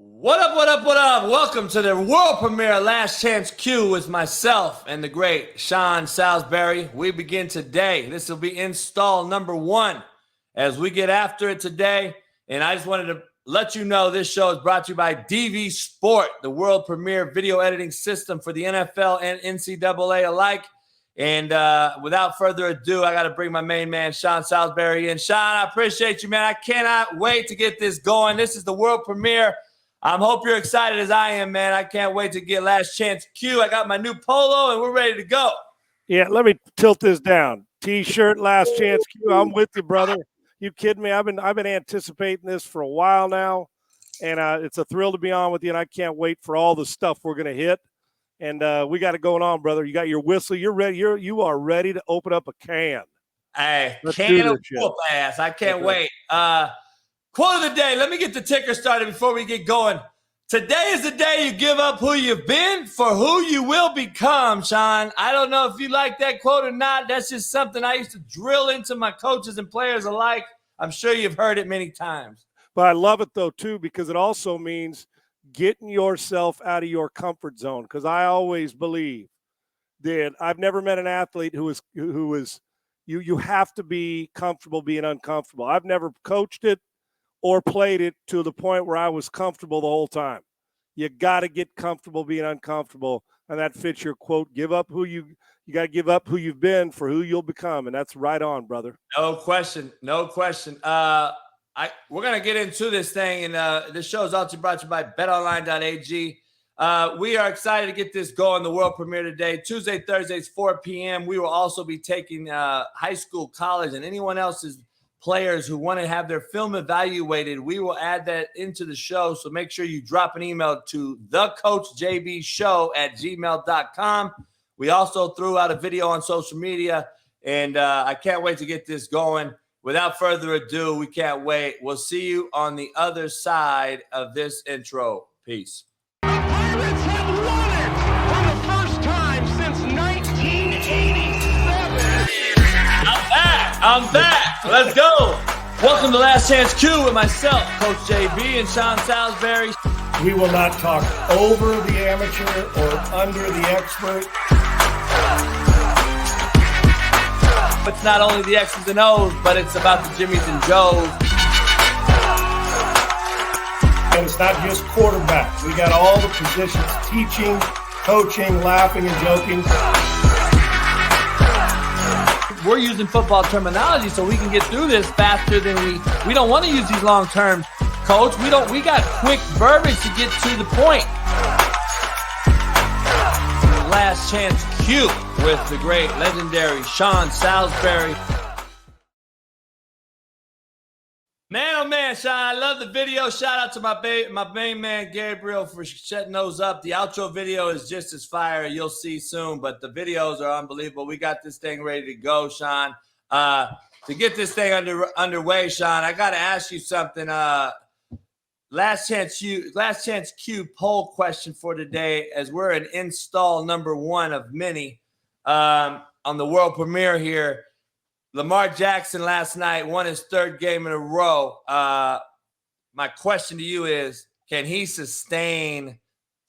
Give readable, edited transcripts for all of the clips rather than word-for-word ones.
What up, what up, what up? Welcome to the world premiere Last Chance Q with myself and the great Sean Salisbury. We begin today. This will be install number 1 as we get after it today. And I just wanted to let you know this show is brought to you by DVSport, the world premiere video editing system for the NFL and NCAA alike. And without further ado, I got to bring my main man, Sean Salisbury, in. Sean, I appreciate you, man. I cannot wait to get this going. This is the world premiere. I hope you're excited as I am, man. I can't wait to get Last Chance Q. I got my new polo, and we're ready to go. Yeah, let me tilt this down. T-shirt, Last Chance Q. I'm with you, brother. You kidding me? I've been anticipating this for a while now, and it's a thrill to be on with you, and I can't wait for all the stuff we're going to hit. And we got it going on, brother. You got your whistle. You're ready. You are ready to open up a can. Hey, can of whoop ass. I can't wait. Quote of the day. Let me get the ticker started before we get going. Today is the day you give up who you've been for who you will become, Sean. I don't know if you like that quote or not. That's just something I used to drill into my coaches and players alike. I'm sure you've heard it many times. But I love it, though, too, because it also means getting yourself out of your comfort zone. Because I always believe that I've never met an athlete who is you have to be comfortable being uncomfortable. I've never coached it or played it to the point where I was comfortable the whole time. You got to get comfortable being uncomfortable, and that fits your quote. You got to give up who you've been for who you'll become, and that's right on, brother. No question. We're gonna get into this thing, and this show is also brought to you by Betonline.ag. We are excited to get this going. The world premiere today, Tuesday, Thursdays, 4 p.m. We will also be taking high school, college, and anyone else's players who want to have their film evaluated. We will add that into the show, so make sure you drop an email to thecoachjbshow@gmail.com. We also threw out a video on social media, and I can't wait to get this going. Without further ado, we can't wait. We'll see you on the other side of this intro. Peace. The Pirates have won it for the first time since 1987. I'm back. Let's go. Welcome to Last Chance Q with myself, Coach JB, and Sean Salisbury. We will not talk over the amateur or under the expert. It's not only the X's and O's, but it's about the Jimmys and Joes. And it's not just quarterbacks. We got all the positions, teaching, coaching, laughing, and joking. We're using football terminology so we can get through this faster than we don't want to use these long terms, Coach. We got quick verbiage to get to the point. Last Chance Q with the great legendary Sean Salisbury. Man, oh man, Sean, I love the video. Shout out to my main man, Gabriel, for setting those up. The outro video is just as fire. You'll see soon, but the videos are unbelievable. We got this thing ready to go, Sean. To get this thing underway, Sean, I got to ask you something. Last Chance Q poll question for today, as we're in install number 1 of many on the world premiere here. Lamar Jackson last night won his 3rd game in a row. My question to you is, can he sustain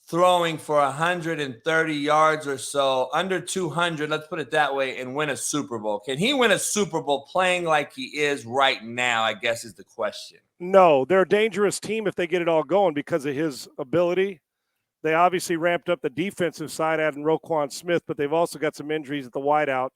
throwing for 130 yards or so, under 200, let's put it that way, and win a Super Bowl? Can he win a Super Bowl playing like he is right now, I guess is the question. No, they're a dangerous team if they get it all going because of his ability. They obviously ramped up the defensive side, adding Roquan Smith, but they've also got some injuries at the wideout.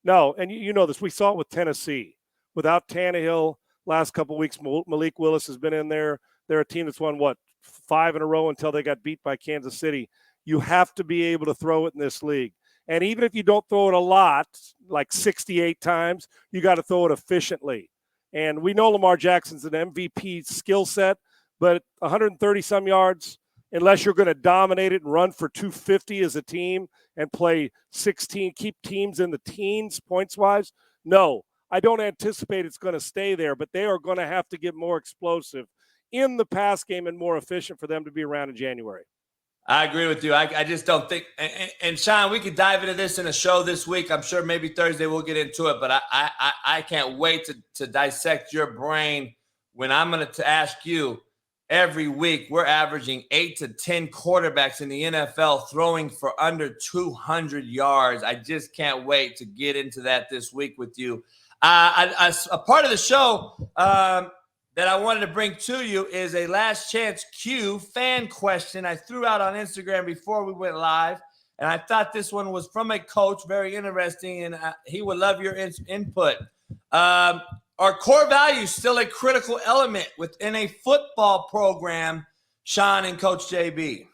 No, and you know this. We saw it with Tennessee. Without Tannehill, last couple of weeks, Malik Willis has been in there. They're a team that's won, 5 in a row until they got beat by Kansas City. You have to be able to throw it in this league. And even if you don't throw it a lot, like 68 times, you got to throw it efficiently. And we know Lamar Jackson's an MVP skill set, but 130-some yards, unless you're going to dominate it and run for 250 as a team and play 16, keep teams in the teens points-wise, no. I don't anticipate it's going to stay there, but they are going to have to get more explosive in the pass game and more efficient for them to be around in January. I agree with you. I just don't think – and Sean, we could dive into this in a show this week. I'm sure maybe Thursday we'll get into it, but I can't wait to dissect your brain when I'm going to ask you, every week. We're averaging 8 to 10 quarterbacks in the NFL throwing for under 200 yards. I just can't wait to get into that this week with you. A part of the show that I wanted to bring to you is a Last Chance Q fan question I threw out on Instagram before we went live. And I thought this one was from a coach, very interesting, and he would love your input. Are core values still a critical element within a football program, Sean and Coach JB?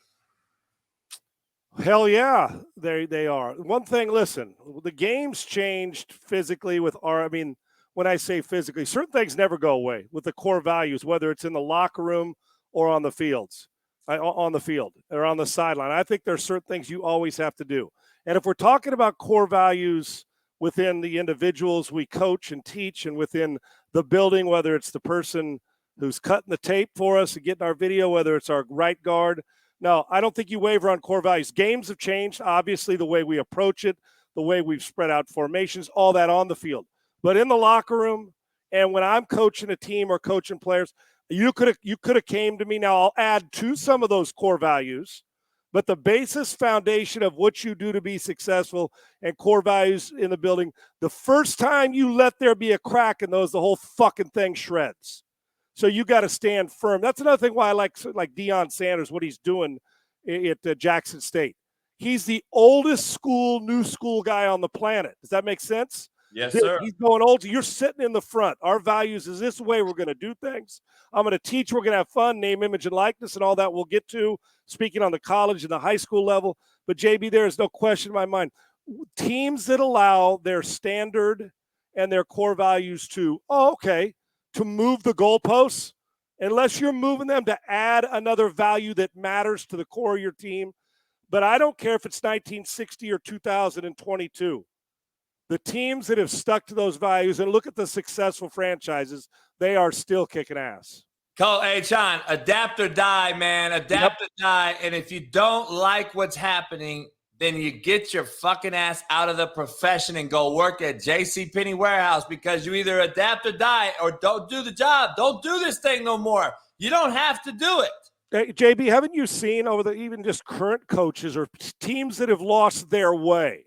Hell yeah, they are. One thing, listen, the game's changed physically when I say physically, certain things never go away with the core values, whether it's in the locker room or on the field or on the sideline. I think there's certain things you always have to do. And if we're talking about core values within the individuals we coach and teach and within the building, whether it's the person who's cutting the tape for us and getting our video, whether it's our right guard. No, I don't think you waver on core values. Games have changed, obviously, the way we approach it, the way we've spread out formations, all that on the field. But in the locker room and when I'm coaching a team or coaching players, you could have came to me. Now, I'll add to some of those core values. But the basis foundation of what you do to be successful and core values in the building, the first time you let there be a crack in those, the whole fucking thing shreds. So you got to stand firm. That's another thing why I like Deion Sanders, what he's doing at Jackson State. He's the oldest school, new school guy on the planet. Does that make sense? Yes, sir. He's going old. You're sitting in the front. Our values is this way we're going to do things. I'm going to teach. We're going to have fun, name, image, and likeness, and all that we'll get to, speaking on the college and the high school level. But, JB, there is no question in my mind. Teams that allow their standard and their core values to move the goalposts, unless you're moving them to add another value that matters to the core of your team. But I don't care if it's 1960 or 2022. The teams that have stuck to those values, and look at the successful franchises, they are still kicking ass. Hey, Sean, adapt or die, man. Adapt or die. And if you don't like what's happening, then you get your fucking ass out of the profession and go work at JCPenney Warehouse, because you either adapt or die or don't do the job. Don't do this thing no more. You don't have to do it. Hey, JB, haven't you seen even just current coaches or teams that have lost their way?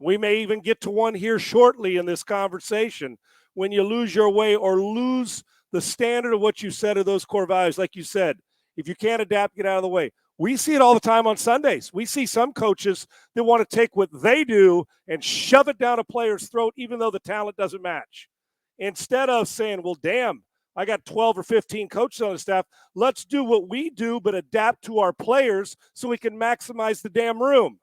We may even get to one here shortly in this conversation. When you lose your way or lose the standard of what you said of those core values, like you said, if you can't adapt, get out of the way. We see it all the time on Sundays. We see some coaches that want to take what they do and shove it down a player's throat, even though the talent doesn't match. Instead of saying, well, damn, I got 12 or 15 coaches on the staff. Let's do what we do, but adapt to our players so we can maximize the damn room.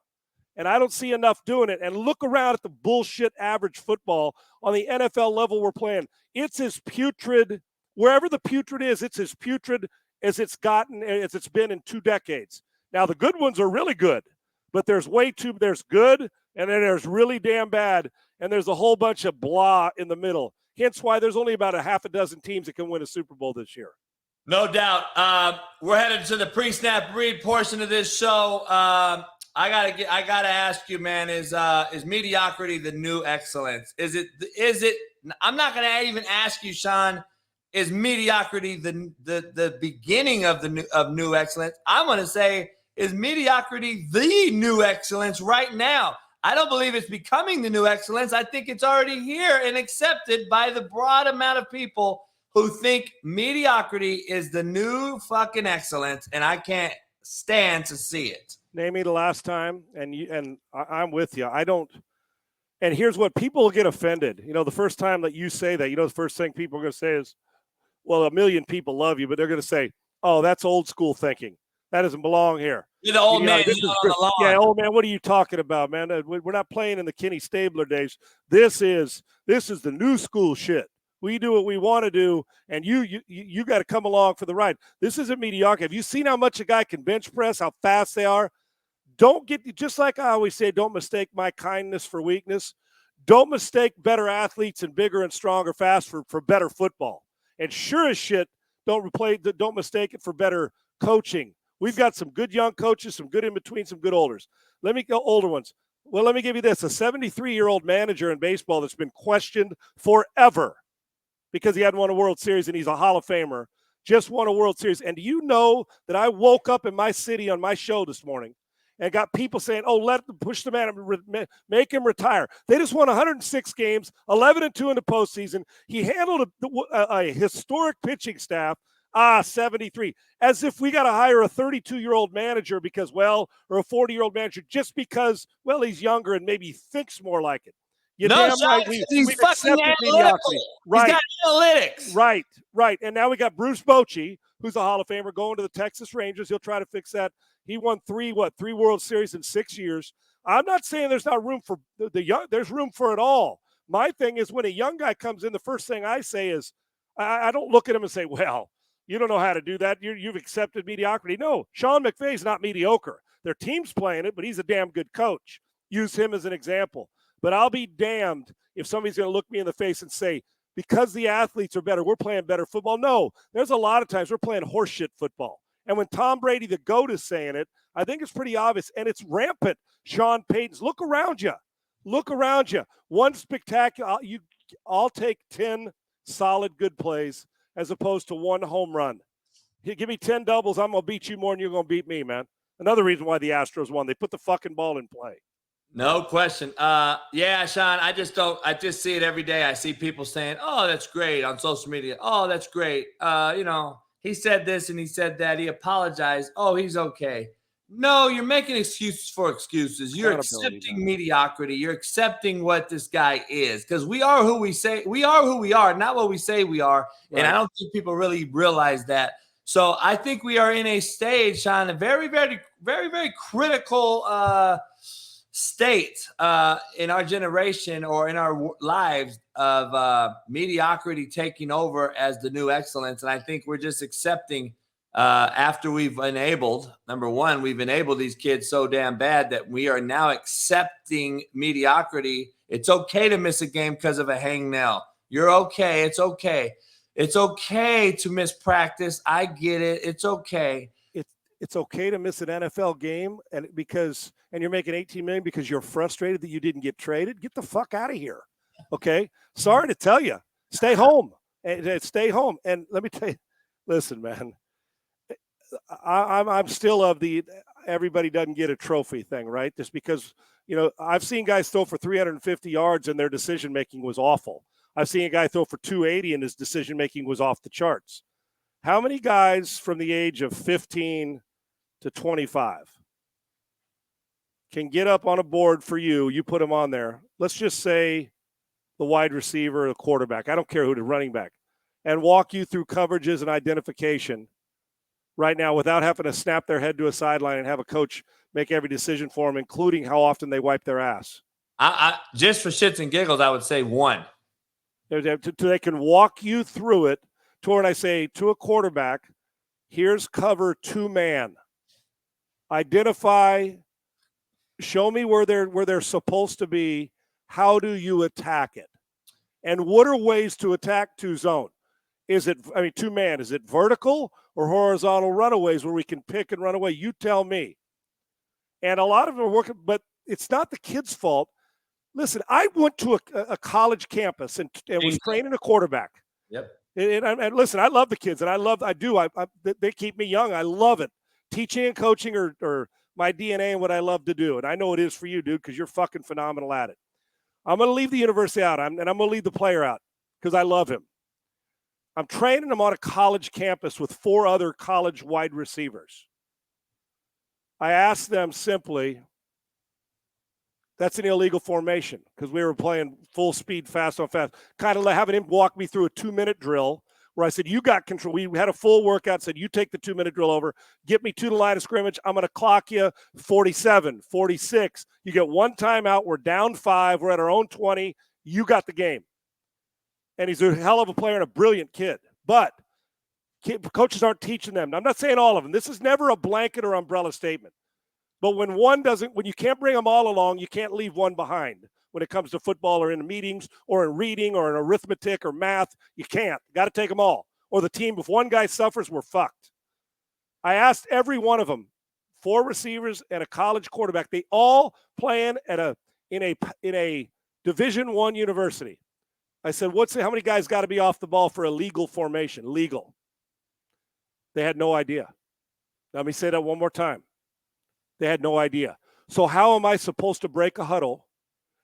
And I don't see enough doing it. And look around at the bullshit average football on the NFL level we're playing. It's as putrid, wherever the putrid is, it's as putrid as it's been in 2 decades. Now, the good ones are really good, but there's good, and then there's really damn bad, and there's a whole bunch of blah in the middle. Hence why there's only about a half a dozen teams that can win a Super Bowl this year. No doubt. We're headed to the pre-snap read portion of this show. I gotta ask you, man, is mediocrity the new excellence? Is it? I'm not gonna even ask you, Sean. Is mediocrity the beginning of new excellence? I'm gonna say, is mediocrity the new excellence right now? I don't believe it's becoming the new excellence. I think it's already here and accepted by the broad amount of people who think mediocrity is the new fucking excellence, and I can't stand to see it. Name me the last time, and I'm with you. I don't. And here's what people get offended. The first time that you say that, the first thing people are going to say is, well, a million people love you, but they're going to say, oh, that's old school thinking. That doesn't belong here. You're the old man. You're on the lawn. Yeah, old man, what are you talking about, man? We're not playing in the Kenny Stabler days. This is the new school shit. We do what we want to do, and you got to come along for the ride. This isn't mediocre. Have you seen how much a guy can bench press, how fast they are? Just like I always say, don't mistake my kindness for weakness. Don't mistake better athletes and bigger and stronger fast for better football. And sure as shit, don't mistake it for better coaching. We've got some good young coaches, some good in between, some good older ones. Well, let me give you this. A 73-year-old manager in baseball that's been questioned forever because he hadn't won a World Series and he's a Hall of Famer, just won a World Series. And do you know that I woke up in my city on my show this morning and got people saying, oh, let them push the man, make him retire. They just won 106 games, 11-2 in the postseason. He handled a historic pitching staff. 73. As if we got to hire a 32-year-old manager because, or a 40-year-old manager just because, he's younger and maybe thinks more like it. No, damn Sean, right. he's We've fucking accepted analytical. mediocrity. Right. He's got analytics. Right. And now we got Bruce Bochy, who's a Hall of Famer, going to the Texas Rangers. He'll try to fix that. He won three World Series in 6 years. I'm not saying there's not room for the young. There's room for it all. My thing is when a young guy comes in, the first thing I say is, I don't look at him and say, well, you don't know how to do that. You've accepted mediocrity. No, Sean McVay's not mediocre. Their team's playing it, but he's a damn good coach. Use him as an example. But I'll be damned if somebody's going to look me in the face and say, because the athletes are better, we're playing better football. No, there's a lot of times we're playing horseshit football. And when Tom Brady, the GOAT, is saying it, I think it's pretty obvious. And it's rampant. Sean Payton's. Look around you. One spectacular. I'll take 10 solid good plays as opposed to one home run. Give me 10 doubles, I'm going to beat you more than you're going to beat me, man. Another reason why the Astros won. They put the fucking ball in play. No question. Yeah, Sean, I just see it every day. I see people saying, oh, that's great on social media. Oh, that's great. He said this and he said that. He apologized. Oh, he's okay. No, you're making excuses for excuses. You're accepting mediocrity. You're accepting what this guy is because we are who we say we are, who we are, not what we say we are. Right. And I don't think people really realize that. So I think we are in a stage, Sean, a very, very, very, very critical state in our generation or in our lives of mediocrity taking over as the new excellence. And I think we're just accepting after we've enabled, number one, we've enabled these kids so damn bad that we are now accepting mediocrity. It's okay to miss a game because of a hangnail. You're okay. It's okay. It's okay to miss practice. I get it. It's okay. It's okay to miss an NFL game and you're making $18 million because you're frustrated that you didn't get traded. Get the fuck out of here. Okay. Sorry to tell you, stay home and stay home. And let me tell you, listen, man, I'm still of the everybody doesn't get a trophy thing, right? Just because, I've seen guys throw for 350 yards and their decision making was awful. I've seen a guy throw for 280 and his decision making was off the charts. How many guys from the age of 15 to 25 can get up on a board for you? You put them on there. Let's just say the wide receiver, the quarterback. I don't care who, the running back, and walk you through coverages and identification right now without having to snap their head to a sideline and have a coach make every decision for them, including how often they wipe their ass. I just for shits and giggles, I would say one. They can walk you through it to when I say to a quarterback, here's cover 2-man. Identify, show me where they're supposed to be. How do you attack it? And what are ways to attack 2-zone? 2-man, is it vertical or horizontal runaways where we can pick and run away? You tell me. And a lot of them are working, but it's not the kid's fault. Listen, I went to a college campus and was training a quarterback. Yep. And listen, I love the kids, and they keep me young. I love it. Teaching and coaching are my DNA and what I love to do. And I know it is for you, dude, because you're fucking phenomenal at it. I'm going to leave the university out, and I'm going to leave the player out because I love him. I'm training him on a college campus with 4 other college wide receivers. I asked them simply, that's an illegal formation because we were playing full speed, fast on fast, kind of having him walk me through a 2-minute drill where I said, you got control. We had a full workout, said, you take the 2-minute drill over, get me to the line of scrimmage. I'm going to clock you 47, 46. You get 1 timeout. We're down 5. We're at our own 20. You got the game. And he's a hell of a player and a brilliant kid. But coaches aren't teaching them. I'm not saying all of them. This is never a blanket or umbrella statement. But when you can't bring them all along, you can't leave one behind when it comes to football or in meetings or in reading or in arithmetic or math. You can't. You got to take them all. Or the team, if one guy suffers, we're fucked. I asked every one of them, 4 receivers and a college quarterback. They all playing in a Division I university. I said, how many guys got to be off the ball for a legal formation? Legal. They had no idea. Let me say that one more time. They had no idea. So how am I supposed to break a huddle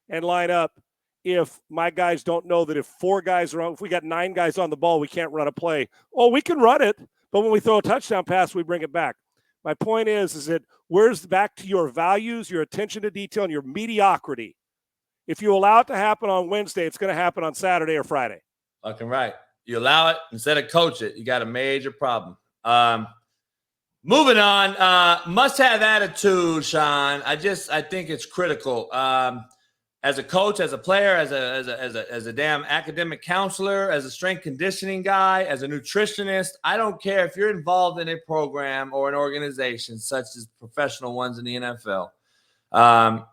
and line up if my guys don't know that if 4 guys are on, if we got 9 guys on the ball, we can't run a play? Oh, we can run it, but when we throw a touchdown pass, we bring it back. My point is that where's back to your values, your attention to detail, and your mediocrity? If you allow it to happen on Wednesday, it's going to happen on Saturday or Friday. Fucking right. You allow it instead of coach it, you got a major problem. Moving on, must-have attitude, Sean. I think it's critical. As a coach, as a player, as a damn academic counselor, as a strength conditioning guy, as a nutritionist, I don't care if you're involved in a program or an organization such as professional ones in the NFL. I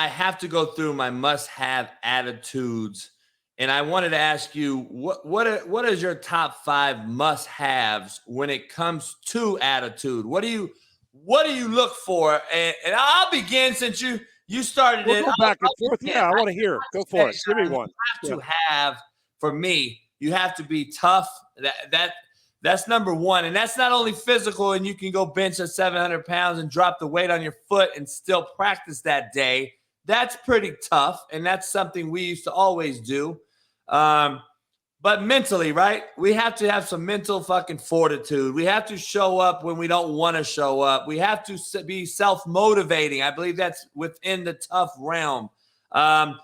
have to go through my must-have attitudes. And I wanted to ask you, what is your top 5 must-haves when it comes to attitude? What do you look for? And I'll begin since you started we'll it. Go back and forth. Yeah, I want to hear. Go for it. Give me one. You have to have, for me, you have to be tough. That's number one. And that's not only physical, and you can go bench at 700 pounds and drop the weight on your foot and still practice that day. That's pretty tough, and that's something we used to always do. But mentally, right? We have to have some mental fucking fortitude. We have to show up when we don't want to show up. We have to be self-motivating. I believe that's within the tough realm. And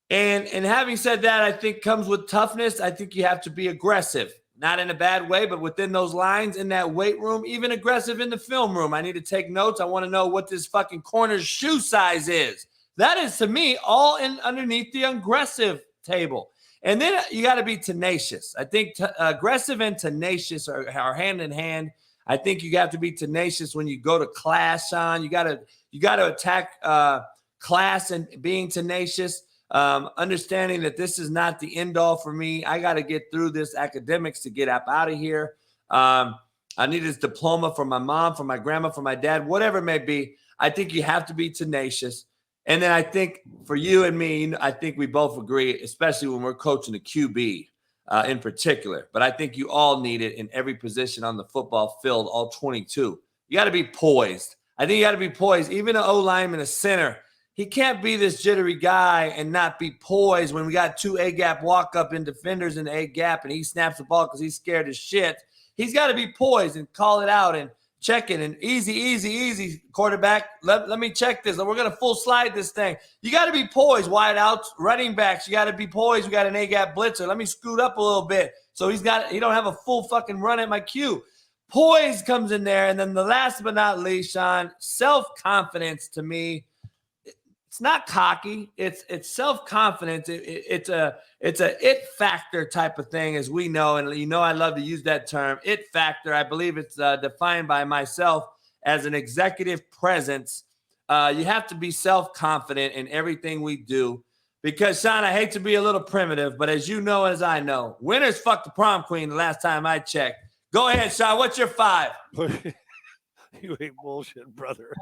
having said that, I think comes with toughness. I think you have to be aggressive, not in a bad way, but within those lines in that weight room, even aggressive in the film room. I need to take notes. I want to know what this fucking corner's shoe size is. That is, to me, all in underneath the aggressive table. And then you got to be tenacious. I think aggressive and tenacious are hand in hand. I think you have to be tenacious when you go to class, Sean. You got to attack class and being tenacious, understanding that this is not the end all for me. I got to get through this academics to get up out of here. I need this diploma from my mom, from my grandma, from my dad, whatever it may be. I think you have to be tenacious. And then I think for you and me, I think we both agree, especially when we're coaching the QB in particular. But I think you all need it in every position on the football field, all 22. You got to be poised. I think you got to be poised. Even an O-lineman, a center, he can't be this jittery guy and not be poised when we got 2 A-gap walk-up in defenders in the A-gap and he snaps the ball because he's scared as shit. He's got to be poised and call it out and check it and easy, quarterback. Let me check this. We're going to full slide this thing. You got to be poised, wide outs, running backs. You got to be poised. We got an A-gap blitzer. Let me scoot up a little bit so he don't have a full fucking run at my cue. Poise comes in there. And then the last but not least, Sean, self-confidence to me. It's not cocky. It's self-confidence. It's a it factor type of thing, as we know, and I love to use that term, it factor. I believe it's defined by myself as an executive presence. You have to be self-confident in everything we do, because Sean, I hate to be a little primitive, but as you know, as I know, winners fuck the prom queen. The last time I checked. Go ahead, Sean. What's your 5? You ain't bullshit, brother.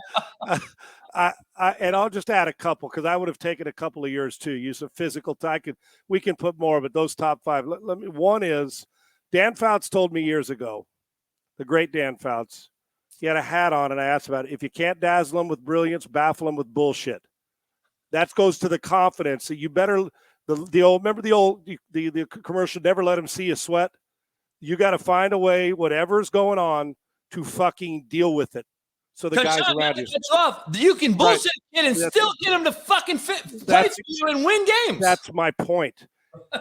And I'll just add a couple, because I would have taken a couple of yours too. Use of physical. We can put more, but those top 5. One is Dan Fouts told me years ago, the great Dan Fouts. He had a hat on, and I asked about it. If you can't dazzle him with brilliance, baffle him with bullshit. That goes to the confidence that you better. Remember the commercial, never let him see you sweat. You got to find a way, whatever's going on, to fucking deal with it. So the guys around you. You can bullshit kid and still get him to fucking play for you and win games. That's my point.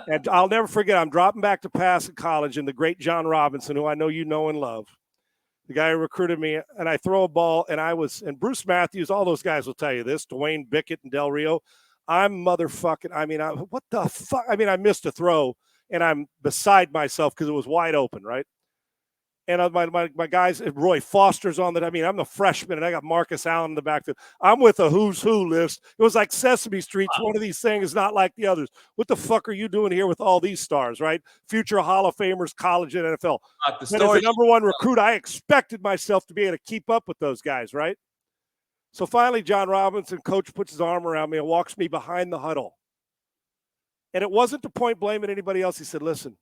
And I'll never forget, I'm dropping back to pass at college, and the great John Robinson, who I know you know and love, the guy who recruited me, and I throw a ball, and Bruce Matthews, all those guys will tell you this, Dwayne Bickett and Del Rio. I'm motherfucking, what the fuck? I missed a throw, and I'm beside myself because it was wide open, right? And my guys, Roy Foster's on that. I'm the freshman, and I got Marcus Allen in the backfield. I'm with a who's who list. It was like Sesame Street. Wow. One of these things is not like the others. What the fuck are you doing here with all these stars, right? Future Hall of Famers, college and NFL. And as the number one recruit, I expected myself to be able to keep up with those guys, right? So finally, John Robinson, coach, puts his arm around me and walks me behind the huddle. And it wasn't to point blame at anybody else. He said, listen,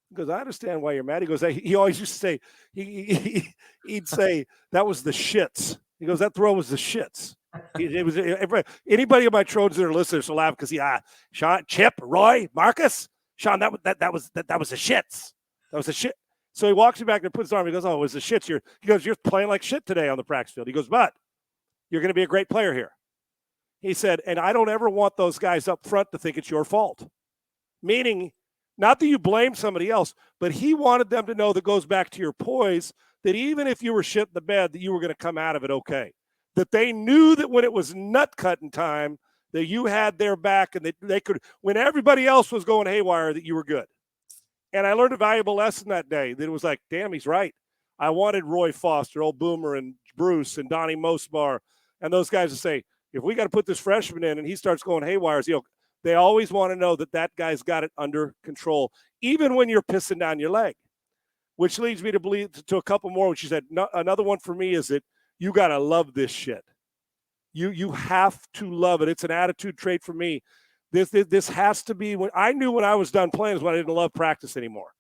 He goes, I understand why you're mad. He goes, he always used to say, he'd say, that was the shits. He goes, that throw was the shits. Anybody of my Trojans that are listeners will laugh because Sean, Chip, Roy, Marcus, Sean, that was the shits. That was the shit. So he walks me back and puts his arm. He goes, oh, it was the shits. He goes, you're playing like shit today on the practice field. He goes, but you're going to be a great player here. He said, and I don't ever want those guys up front to think it's your fault. Meaning, not that you blame somebody else, but he wanted them to know that goes back to your poise, that even if you were shit in the bed, that you were going to come out of it okay. That they knew that when it was nut cutting time, that you had their back and that they could, when everybody else was going haywire, that you were good. And I learned a valuable lesson that day that it was like, damn, he's right. I wanted Roy Foster, old Boomer, and Bruce, and Donnie Mosbar, and those guys to say, if we got to put this freshman in and he starts going haywire, they always want to know that guy's got it under control, even when you're pissing down your leg. Which leads me to believe to a couple more, which you said. Another one for me is that you got to love this shit. You have to love it. It's an attitude trait for me. This has to be when I knew when I was done playing is when I didn't love practice anymore.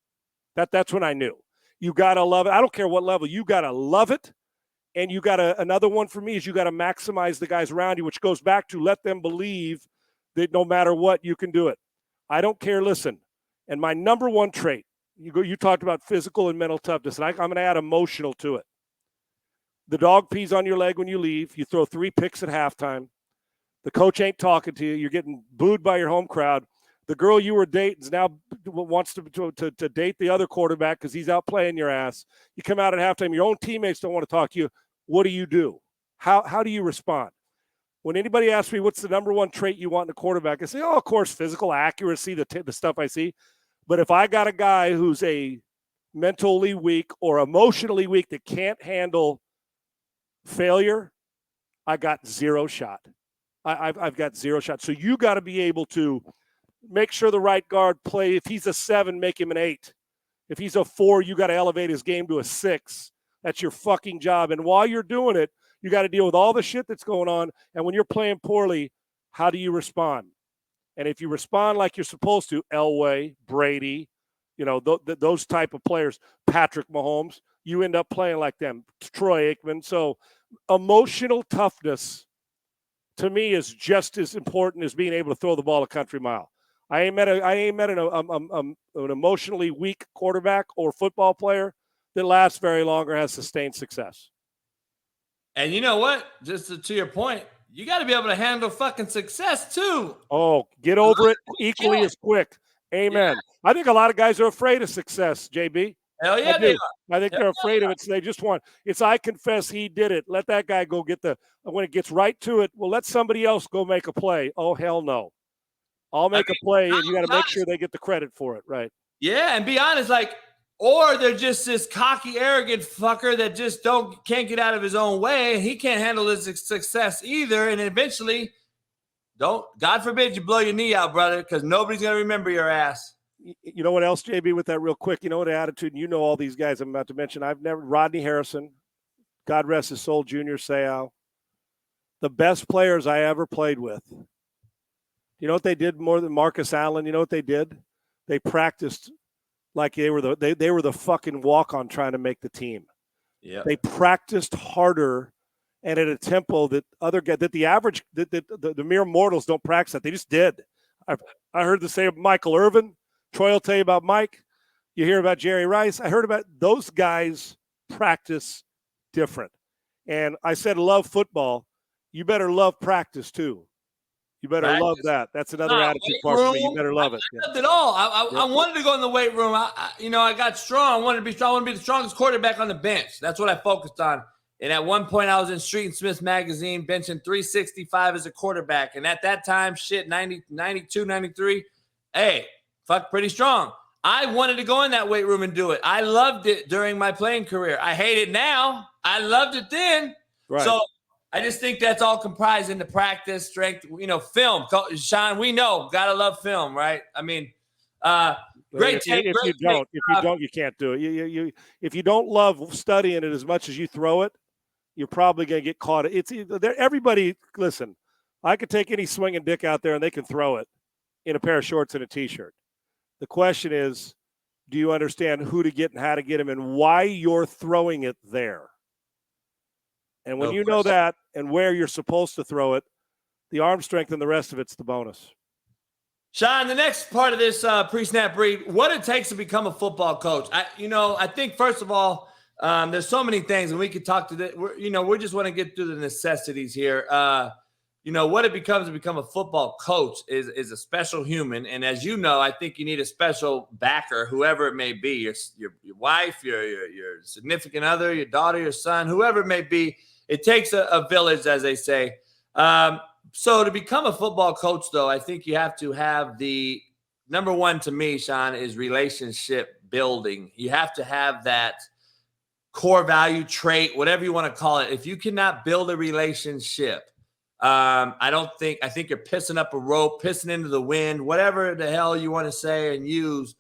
That's when I knew. You got to love it. I don't care what level. You got to love it. And you got to, another one for me is you got to maximize the guys around you, which goes back to let them believe that no matter what, you can do it. I don't care. Listen, and my number one trait, you talked about physical and mental toughness, and I'm going to add emotional to it. The dog pees on your leg when you leave. You throw 3 picks at halftime. The coach ain't talking to you. You're getting booed by your home crowd. The girl you were dating now wants to date the other quarterback because he's out playing your ass. You come out at halftime. Your own teammates don't want to talk to you. What do? How do you respond? When anybody asks me what's the number one trait you want in a quarterback, I say, oh, of course, physical accuracy, the stuff I see. But if I got a guy who's a mentally weak or emotionally weak that can't handle failure, I got zero shot. I've got zero shot. So you got to be able to make sure the right guard play. If he's a 7, make him an 8. If he's a 4, you got to elevate his game to a 6. That's your fucking job. And while you're doing it, you got to deal with all the shit that's going on. And when you're playing poorly, how do you respond? And if you respond like you're supposed to, Elway, Brady, those type of players, Patrick Mahomes, you end up playing like them, Troy Aikman. So emotional toughness to me is just as important as being able to throw the ball a country mile. I ain't met an emotionally weak quarterback or football player that lasts very long or has sustained success. And you know what? Just to your point, you got to be able to handle fucking success too. Oh, get over it equally as quick. Amen. Yeah. I think a lot of guys are afraid of success, JB. Hell yeah, they are. I think they're afraid of it, so they just want – I confess he did it. Let that guy go get when it gets right to it, well, let somebody else go make a play. Oh, hell no. I'll make a play, and you got to make sure they get the credit for it, right? Yeah, and be honest, or they're just this cocky, arrogant fucker that just can't get out of his own way. He can't handle his success either, and eventually, God forbid you blow your knee out, brother, because nobody's going to remember your ass. You know what else, JB, with that real quick? You know what attitude? You know all these guys I'm about to mention. Rodney Harrison, God rest his soul, Junior Seau, the best players I ever played with. You know what they did more than Marcus Allen? You know what they did? They practiced like they were the fucking walk-on trying to make the team. Yeah. They practiced harder and at a tempo that the mere mortals don't practice at. They just did. I heard the same of Michael Irvin. Troy will tell you about Mike. You hear about Jerry Rice. I heard about those guys practice different. And I said love football. You better love practice too. You better love that. That's another attitude part for me. You better love it. I loved it all. I wanted to go in the weight room. I got strong. I wanted to be strong. I wanted to be the strongest quarterback on the bench. That's what I focused on. And at one point, I was in Street and Smith magazine benching 365 as a quarterback. And at that time, 92, 93, hey, fuck, pretty strong. I wanted to go in that weight room and do it. I loved it during my playing career. I hate it now. I loved it then. Right. So I just think that's all comprised into practice, strength, film. Sean, we know, gotta love film, right? I mean, great take. If you don't, you can't do it. If you don't love studying it as much as you throw it, you're probably gonna get caught. It's everybody. Listen, I could take any swinging dick out there and they can throw it in a pair of shorts and a t-shirt. The question is, Do you understand who to get and how to get him and why you're throwing it there? And when you know that and where you're supposed to throw it, the arm strength and the rest of it's the bonus. Sean, the next part of this pre-snap read, what it takes to become a football coach. I think, first of all, there's so many things, and we could talk to that. We just want to get through the necessities here. What it becomes to become a football coach is a special human. And as you know, I think you need a special backer, whoever it may be, your wife, your significant other, your daughter, your son, whoever it may be. It takes a village, as they say. So to become a football coach, though, I think you have to have the number one to me, Sean, is relationship building. You have to have that core value trait, whatever you want to call it. If you cannot build a relationship, I think you're pissing up a rope, pissing into the wind, whatever the hell you want to say and use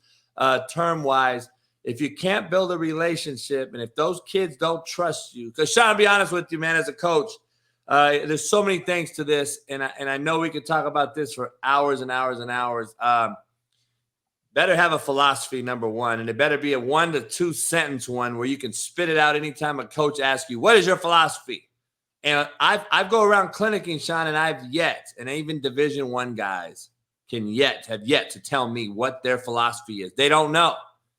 term-wise. If you can't build a relationship and if those kids don't trust you, because Sean, I'll be honest with you, man, as a coach, there's so many things to this, and I know we could talk about this for hours and hours and hours. Better have a philosophy, number one, and it better be a 1 to 2 sentence one where you can spit it out anytime a coach asks you, what is your philosophy? And I've go around clinicking, Sean, and even Division I guys have yet to tell me what their philosophy is. They don't know.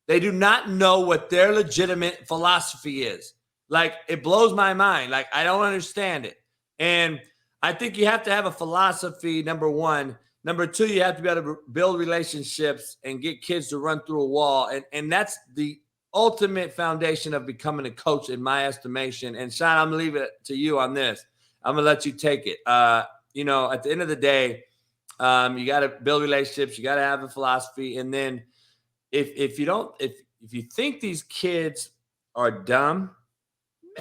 They do not know what their legitimate philosophy is. Like, it blows my mind. Like, I don't understand it. And I think you have to have a philosophy, number one. Number two, you have to be able to build relationships and get kids to run through a wall. And that's the ultimate foundation of becoming a coach, in my estimation. And Sean, I'm going to leave it to you on this. I'm going to let you take it. At the end of the day, you got to build relationships. You got to have a philosophy. And then if you think these kids are dumb,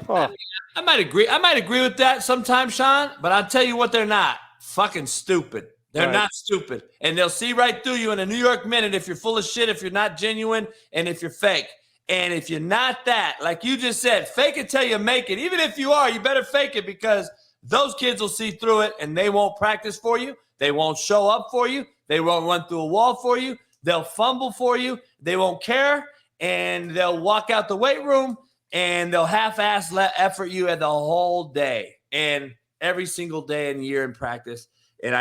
I might agree. I might agree with that sometimes, Sean, but I'll tell you what, they're not. Fucking stupid. They're not stupid. And they'll see right through you in a New York minute if you're full of shit, if you're not genuine, and if you're fake. And if you're not that, like you just said, fake it till you make it. Even if you are, you better fake it, because those kids will see through it and they won't practice for you. They won't show up for you. They won't run through a wall for you. They'll fumble for you. They won't care. And they'll walk out the weight room and they'll half-ass effort you at the whole day and every single day and year in practice. And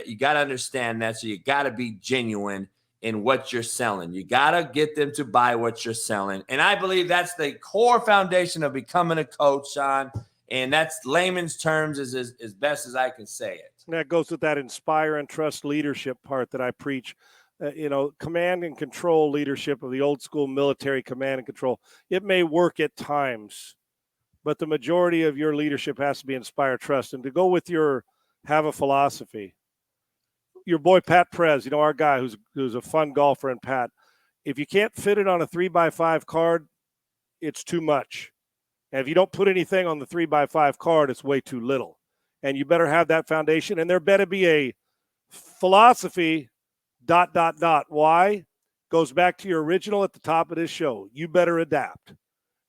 you got to understand that. So you got to be genuine in what you're selling. You got to get them to buy what you're selling. And I believe that's the core foundation of becoming a coach, Sean. And that's layman's terms as best as I can say it. And that goes with that inspire and trust leadership part that I preach. Command and control leadership of the old school military command and control. It may work at times, but the majority of your leadership has to be inspire trust. And to go with your have a philosophy, your boy Pat Prez, our guy who's a fun golfer, and Pat, if you can't fit it on a 3x5 card, it's too much. And if you don't put anything on the 3x5 card, it's way too little. And you better have that foundation. And there better be a philosophy, ... Why? Goes back to your original at the top of this show. You better adapt.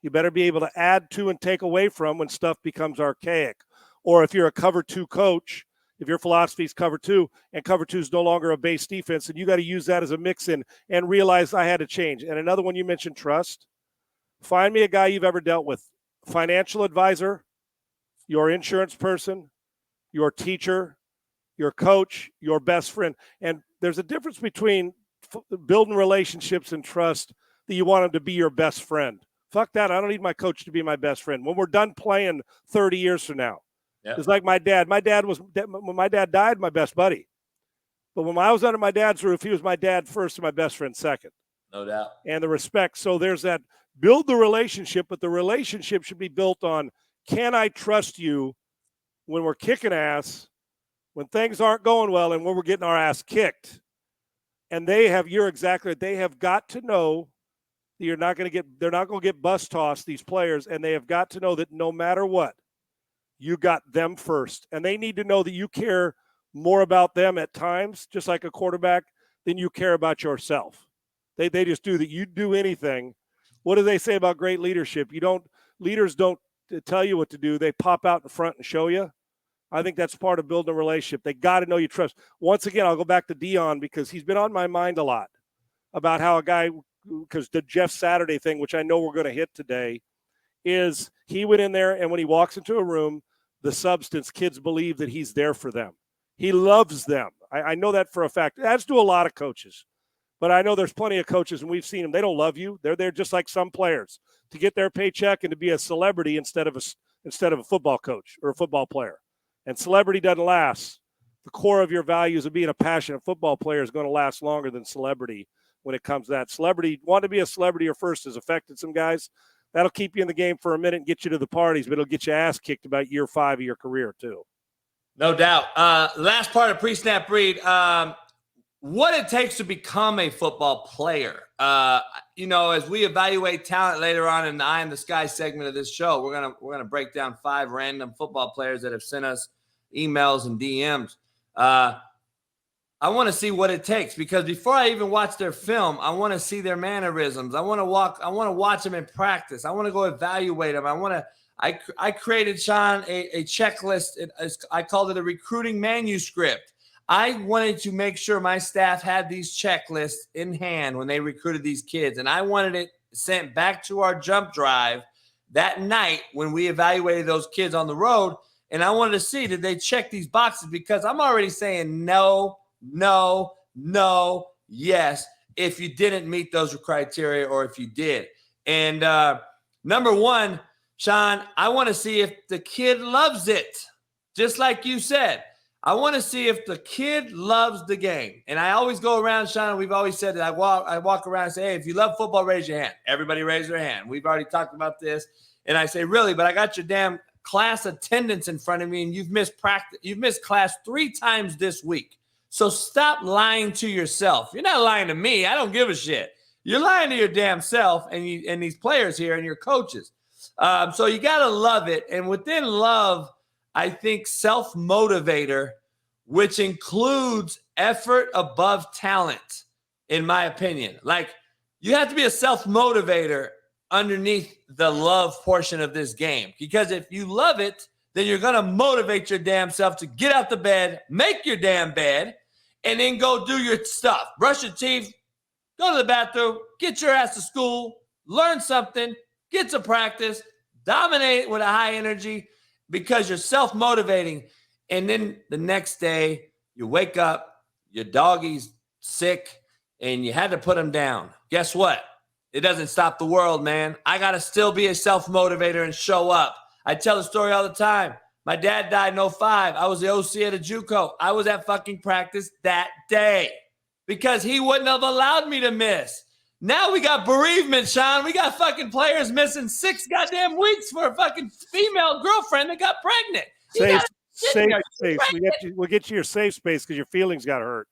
You better be able to add to and take away from when stuff becomes archaic. Or if you're a cover two coach, if your philosophy is cover two and cover two is no longer a base defense, and you got to use that as a mix-in and realize I had to change. And another one you mentioned, trust. Find me a guy you've ever dealt with. Financial advisor, your insurance person, your teacher, your coach, your best friend. And there's a difference between building relationships and trust that you want them to be your best friend. Fuck that. I don't need my coach to be my best friend. When we're done playing 30 years from now, It's like my dad. When my dad died, my best buddy. But when I was under my dad's roof, he was my dad first and my best friend second. No doubt. And the respect. So there's that, build the relationship, but the relationship should be built on, can I trust you when we're kicking ass, when things aren't going well, and when we're getting our ass kicked? And you're exactly right. They have got to know that they're not going to get bus tossed, these players, and they have got to know that no matter what, you got them first. And they need to know that you care more about them at times, just like a quarterback, than you care about yourself. They just do that. You do anything. What do they say about great leadership? Leaders don't tell you what to do. They pop out in front and show you. I think that's part of building a relationship. They got to know you trust. Once again, I'll go back to Dion because he's been on my mind a lot about how a guy because the Jeff Saturday thing, which I know we're going to hit today, is he went in there, and when he walks into a room, the substance, kids believe that he's there for them. He loves them. I know that for a fact, as do a lot of coaches. But I know there's plenty of coaches, and we've seen them. They don't love you. They're there just like some players to get their paycheck and to be a celebrity instead of a football coach or a football player. And celebrity doesn't last. The core of your values of being a passionate football player is going to last longer than celebrity when it comes to that. Celebrity, want to be a celebrity or first has affected some guys. That'll keep you in the game for a minute and get you to the parties, but it'll get you ass kicked about year 5 of your career too. No doubt. Last part of pre-snap read. What it takes to become a football player. As we evaluate talent later on in the Eye in the Sky segment of this show, we're gonna break down 5 random football players that have sent us emails and DMs. I want to see what it takes, because before I even watch their film, I want to see their mannerisms. I want to watch them in practice. I want to go evaluate them. I created, Sean, a checklist. I called it a recruiting manuscript. I wanted to make sure my staff had these checklists in hand when they recruited these kids, and I wanted it sent back to our jump drive that night when we evaluated those kids on the road, and I wanted to see, did they check these boxes? Because I'm already saying no, yes, if you didn't meet those criteria or if you did. And number one, Sean, I want to see if the kid loves it, just like you said. I want to see if the kid loves the game. And I always go around, Sean, we've always said that I walk around and say, hey, if you love football, raise your hand. Everybody raise their hand. We've already talked about this. And I say, really? But I got your damn class attendance in front of me, and you've missed practice. You've missed class 3 times this week. So stop lying to yourself. You're not lying to me. I don't give a shit. You're lying to your damn self and these players here and your coaches. So you got to love it. And within love, I think self-motivator, which includes effort above talent, in my opinion. Like, you have to be a self-motivator underneath the love portion of this game. Because if you love it, then you're going to motivate your damn self to get out the bed, make your damn bed, and then go do your stuff. Brush your teeth, go to the bathroom, get your ass to school, learn something, get to practice, dominate with a high energy, because you're self-motivating. And then the next day, you wake up, your doggy's sick, and you had to put him down. Guess what? It doesn't stop the world, man. I got to still be a self-motivator and show up. I tell the story all the time. My dad died in 2005. I was the OC at a JUCO. I was at fucking practice that day because he wouldn't have allowed me to miss. Now we got bereavement, Sean. We got fucking players missing 6 goddamn weeks for a fucking female girlfriend that got pregnant. Safe. We'll get you your safe space because your feelings got hurt.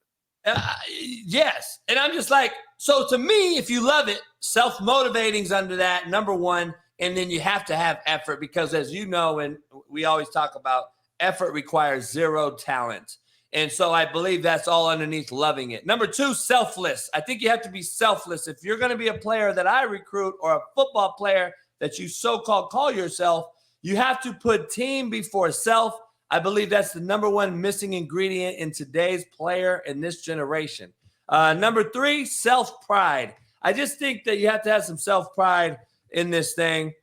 Yes. And I'm just like, so to me, if you love it, self-motivating's under that, number one. And then you have to have effort because, as you know, and we always talk about, effort requires 0 talent. And so I believe that's all underneath loving it. Number 2, selfless. I think you have to be selfless. If you're going to be a player that I recruit or a football player that you so-called call yourself, you have to put team before self. I believe that's the number 1 missing ingredient in today's player in this generation. Number 3, self-pride. I just think that you have to have some self-pride in this thing.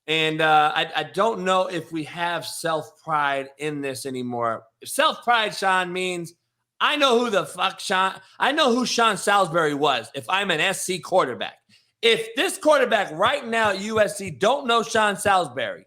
And I don't know if we have self-pride in this anymore. If self-pride, Sean, means I know who Sean Salisbury was if I'm an SC quarterback. If this quarterback right now at USC don't know Sean Salisbury,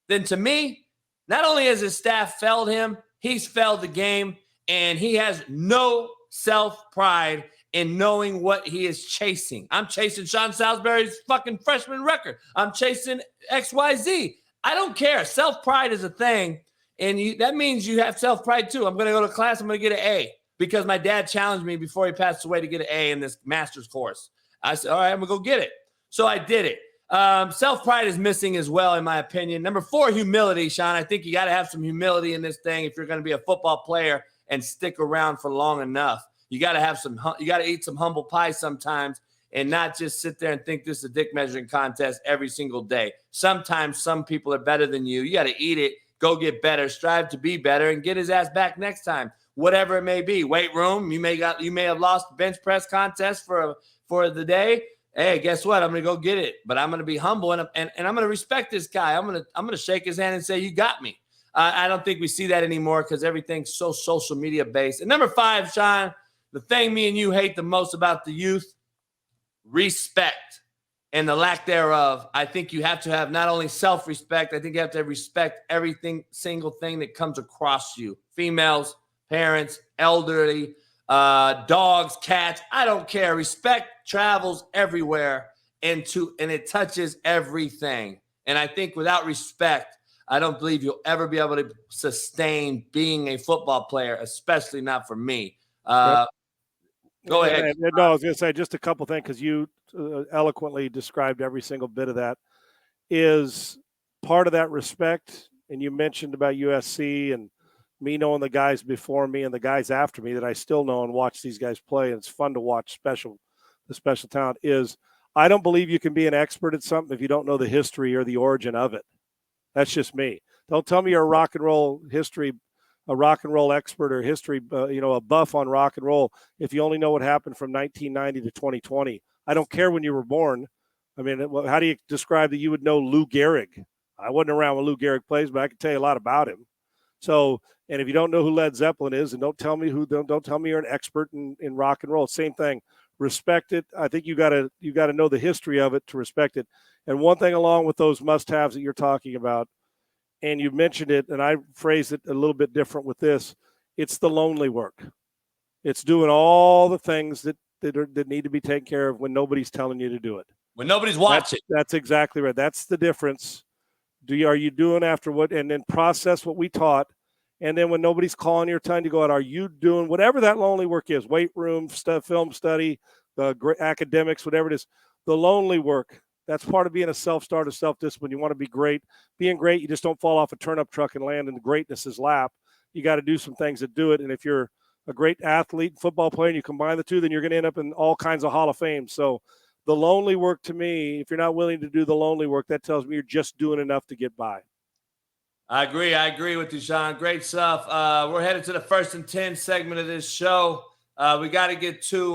then to me, not only has his staff failed him, he's failed the game, and he has no self-pride in knowing what he is chasing. I'm chasing Sean Salisbury's fucking freshman record. I'm chasing XYZ. I don't care. Self-pride is a thing, and that means you have self-pride too. I'm going to go to class. I'm going to get an A because my dad challenged me before he passed away to get an A in this master's course. I said, all right, I'm going to go get it. So I did it. Self-pride is missing as well, in my opinion. Number 4, humility, Sean. I think you got to have some humility in this thing if you're going to be a football player and stick around for long enough. You got to have you got to eat some humble pie sometimes and not just sit there and think this is a dick measuring contest every single day. Sometimes some people are better than you. You got to eat it, go get better, strive to be better, and get his ass back next time, whatever it may be. Weight room, you may have lost the bench press contest for the day. hey, guess what? I'm going to go get it, but I'm going to be humble and I'm going to respect this guy. I'm going to shake his hand and say, you got me. I don't think we see that anymore because everything's so social media based. And number 5, Sean, the thing me and you hate the most about the youth, respect and the lack thereof. I think you have to have not only self-respect, I think you have to respect everything, single thing that comes across you. Females, parents, elderly, dogs, cats, I don't care. Respect travels everywhere and it touches everything. And I think without respect, I don't believe you'll ever be able to sustain being a football player, especially not for me. Go ahead. No, I was going to say just a couple things because you eloquently described every single bit of that. Is part of that respect, and you mentioned about USC and me knowing the guys before me and the guys after me that I still know and watch these guys play, and it's fun to watch the special talent, is I don't believe you can be an expert at something if you don't know the history or the origin of it. That's just me. Don't tell me you're a rock and roll expert or history, a buff on rock and roll if you only know what happened from 1990 to 2020. I don't care when you were born. I mean, how do you describe that you would know Lou Gehrig? I wasn't around when Lou Gehrig plays, but I can tell you a lot about him. So, and if you don't know who Led Zeppelin is, and don't tell me you're an expert in rock and roll. Same thing. Respect it. I think you got to know the history of it to respect it. And one thing along with those must-haves that you're talking about, and you mentioned it, and I phrased it a little bit different with this, it's the lonely work. It's doing all the things that need to be taken care of when nobody's telling you to do it. When nobody's watching. That's exactly right. That's the difference. Are you doing after what, and then process what we taught, and then when nobody's calling your time to go out, are you doing whatever that lonely work is, weight room stuff, film study, academics, whatever it is, the lonely work. That's part of being a self-starter, self-discipline. You want to be great. Being great, you just don't fall off a turnip truck and land in the greatness's lap. You got to do some things that do it. And if you're a great athlete, football player, and you combine the two, then you're going to end up in all kinds of Hall of Fame. So the lonely work, to me, if you're not willing to do the lonely work, that tells me you're just doing enough to get by. I agree with you, Sean. Great stuff. We're headed to the 1st and 10 segment of this show. We got to get to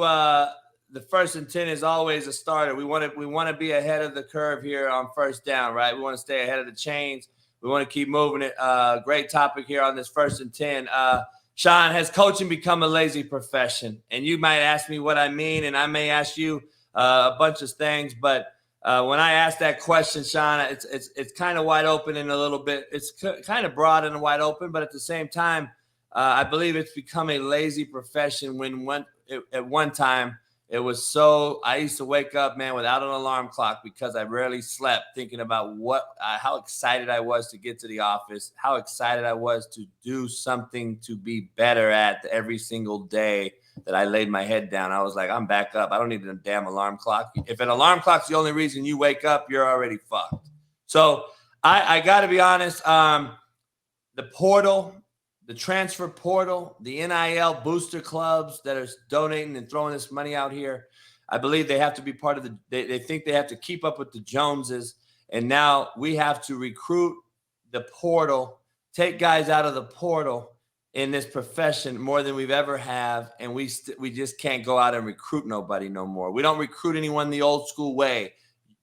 the 1st and 10 is always a starter. We want to be ahead of the curve here on first down, right? We want to stay ahead of the chains. We want to keep moving it. Great topic here on this 1st and 10. Sean, has coaching become a lazy profession? And you might ask me what I mean, and I may ask you a bunch of things, but when I ask that question, Sean, it's kind of wide open and a little bit. It's kind of broad and wide open, but at the same time, I believe it's become a lazy profession. At one time it was so. I used to wake up, man, without an alarm clock because I rarely slept, thinking about how excited I was to get to the office, how excited I was to do something to be better at every single day that I laid my head down. I was like, I'm back up. I don't need a damn alarm clock. If an alarm clock's the only reason you wake up, you're already fucked. So I got to be honest. The portal, the transfer portal, the NIL booster clubs that are donating and throwing this money out here, I believe they have to be part of they think they have to keep up with the Joneses. And now we have to recruit the portal, take guys out of the portal in this profession more than we've ever have, and we just can't go out and recruit nobody no more. We don't recruit anyone the old school way,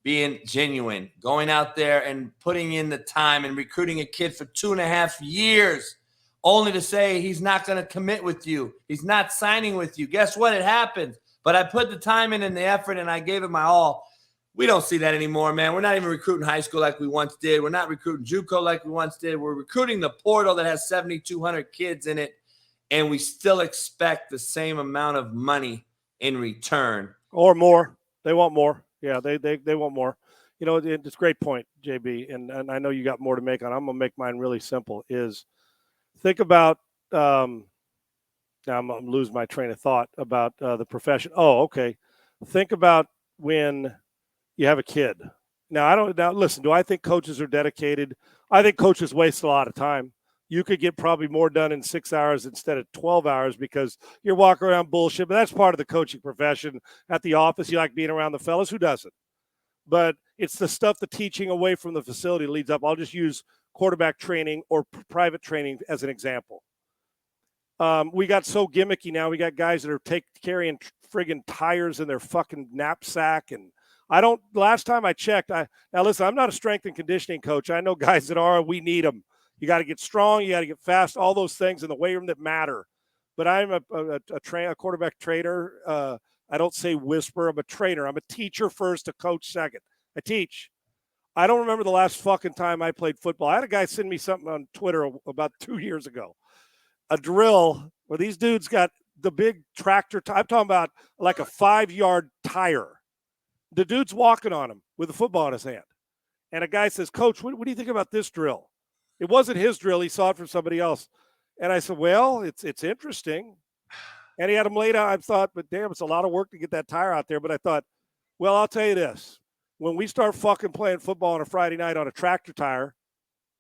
being genuine, going out there and putting in the time and recruiting a kid for 2.5 years only to say he's not going to commit with you. He's not signing with you. Guess what? It happens. But I put the time in and the effort, and I gave it my all. We don't see that anymore, man. We're not even recruiting high school like we once did. We're not recruiting JUCO like we once did. We're recruiting the portal that has 7,200 kids in it, and we still expect the same amount of money in return. Or more. They want more. Yeah, they want more. You know, it's a great point, JB, and I know you got more to make on. I'm going to make mine really simple, is think about now I'm going to lose my train of thought about the profession. Oh, okay. Think about when you have a kid. Now, listen, do I think coaches are dedicated? I think coaches waste a lot of time. You could get probably more done in 6 hours instead of 12 hours because you're walking around bullshit, but that's part of the coaching profession. At the office, you like being around the fellas. Who doesn't? But it's the stuff, the teaching away from the facility leads up. I'll just use quarterback training or private training as an example. We got so gimmicky now. We got guys that are carrying friggin' tires in their fucking knapsack and Last time I checked, now listen, I'm not a strength and conditioning coach. I know guys that are, we need them. You got to get strong, you got to get fast, all those things in the weight room that matter. But I'm a quarterback trainer. I don't say whisper. I'm a trainer. I'm a teacher first, a coach second. I teach. I don't remember the last fucking time I played football. I had a guy send me something on Twitter about 2 years ago. A drill where these dudes got the big tractor. I'm talking about like a 5-yard tire. The dude's walking on him with a football in his hand. And a guy says, Coach, what do you think about this drill? It wasn't his drill. He saw it from somebody else. And I said, well, it's interesting. And he had him laid out. I thought, but damn, it's a lot of work to get that tire out there. But I thought, well, I'll tell you this. When we start fucking playing football on a Friday night on a tractor tire,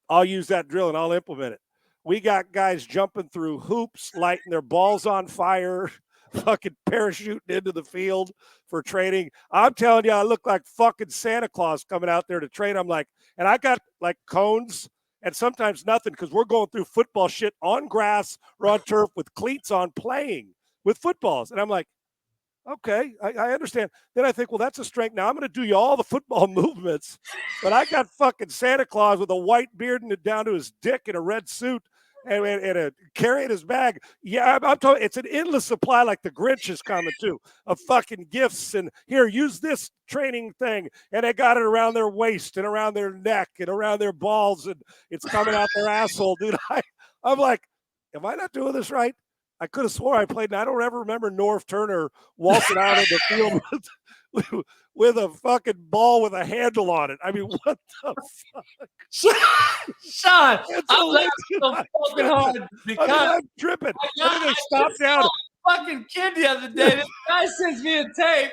I'll use that drill and I'll implement it. We got guys jumping through hoops, lighting their balls on fire, fucking parachuting into the field for training. I'm telling you, I look like fucking Santa Claus coming out there to train. I'm like, and I got like cones and sometimes nothing because we're going through football shit on grass or on turf with cleats on playing with footballs. And I'm like, okay, I understand. Then I think, well, that's a strength. Now I'm going to do you all the football movements, but I got fucking Santa Claus with a white beard and it down to his dick in a red suit and carrying his bag. Yeah, I'm talking. It's an endless supply, like the Grinch is coming too, of fucking gifts. And here, use this training thing, and they got it around their waist and around their neck and around their balls, and it's coming out their asshole, dude. I'm like, am I not doing this right? I could have swore I played, and I don't ever remember Norv Turner walking out of the field with a fucking ball with a handle on it. I mean, what the fuck? Sean, I'm laughing so fucking hard because I'm tripping. I stopped down. Fucking kid the other day. This guy sends me a tape.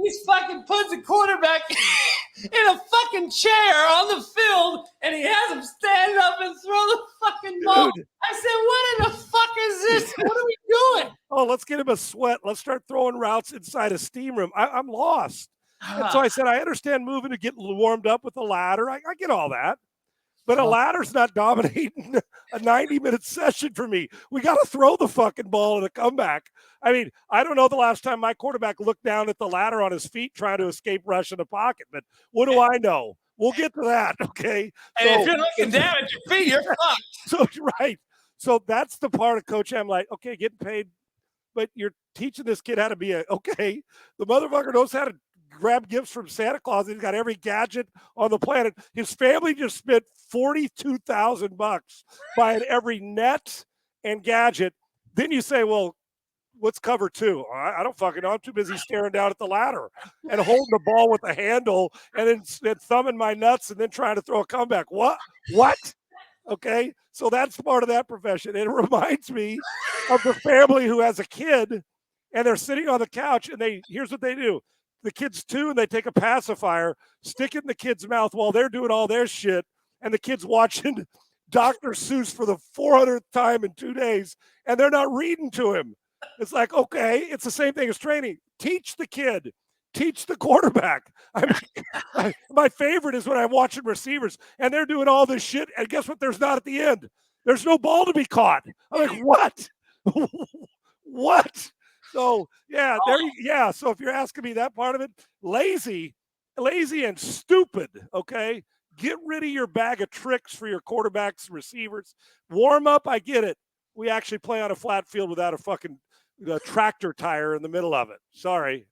He's fucking puts a quarterback in a fucking chair on the field, and he has him stand up and throw the fucking ball. Dude. I said, what in the fuck is this? What are we doing? Oh, let's get him a sweat. Let's start throwing routes inside a steam room. I'm lost. And so I said, I understand moving to get warmed up with a ladder. I get all that. But a ladder's not dominating a 90-minute session for me. We got to throw the fucking ball in a comeback. I mean, I don't know the last time my quarterback looked down at the ladder on his feet trying to escape rush in the pocket. But what do I know? We'll get to that, okay? And so, if you're looking down at your feet, you're fucked. So, right. So that's the part of coach. I'm like, okay, getting paid. But you're teaching this kid how to be okay. The motherfucker knows how to grab gifts from Santa Claus. He's got every gadget on the planet. His family just spent $42,000 buying every net and gadget. Then you say, well, what's cover two? I don't fucking know. I'm too busy staring down at the ladder and holding the ball with the handle and then thumbing my nuts and then trying to throw a comeback. What? Okay. So that's part of that profession. And it reminds me of the family who has a kid and they're sitting on the couch and here's what they do. The kid's 2 and they take a pacifier, stick it in the kid's mouth while they're doing all their shit. And the kid's watching Dr. Seuss for the 400th time in 2 days. And they're not reading to him. It's like, okay, it's the same thing as training. Teach the kid. Teach the quarterback. My favorite is when I'm watching receivers and they're doing all this shit. And guess what? There's not at the end. There's no ball to be caught. I'm like, what? What? So, yeah, so if you're asking me that part of it, lazy and stupid, okay? Get rid of your bag of tricks for your quarterbacks and receivers. Warm up, I get it. We actually play on a flat field without a fucking tractor tire in the middle of it. Sorry.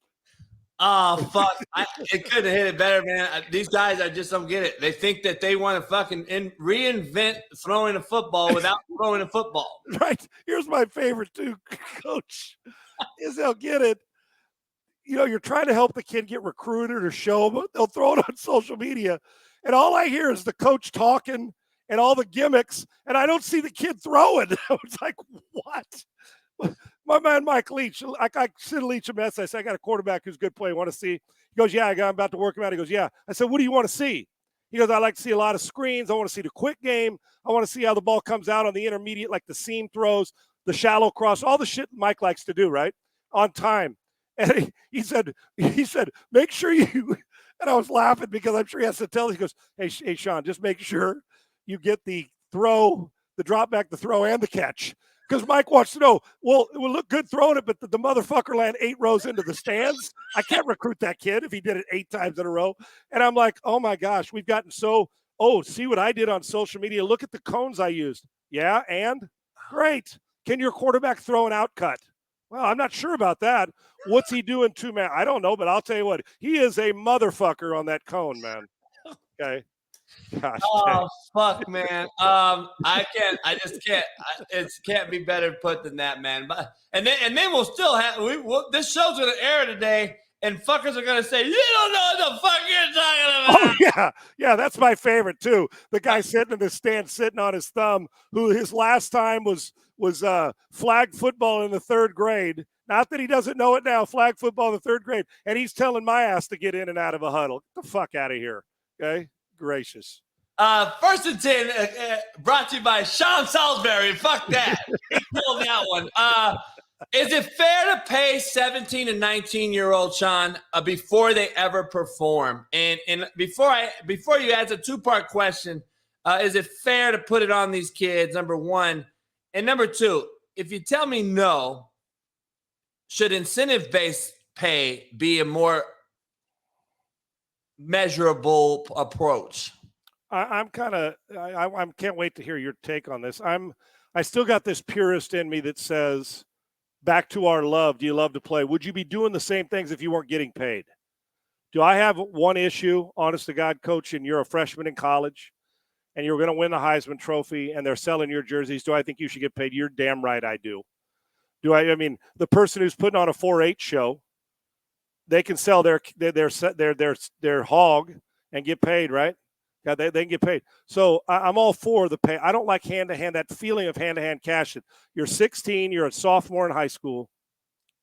Oh, fuck. It couldn't hit it better, man. These guys, I just don't get it. They think that they want to fucking reinvent throwing a football without throwing a football. Right. Here's my favorite, too, Coach, is they'll get it. You know, you're trying to help the kid get recruited or show them. They'll throw it on social media. And all I hear is the coach talking and all the gimmicks, and I don't see the kid throwing. It's like, what? My man Mike Leach, I sent Leach a message. I said, I got a quarterback who's a good player. Want to see? He goes, yeah, I'm about to work him out. He goes, yeah. I said, what do you want to see? He goes, I like to see a lot of screens. I want to see the quick game. I want to see how the ball comes out on the intermediate, like the seam throws, the shallow cross, all the shit Mike likes to do, right? On time. And he said, make sure you, and I was laughing because I'm sure he has to tell. He goes, hey, Sean, just make sure you get the throw, the drop back, the throw, and the catch. because Mike wants to know, well, it will look good throwing it, but the motherfucker land 8 rows into the stands. I can't recruit that kid if he did it 8 times in a row. And I'm like, oh my gosh, we've gotten so, see what I did on social media. Look at the cones I used. Yeah, and great. Can your quarterback throw an out cut? Well, I'm not sure about that. What's he doing man? I don't know, but I'll tell you what, he is a motherfucker on that cone, man. Okay. Gosh, oh fuck, man. I just can't. It can't be better put than that, man. But and then we'll still have. This show's gonna air today, and fuckers are gonna say, "You don't know what the fuck you're talking about." Oh yeah, that's my favorite too. The guy sitting in the stand, sitting on his thumb, who his last time was flag football in the 3rd grade. Not that he doesn't know it now. Flag football in the 3rd grade, and he's telling my ass to get in and out of a huddle. Get the fuck out of here. Okay. Gracious. First and 10, brought to you by Sean Salisbury. Fuck that. He killed that one. Is it fair to pay 17 and 19-year-old Sean before they ever perform? And before you answer, 2-part question. Is it fair to put it on these kids? Number 1. And number 2, if you tell me no, should incentive-based pay be a more measurable approach? I can't wait to hear your take on this. I still got this purist in me that says, back to our love. Do you love to play? Would you be doing the same things if you weren't getting paid? Do I have one issue, honest to God, coach, and you're a freshman in college and you're going to win the Heisman Trophy and they're selling your jerseys? Do I think you should get paid? You're damn right I do. I mean, the person who's putting on a 4-H show, they can sell their hog and get paid, right? Yeah, they can get paid. So I'm all for the pay. I don't like hand-to-hand, that feeling of hand-to-hand cash. You're 16, you're a sophomore in high school,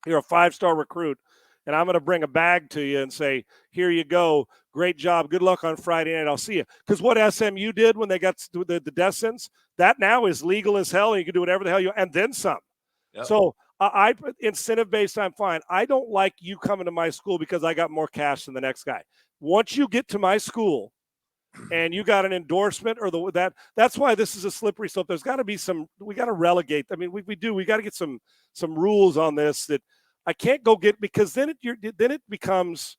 you're a 5-star recruit, and I'm going to bring a bag to you and say, here you go, great job, good luck on Friday night, I'll see you. Because what SMU did when they got the death sentence, that now is legal as hell, and you can do whatever the hell you want, and then some. Yep. So I incentive-based, I'm fine. I don't like you coming to my school because I got more cash than the next guy. Once you get to my school and you got an endorsement or that's why this is a slippery slope. There's got to be we got to relegate. I mean, we got to get some rules on this that I can't go get, because then it becomes,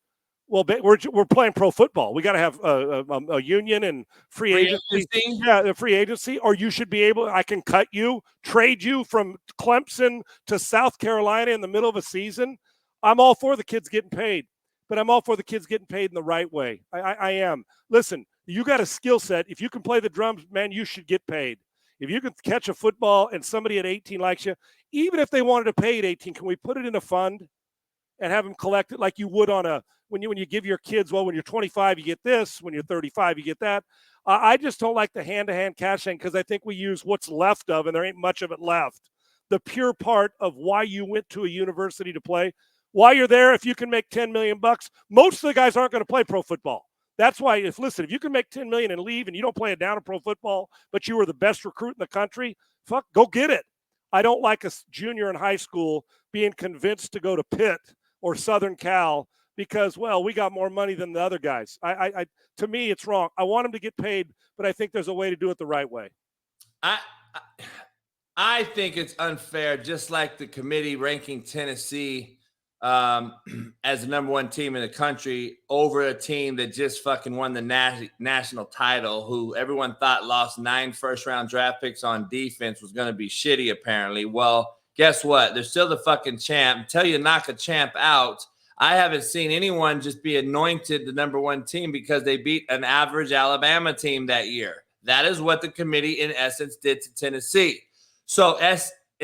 well, we're playing pro football. We got to have a union and free agency. Yeah, the free agency. Or you should be able. I can cut you, trade you from Clemson to South Carolina in the middle of a season. I'm all for the kids getting paid, but I'm all for the kids getting paid in the right way. I am. Listen, you got a skill set. If you can play the drums, man, you should get paid. If you can catch a football and somebody at 18 likes you, even if they wanted to pay at 18, can we put it in a fund and have them collect it like you would on when you give your kids, well, when you're 25, you get this. When you're 35, you get that. I just don't like the hand-to-hand cashing, because I think we use what's left of, and there ain't much of it left. The pure part of why you went to a university to play. While you're there, if you can make $10 million, most of the guys aren't going to play pro football. That's why, if you can make $10 million and leave and you don't play it down in pro football, but you were the best recruit in the country, fuck, go get it. I don't like a junior in high school being convinced to go to Pitt or Southern Cal because, well, we got more money than the other guys. To me, it's wrong. I want them to get paid, but I think there's a way to do it the right way. I think it's unfair, just like the committee ranking Tennessee as the number 1 team in the country over a team that just fucking won the national title, who everyone thought lost 9 first-round draft picks on defense, was going to be shitty, apparently. Well, guess what? They're still the fucking champ. Until you knock a champ out, I haven't seen anyone just be anointed the number 1 team because they beat an average Alabama team that year. That is what the committee, in essence, did to Tennessee. So,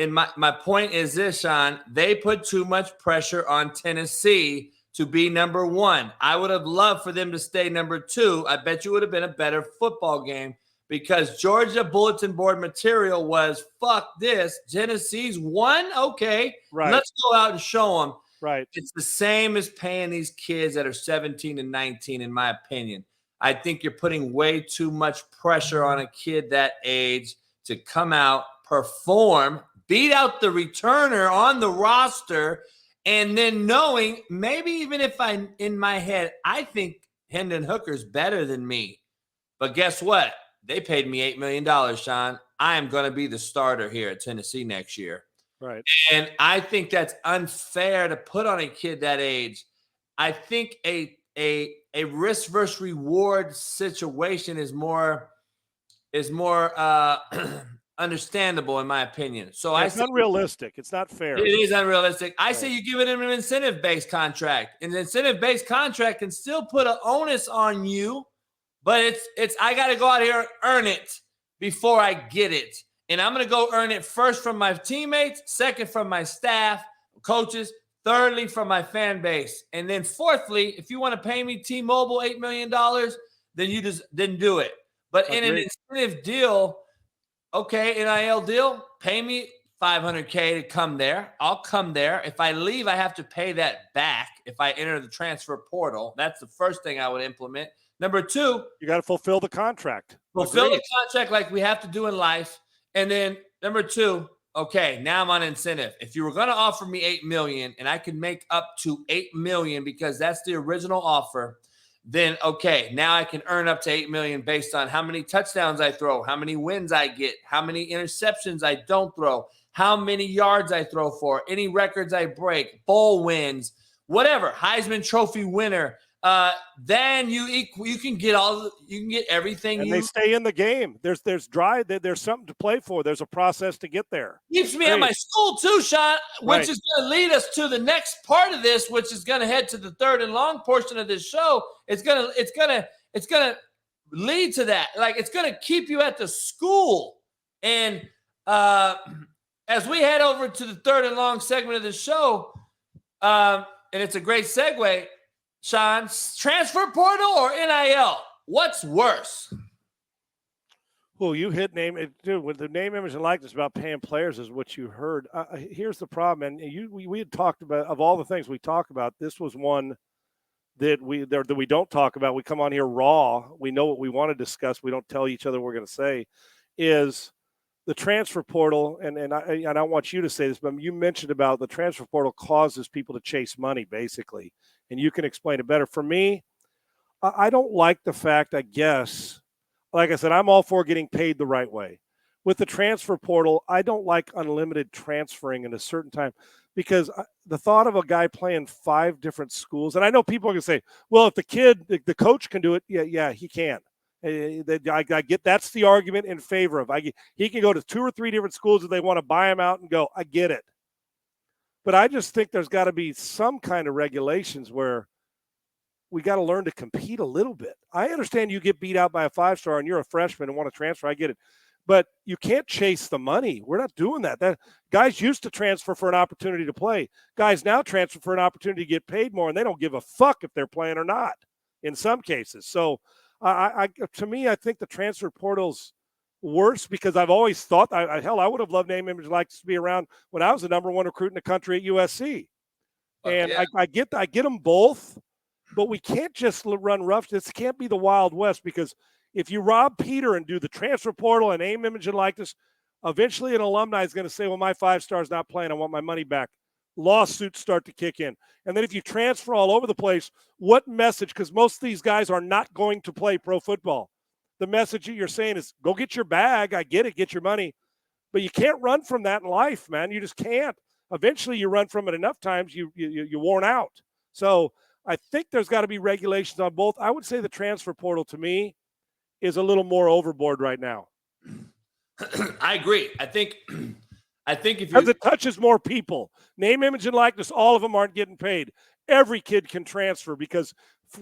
my point is this, Sean, they put too much pressure on Tennessee to be number 1. I would have loved for them to stay number 2. I bet you would have been a better football game, because Georgia bulletin board material was, fuck this. Tennessee's 1? Okay, right. Let's go out and show them. Right. It's the same as paying these kids that are 17 and 19, in my opinion. I think you're putting way too much pressure on a kid that age to come out, perform, beat out the returner on the roster, and then knowing, maybe even if in my head, I think Hendon Hooker's better than me. But guess what? They paid me $8 million, Sean. I am going to be the starter here at Tennessee next year. Right. And I think that's unfair to put on a kid that age. I think a risk versus reward situation is more understandable in my opinion. So It's unrealistic. It's not fair. It is unrealistic. I say you give it an incentive-based contract. An incentive-based contract can still put an onus on you, but it's I got to go out here and earn it before I get it. And I'm going to go earn it first from my teammates, second from my staff, coaches, thirdly from my fan base. And then fourthly, if you want to pay me T-Mobile $8 million, then you just didn't do it. But in an incentive deal, okay, NIL deal, pay me $500K to come there. I'll come there. If I leave, I have to pay that back if I enter the transfer portal. That's the first thing I would implement. Number two, you got to fulfill the contract. Fulfill the contract like we have to do in life. And then number two, okay, now I'm on incentive. If you were going to offer me $8 million and I can make up to $8 million because that's the original offer, then okay, now I can earn up to $8 million based on how many touchdowns I throw, how many wins I get, how many interceptions I don't throw, how many yards I throw for, any records I break, bowl wins, whatever, Heisman Trophy winner. Then you can get everything. And they stay in the game. There's something to play for. There's a process to get there. Keeps me at my school too, Sean, which is going to lead us to the next part of this, which is going to head to the third and long portion of this show. It's going to lead to that. Like, it's going to keep you at the school. And as we head over to the third and long segment of the show, and it's a great segue, Sean, transfer portal or NIL? What's worse? Well, you hit name it, dude. With the name, image, and likeness about paying players is what you heard. Here's the problem, and we had talked about, of all the things we talk about, this was one that we don't talk about. We come on here raw. We know what we want to discuss. We don't tell each other what we're going to say. Is the transfer portal, and I want you to say this, but you mentioned about the transfer portal causes people to chase money, basically. And you can explain it better. For me, I don't like the fact, I guess, like I said, I'm all for getting paid the right way. With the transfer portal, I don't like unlimited transferring in a certain time because the thought of a guy playing 5 different schools, and I know people are going to say, well, if the coach can do it, yeah, he can. I get that's the argument in favor of. He can go to 2 or 3 different schools if they want to buy him out and go. I get it. But I just think there's got to be some kind of regulations where we got to learn to compete a little bit. I understand you get beat out by a 5-star and you're a freshman and want to transfer. I get it. But you can't chase the money. We're not doing that. Guys used to transfer for an opportunity to play. Guys now transfer for an opportunity to get paid more, and they don't give a fuck if they're playing or not in some cases. So to me, I think the transfer portal's worse because I've always thought, I would have loved name, image, likeness to be around when I was the number 1 recruit in the country at USC. And yeah. I get them both, but we can't just run rough. This can't be the Wild West because if you rob Peter and do the transfer portal and name, image, and likeness, eventually an alumni is going to say, well, my 5-star is not playing. I want my money back. Lawsuits start to kick in. And then if you transfer all over the place, what message? Because most of these guys are not going to play pro football. The message that you're saying is go get your bag. I get it. Get your money. But you can't run from that in life, man. You just can't. Eventually you run from it enough times, you're worn out. So I think there's got to be regulations on both. I would say the transfer portal to me is a little more overboard right now. I agree. I think if because it touches more people. Name, image, and likeness, all of them aren't getting paid. Every kid can transfer because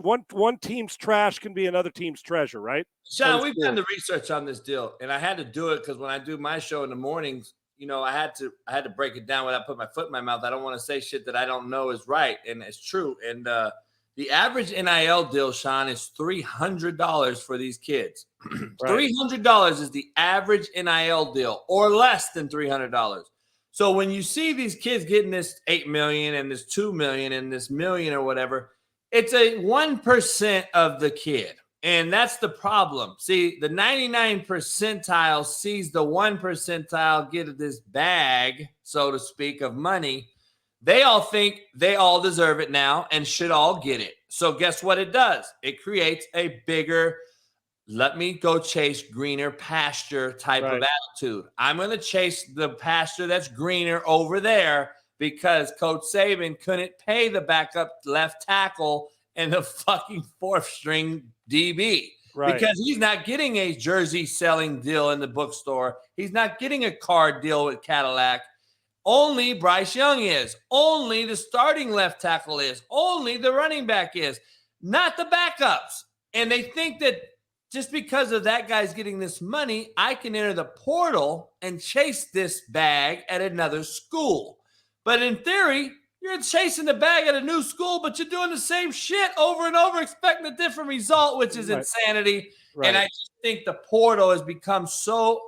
one team's trash can be another team's treasure, right? Sean, we've done the research on this deal, and I had to do it because when I do my show in the mornings, I had to break it down without putting my foot in my mouth. I don't want to say shit that I don't know is right, and it's true. And the average NIL deal, Sean, is $300 for these kids. Right. $300 is the average NIL deal, or less than $300. So when you see these kids getting this $8 million and this $2 million and this $1 million or whatever, it's a 1% of the kid. And that's the problem. See, the 99 percentile sees the 1 percentile get this bag, so to speak, of money. They all think they all deserve it now and should all get it. So guess what it does? It creates a bigger let me go chase greener pasture type of Right. attitude. I'm going to chase the pasture that's greener over there because Coach Saban couldn't pay the backup left tackle and the fucking fourth string DB. Right. Because he's not getting a jersey selling deal in the bookstore. He's not getting a card deal with Cadillac. Only Bryce Young is. Only the starting left tackle is. Only the running back is. Not the backups. And they think that just because of that guy's getting this money, I can enter the portal and chase this bag at another school. But in theory, you're chasing the bag at a new school, but you're doing the same shit over and over, expecting a different result, which is insanity. Right. And I just think the portal has become so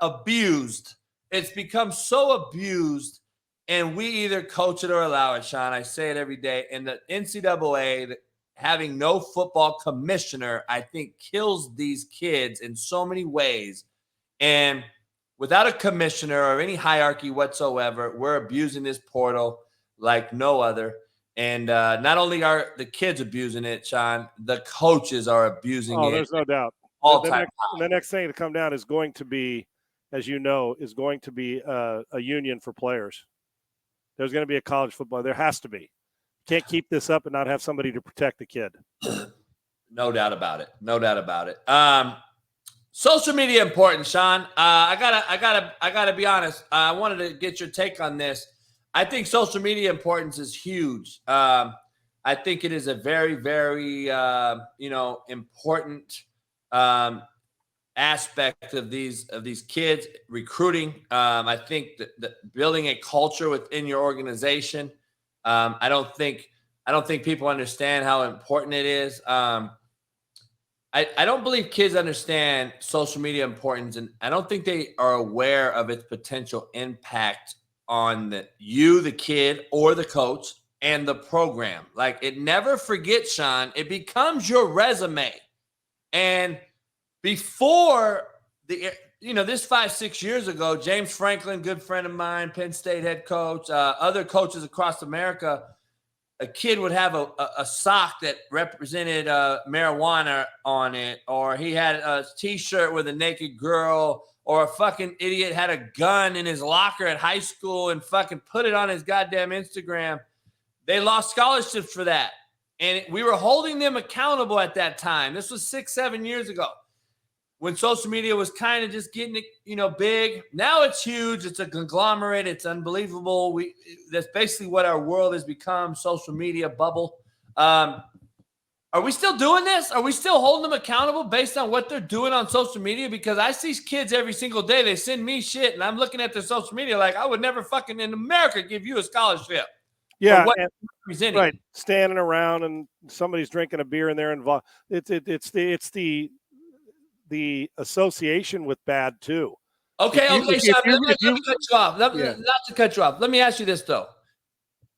abused. It's become so abused, and we either coach it or allow it, Sean. I say it every day. And the NCAA, having no football commissioner, I think kills these kids in so many ways. And without a commissioner or any hierarchy whatsoever, we're abusing this portal like no other. And not only are the kids abusing it, Sean, the coaches are abusing it. Oh, there's no doubt. The next thing to come down is going to be, as you know, is going to be a union for players. There's going to be a college football. There has to be. Can't keep this up and not have somebody to protect the kid. No doubt about it. No doubt about it. Social media important, Sean. I gotta be honest. I wanted to get your take on this. I think social media importance is huge. I think it is a very, very important aspect of these kids recruiting. I think that building a culture within your organization. I don't think people understand how important it is. I don't believe kids understand social media importance, and I don't think they are aware of its potential impact on the kid, or the coach, and the program. Like, it never forgets, Sean. It becomes your resume. And before this 5-6 years ago, James Franklin, good friend of mine, Penn State head coach, other coaches across America, a kid would have a sock that represented marijuana on it, or he had a T-shirt with a naked girl, or a fucking idiot had a gun in his locker at high school and fucking put it on his goddamn Instagram. They lost scholarships for that. And we were holding them accountable at that time. This was 6-7 years ago, when social media was kind of just getting, big. Now it's huge. It's a conglomerate. It's unbelievable. That's basically what our world has become, social media bubble. Are we still doing this? Are we still holding them accountable based on what they're doing on social media? Because I see kids every single day. They send me shit, and I'm looking at their social media like, I would never fucking in America give you a scholarship. Yeah, right. Standing around and somebody's drinking a beer and they're involved. It's the association with bad too. Okay, Sean, let me cut you off. Not to cut you off. Let me ask you this though.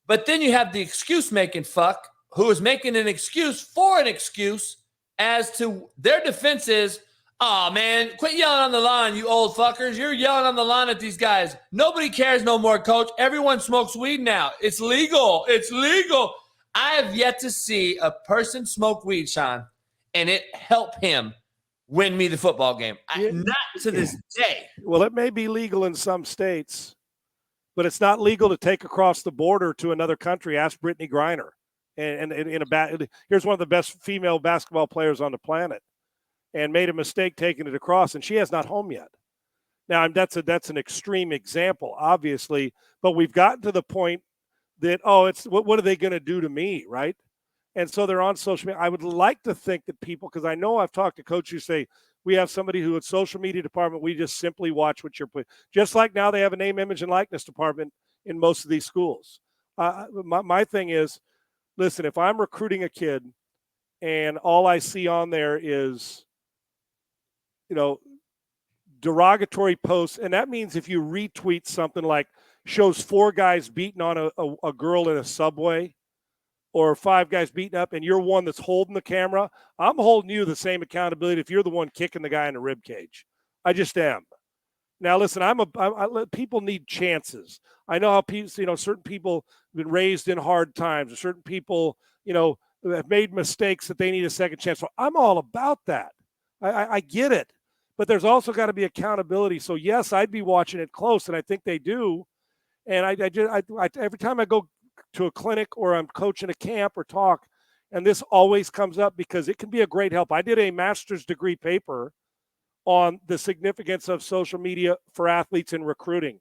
But then you have the excuse making fuck who is making an excuse for an excuse as to their defense is, oh man, quit yelling on the line, you old fuckers. You're yelling on the line at these guys. Nobody cares no more, coach. Everyone smokes weed now. It's legal. It's legal. I have yet to see a person smoke weed, Sean, and it help him win me the football game. Not to this day. Well, it may be legal in some states, but it's not legal to take across the border to another country. Ask Brittany Griner. And here's one of the best female basketball players on the planet, and made a mistake taking it across, and she has not home yet. Now, that's an extreme example, obviously, but we've gotten to the point that, it's what are they going to do to me, right? And so they're on social media. I would like to think that people, because I know I've talked to coaches who say, we have somebody who at social media department, we just simply watch what you're putting. Just like now they have a name, image, and likeness department in most of these schools. My thing is, listen, if I'm recruiting a kid and all I see on there is, derogatory posts, and that means if you retweet something like shows 4 guys beating on a girl in a subway, or 5 guys beating up, and you're one that's holding the camera, I'm holding you the same accountability if you're the one kicking the guy in the rib cage. I just am. Now, listen, people need chances. I know how people, certain people have been raised in hard times, or certain people, have made mistakes that they need a second chance for. I'm all about that. I get it. But there's also got to be accountability. So, yes, I'd be watching it close, and I think they do. And I every time I go to a clinic or I'm coaching a camp or talk, and this always comes up because it can be a great help. I did a master's degree paper on the significance of social media for athletes in recruiting.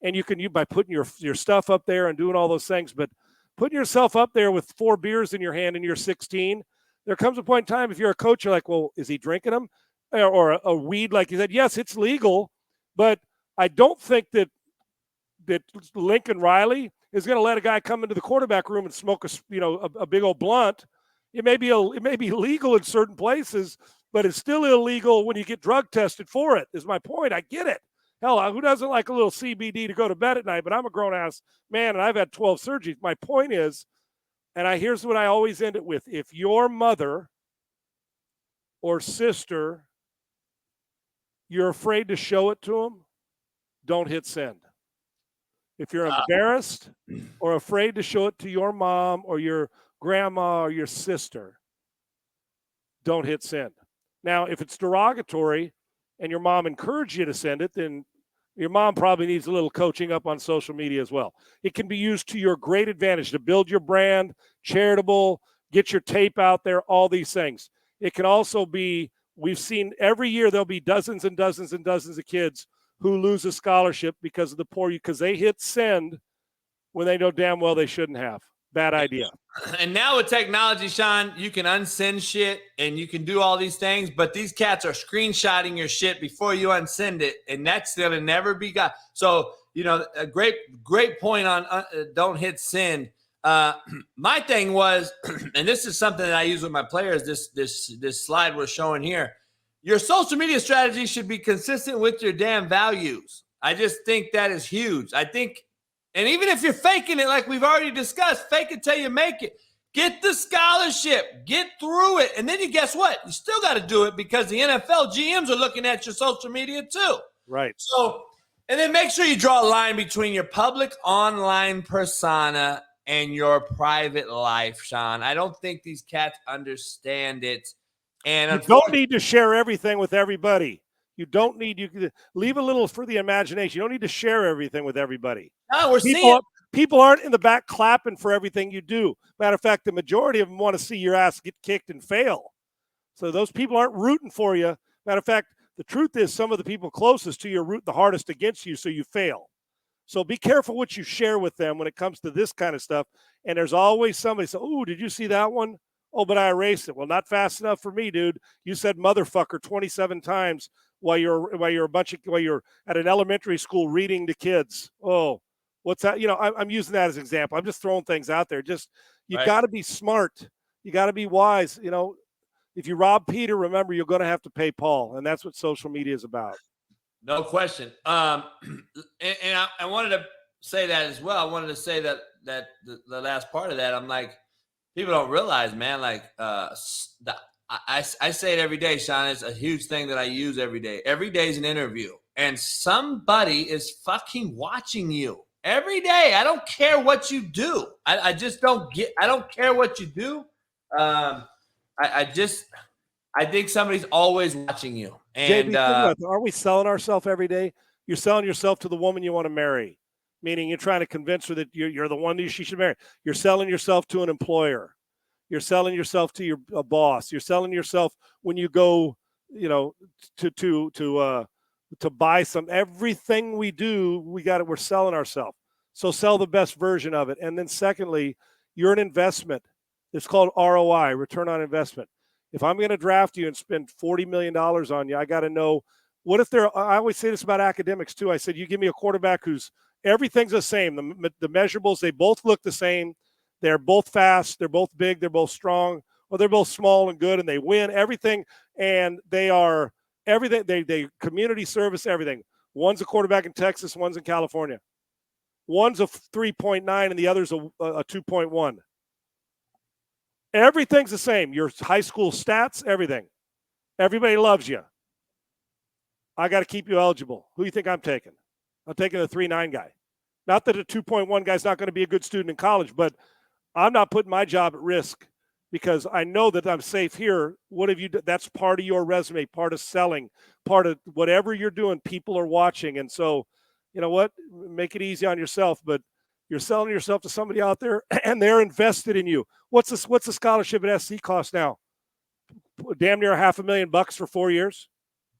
And you can by putting your stuff up there and doing all those things, but putting yourself up there with 4 beers in your hand and you're 16, there comes a point in time if you're a coach, you're like, well, is he drinking them? Or a weed, like you said. Yes, it's legal, but I don't think that Lincoln Riley is going to let a guy come into the quarterback room and smoke a big old blunt. It may be legal in certain places, but it's still illegal when you get drug tested for it, is my point. I get it. Hell, who doesn't like a little CBD to go to bed at night? But I'm a grown-ass man, and I've had 12 surgeries. My point is, and here's what I always end it with. If your mother or sister, you're afraid to show it to them, don't hit send. If you're embarrassed or afraid to show it to your mom or your grandma or your sister, don't hit send. Now, if it's derogatory and your mom encouraged you to send it, then your mom probably needs a little coaching up on social media as well. It can be used to your great advantage to build your brand, charitable, get your tape out there, all these things. It can also be, we've seen every year there'll be dozens and dozens and dozens of kids who lose a scholarship because of the poor, because they hit send when they know damn well they shouldn't have. Bad idea. And now with technology, Sean, you can unsend shit and you can do all these things, but these cats are screenshotting your shit before you unsend it, and that's going to never be got. So, a great point on don't hit send. My thing was, and this is something that I use with my players, this slide we're showing here, your social media strategy should be consistent with your damn values. I just think that is huge. I think, and even if you're faking it, like we've already discussed, fake it till you make it. Get the scholarship, get through it, and then guess what? You still got to do it because the NFL GMs are looking at your social media too. Right. So, and then make sure you draw a line between your public online persona and your private life, Sean. I don't think these cats understand it. And you don't need to share everything with everybody. You can leave a little for the imagination. You don't need to share everything with everybody. No, people aren't in the back clapping for everything you do. Matter of fact, the majority of them want to see your ass get kicked and fail. So those people aren't rooting for you. Matter of fact, the truth is some of the people closest to you are rooting the hardest against you, so you fail. So be careful what you share with them when it comes to this kind of stuff. And there's always somebody say, "Oh, did you see that one? Oh, but I erased it." Well, not fast enough for me, dude. You said motherfucker 27 times while you're at an elementary school reading to kids. Oh, what's that? I'm using that as an example. I'm just throwing things out there. You got to be smart. You got to be wise. If you rob Peter, remember you're going to have to pay Paul, and that's what social media is about. No question. And I wanted to say that as well. I wanted to say that the last part of that, I'm like, people don't realize, man, like I say it every day, Sean. It's a huge thing that I use every day. Every day is an interview, and somebody is fucking watching you every day. I don't care what you do. I just don't get. I don't care what you do. I think somebody's always watching you. And JB, are we selling ourselves every day? You're selling yourself to the woman you want to marry, meaning you're trying to convince her that you're the one she should marry. You're selling yourself to an employer. You're selling yourself to your boss. You're selling yourself when you go, to buy some. Everything we do, we're selling ourselves. So sell the best version of it. And then secondly, you're an investment. It's called ROI, return on investment. If I'm going to draft you and spend $40 million on you, I got to know what if I always say this about academics too. I said, you give me a quarterback who's everything's the same. The measurables, they both look the same. They're both fast. They're both big. They're both strong. Or they're both small and good, and they win everything. And they are everything. They community service, everything. One's a quarterback in Texas. One's in California. One's a 3.9 and the other's a 2.1. Everything's the same. Your high school stats, everything. Everybody loves you. I got to keep you eligible. Who do you think I'm taking? I'm taking the 3.9 guy. Not that a 2.1 guy's not going to be a good student in college, but I'm not putting my job at risk because I know that I'm safe here. What have you done? That's part of your resume, part of selling, part of whatever you're doing. People are watching. And so, you know what? Make it easy on yourself, but you're selling yourself to somebody out there and they're invested in you. What's the scholarship at SC cost now? Damn near $500,000 for 4 years.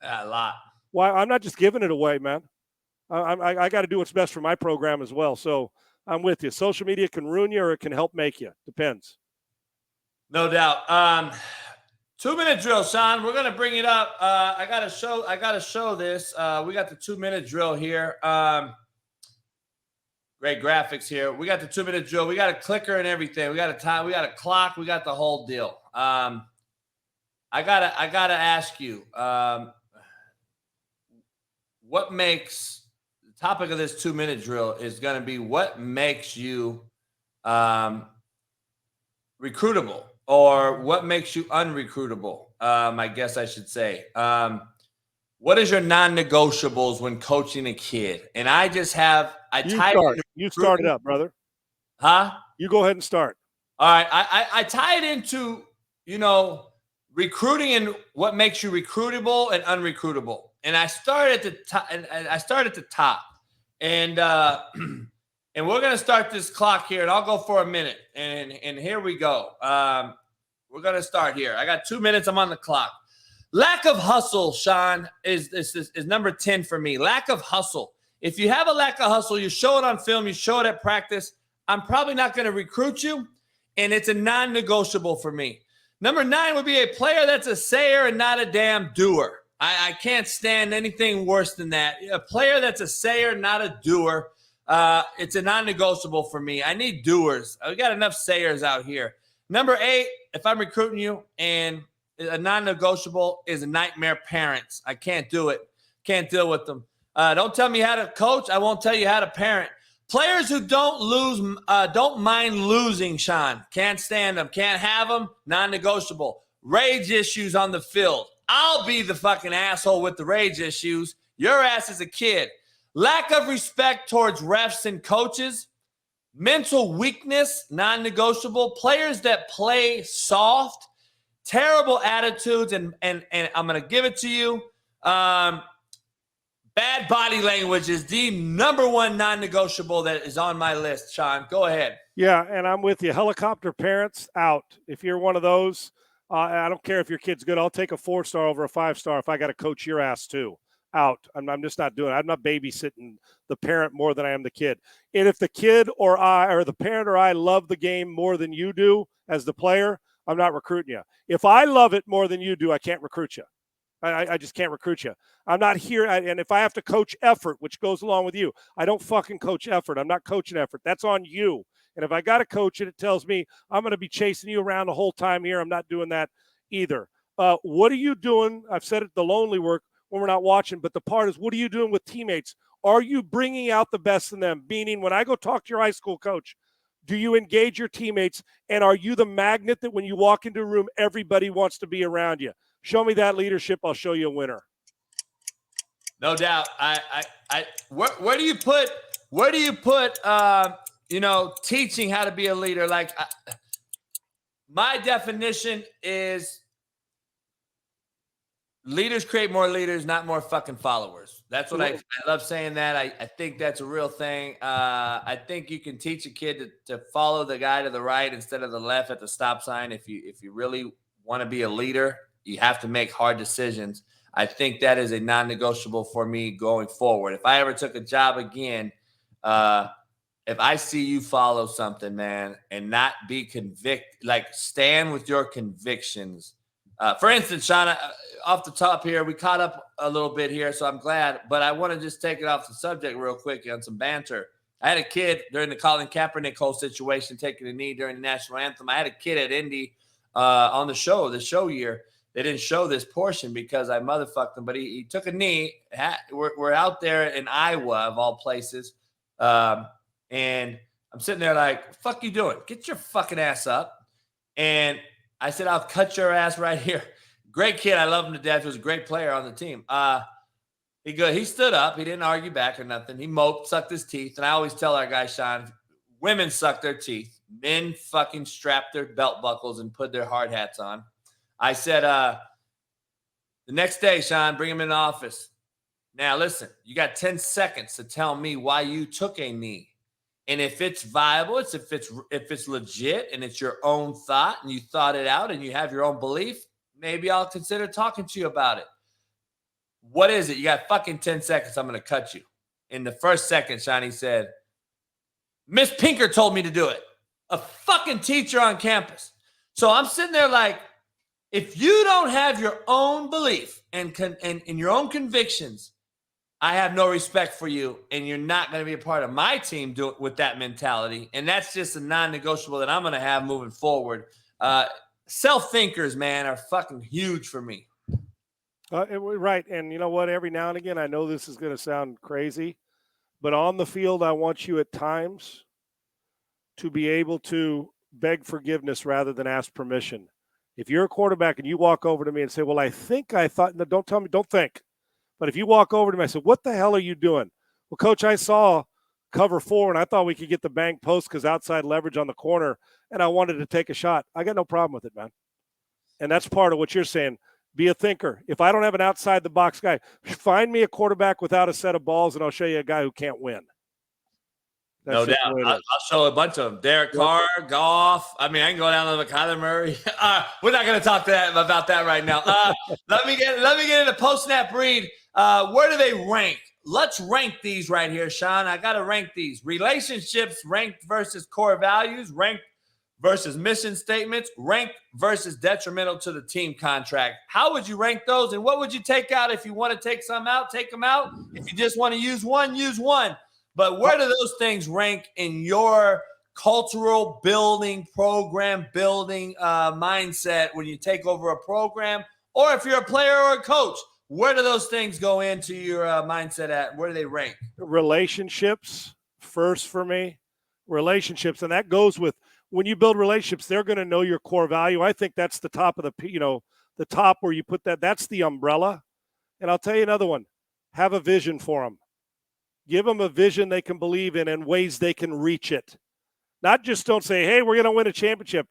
A lot. Why? I'm not just giving it away, man. I got to do what's best for my program as well. So I'm with you. Social media can ruin you or it can help make you. Depends. No doubt. 2-minute drill, Sean. We're gonna bring it up. I gotta show this. We got the 2-minute drill here. Great graphics here. We got the 2-minute drill. We got a clicker and everything. We got a time. We got a clock. We got the whole deal. I gotta ask you. What makes the topic of this 2-minute drill is gonna be what makes you recruitable? Or what makes you unrecruitable? I guess I should say. What is your non-negotiables when coaching a kid? And I just have You start it up, brother. Huh? You go ahead and start. All right. I tie it into, recruiting and what makes you recruitable and unrecruitable. And I start at the top. And we're going to start this clock here, and I'll go for a minute. And here we go. We're going to start here. I got 2 minutes. I'm on the clock. Lack of hustle, Sean, is number 10 for me. Lack of hustle. If you have a lack of hustle, you show it on film, you show it at practice, I'm probably not going to recruit you, and it's a non-negotiable for me. Number 9 would be a player that's a sayer and not a damn doer. I can't stand anything worse than that. A player that's a sayer, not a doer. It's a non-negotiable for me. I need doers. We got enough sayers out here. Number 8, if I'm recruiting you, and a non-negotiable is a nightmare parents. I can't do it. Can't deal with them. Don't tell me how to coach. I won't tell you how to parent. Players who don't mind losing, Sean. Can't stand them. Can't have them. Non-negotiable. Rage issues on the field. I'll be the fucking asshole with the rage issues. Your ass is a kid. Lack of respect towards refs and coaches. Mental weakness, non-negotiable. Players that play soft. Terrible attitudes, and I'm going to give it to you. Bad body language is the number 1 non-negotiable that is on my list, Sean. Go ahead. Yeah, and I'm with you. Helicopter parents, out. If you're one of those, I don't care if your kid's good. I'll take a 4-star over a 5-star if I got to coach your ass too. Out. I'm just not doing it. I'm not babysitting the parent more than I am the kid. And if the kid or the parent or I love the game more than you do as the player, I'm not recruiting you. If I love it more than you do, I can't recruit you. I just can't recruit you. I'm not here. And if I have to coach effort, which goes along with you, I don't fucking coach effort. I'm not coaching effort. That's on you. And if I got to coach it, it tells me I'm going to be chasing you around the whole time here. I'm not doing that either. What are you doing? I've said it, the lonely work when we're not watching, but the part is, what are you doing with teammates? Are you bringing out the best in them? Meaning, when I go talk to your high school coach, do you engage your teammates? And are you the magnet that when you walk into a room, everybody wants to be around you? Show me that leadership. I'll show you a winner. No doubt. Where do you put, teaching how to be a leader? Like, my definition is leaders create more leaders, not more fucking followers. That's what I love saying that. I think that's a real thing. I think you can teach a kid to follow the guy to the right instead of the left at the stop sign. If you really want to be a leader, you have to make hard decisions. I think that is a non-negotiable for me going forward. If I ever took a job again, if I see you follow something, man, and not be convicted, like stand with your convictions. For instance, Sean, off the top here, we caught up a little bit here, so I'm glad. But I want to just take it off the subject real quick on some banter. I had a kid during the Colin Kaepernick whole situation taking a knee during the national anthem. I had a kid at Indy on the show year. They didn't show this portion because I motherfucked him, but he took a knee. We're out there in Iowa, of all places, and I'm sitting there like, fuck you doing? Get your fucking ass up. And I said, I'll cut your ass right here. Great kid. I love him to death. He was a great player on the team. He stood up. He didn't argue back or nothing. He moped, sucked his teeth. And I always tell our guy, Sean, Women suck their teeth. Men fucking strap their belt buckles and put their hard hats on. I said, the next day, Sean, bring him in the office. Now, listen, you got 10 seconds to tell me why you took a knee. And if it's viable, if it's legit and it's your own thought and you thought it out and you have your own belief, maybe I'll consider talking to you about it. What is it? You got fucking 10 seconds. I'm going to cut you. In the first second, Sean, he said, Miss Pinker told me to do it. A fucking teacher on campus. So I'm sitting there like, if you don't have your own belief and your own convictions, I have no respect for you, and you're not going to be a part of my team with that mentality. And that's just a non-negotiable that I'm going to have moving forward. Self-thinkers, man, are fucking huge for me. Right. And you know what? Every now and again, I know this is going to sound crazy, but on the field, I want you at times to be able to beg forgiveness rather than ask permission. If you're a quarterback and you walk over to me and say, well, I thought, no, don't tell me, don't think. But if you walk over to me, I said, what the hell are you doing? Well, Coach, I saw cover 4, and I thought we could get the bank post because outside leverage on the corner, and I wanted to take a shot. I got no problem with it, man. And that's part of what you're saying. Be a thinker. If I don't have an outside-the-box guy, find me a quarterback without a set of balls, and I'll show you a guy who can't win. That's no doubt. I'll show a bunch of them. Derek Carr, Goff. I mean, I can go down to the Kyler Murray. We're not going to talk about that right now. Let me get into post-snap read. Where do they rank? Let's rank these right here, Sean. I got to rank these. Relationships ranked versus core values, ranked versus mission statements, ranked versus detrimental to the team contract. How would you rank those, and what would you take out? If you want to take some out, take them out. If you just want to use one, use one. But where do those things rank in your cultural building, program building mindset when you take over a program? Or if you're a player or a coach, where do those things go into your mindset at? Where do they rank? Relationships first for me. Relationships. And that goes with when you build relationships, they're going to know your core value. I think that's the top of the top where you put that. That's the umbrella. And I'll tell you another one. Have a vision for them. Give them a vision they can believe in and ways they can reach it. Not just don't say, hey, we're going to win a championship.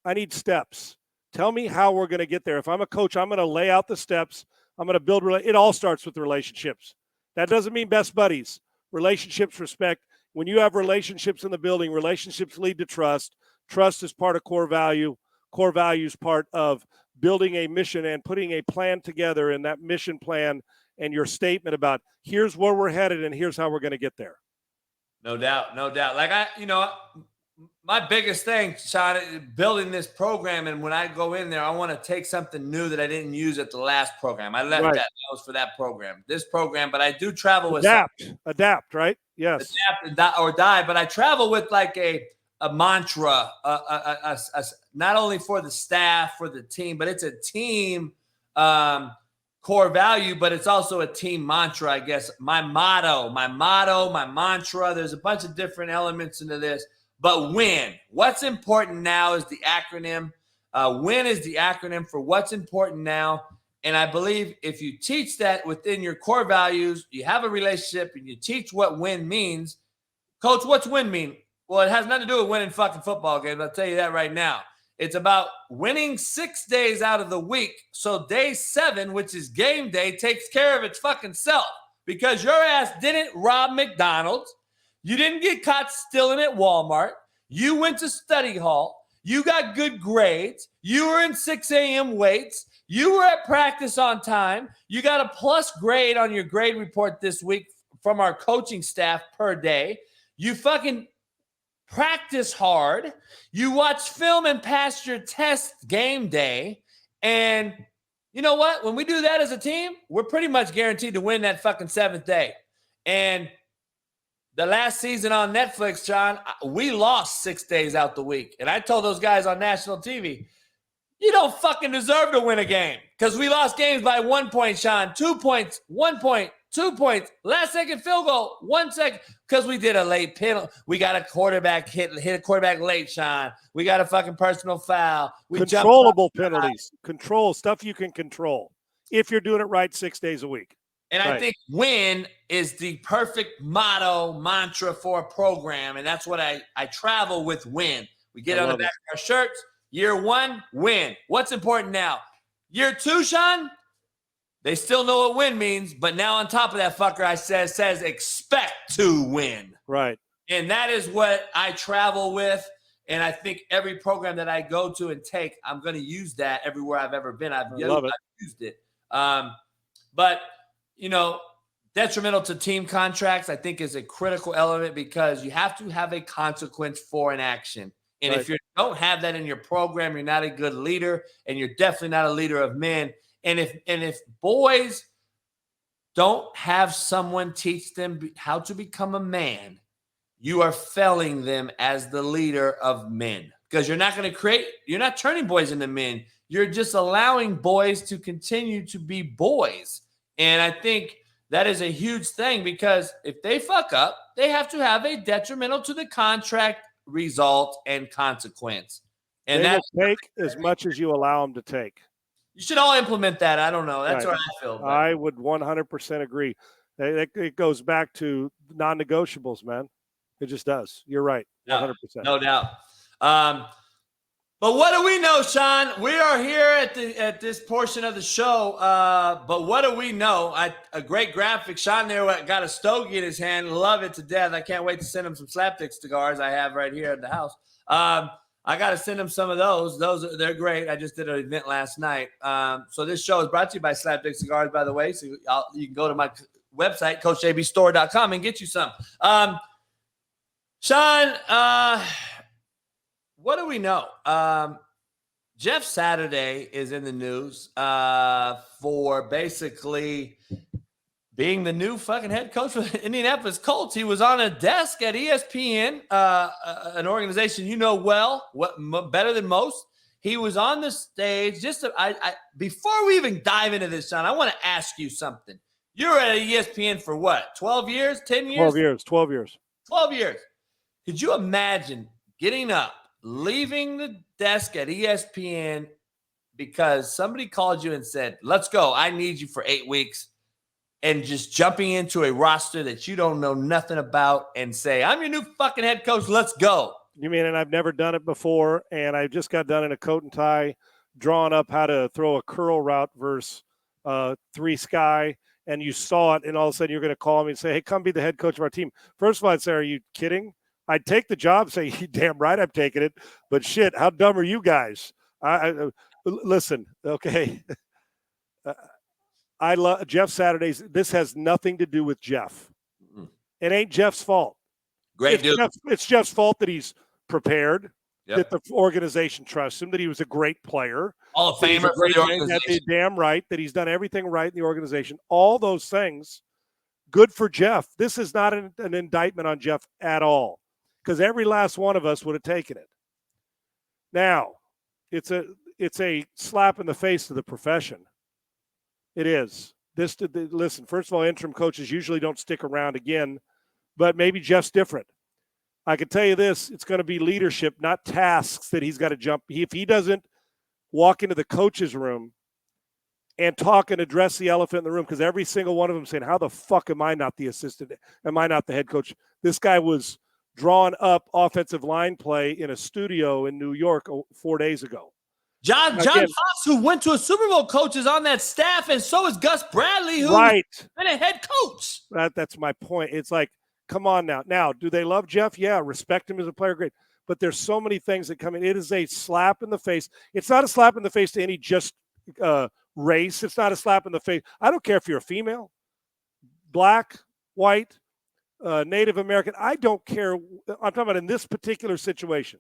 I need steps. Tell me how we're going to get there. If I'm a coach, I'm going to lay out the steps. I'm going to build. It all starts with relationships. That doesn't mean best buddies. Relationships, respect. When you have relationships in the building, relationships lead to trust. Trust is part of core value. Core value is part of building a mission and putting a plan together, and that mission plan and your statement about here's where we're headed and here's how we're going to get there. No doubt. Like my biggest thing, Sean, building this program, and when I go in there, I want to take something new that I didn't use at the last program. I left that was for that program, this program, but I do travel with adapt, right? Yes. Adapt or die. But I travel with like a mantra, not only for the staff, for the team, but it's a team core value, but it's also a team mantra, I guess. My motto, my mantra. There's a bunch of different elements into this. But WIN. What's important now is the acronym. WIN is the acronym for what's important now. And I believe if you teach that within your core values, you have a relationship, and you teach what WIN means. Coach, what's WIN mean? Well, it has nothing to do with winning fucking football games. I'll tell you that right now. It's about winning 6 days out of the week. So day 7, which is game day, takes care of its fucking self because your ass didn't rob McDonald's. You didn't get caught stealing at Walmart. You went to study hall. You got good grades. You were in 6 a.m. weights. You were at practice on time. You got a plus grade on your grade report this week from our coaching staff per day. You fucking practice hard. You watch film and pass your test game day. And you know what? When we do that as a team, we're pretty much guaranteed to win that fucking 7th day. And the last season on Netflix, John, we lost 6 days out the week. And I told those guys on national TV, you don't fucking deserve to win a game because we lost games by 1 point, Sean, 2 points, 1 point, 2 points, last second field goal, 1 second, because we did a late penalty. We got a quarterback hit a quarterback late, Sean. We got a fucking personal foul. Controllable penalties, control stuff you can control if you're doing it right 6 days a week. And I think win is the perfect motto, mantra for a program. And that's what I travel with win. We get on the back of our shirts. Year 1, win. What's important now? Year 2, Sean, they still know what win means. But now on top of that fucker, I says expect to win. Right. And that is what I travel with. And I think every program that I go to and take, I'm going to use that everywhere I've ever been. I've used it. But, detrimental to team contracts, I think, is a critical element because you have to have a consequence for an action. And if you don't have that in your program, you're not a good leader, and you're definitely not a leader of men. And if boys don't have someone teach them how to become a man, you are failing them as the leader of men because you're not turning boys into men. You're just allowing boys to continue to be boys. And I think that is a huge thing because if they fuck up, they have to have a detrimental to the contract result and consequence. And they will take as much as you allow them to take. You should all implement that. I don't know. That's what I feel. But I would 100% agree. It goes back to non-negotiables, man. It just does. You're right. 100%. No doubt. But what do we know, Sean? We are here at this portion of the show. But what do we know? A great graphic. Sean there got a stogie in his hand. Love it to death. I can't wait to send him some slapdick cigars I have right here at the house. I got to send him some of those. They're great. I just did an event last night. So this show is brought to you by Slapdick Cigars, by the way. So you can go to my website, CoachJBStore.com, and get you some. Sean, what do we know? Jeff Saturday is in the news for basically being the new fucking head coach for the Indianapolis Colts. He was on a desk at ESPN, an organization you know well, better than most. He was on the stage. Before we even dive into this, Sean, I want to ask you something. You were at ESPN for what, 12 years, 10 years? 12 years. 12 years. Could you imagine getting up, leaving the desk at ESPN because somebody called you and said, let's go, I need you for 8 weeks, and just jumping into a roster that you don't know nothing about and say, I'm your new fucking head coach, let's go? You mean, and I've never done it before, and I just got done in a coat and tie, drawing up how to throw a curl route versus three sky, and you saw it, and all of a sudden you're going to call me and say, hey, come be the head coach of our team. First of all, I'd say, are you kidding? I'd take the job, say, you damn right I'm taking it, but shit, how dumb are you guys? Listen, okay. I love Jeff Saturdays. This has nothing to do with Jeff. Mm-hmm. It ain't Jeff's fault. Great dude. It's Jeff's fault that he's prepared, that the organization trusts him, that he was a great player. All of Famer for the organization. Damn right, that he's done everything right in the organization. All those things, good for Jeff. This is not an indictment on Jeff at all, because every last one of us would have taken it. Now, it's a slap in the face to the profession. It is. Listen, first of all, interim coaches usually don't stick around again, but maybe Jeff's different. I can tell you this, it's going to be leadership, not tasks that he's got to jump. If he doesn't walk into the coach's room and talk and address the elephant in the room, because every single one of them saying, how the fuck am I not the assistant? Am I not the head coach? This guy was drawing up offensive line play in a studio in New York 4 days ago. John Fox, who went to a Super Bowl coach, is on that staff, and so is Gus Bradley, who's been a head coach. That's my point. It's like, come on now. Now, do they love Jeff? Yeah, respect him as a player, great. But there's so many things that come in. It is a slap in the face. It's not a slap in the face to any just race. It's not a slap in the face. I don't care if you're a female, black, white, Native American. I don't care. I'm talking about in this particular situation.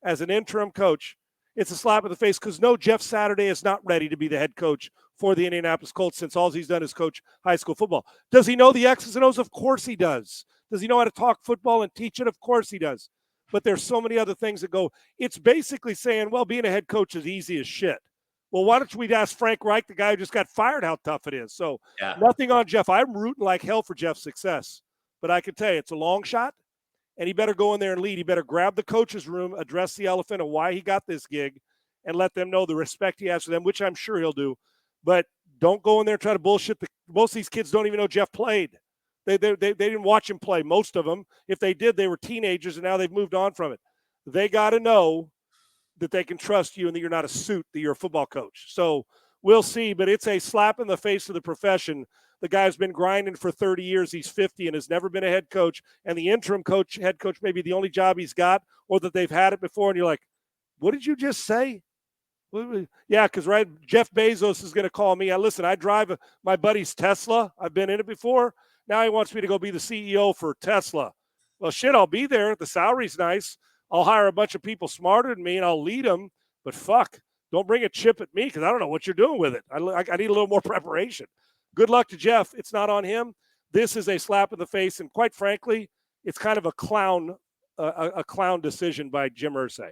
As an interim coach, it's a slap in the face because no, Jeff Saturday is not ready to be the head coach for the Indianapolis Colts since all he's done is coach high school football. Does he know the X's and O's? Of course he does. Does he know how to talk football and teach it? Of course he does. But there's so many other things that go. It's basically saying, well, being a head coach is easy as shit. Well, why don't we ask Frank Reich, the guy who just got fired, how tough it is? So Nothing on Jeff. I'm rooting like hell for Jeff's success. But I can tell you, it's a long shot. And he better go in there and lead. He better grab the coach's room, address the elephant of why he got this gig, and let them know the respect he has for them, which I'm sure he'll do. But Don't go in there and try to bullshit. Most of these kids don't even know Jeff played. They didn't watch him play, most of them. If they did, they were teenagers, and now they've moved on from it. They got to know that they can trust you and that you're not a suit, that you're a football coach. So we'll see, but it's a slap in the face of the profession. The guy's been grinding for 30 years. He's 50 and has never been a head coach, and the interim head coach may be the only job he's got, or that they've had it before, and you're like, what did you just say? Yeah, because Jeff Bezos is going to call me. Listen, I drive my buddy's Tesla. I've been in it before. Now he wants me to go be the CEO for Tesla. Well, shit, I'll be there. The salary's nice. I'll hire a bunch of people smarter than me, and I'll lead them. But fuck, don't bring a chip at me because I don't know what you're doing with it. I need a little more preparation. Good luck to Jeff. It's not on him. This is a slap in the face, and quite frankly, it's kind of a clown decision by Jim Irsay.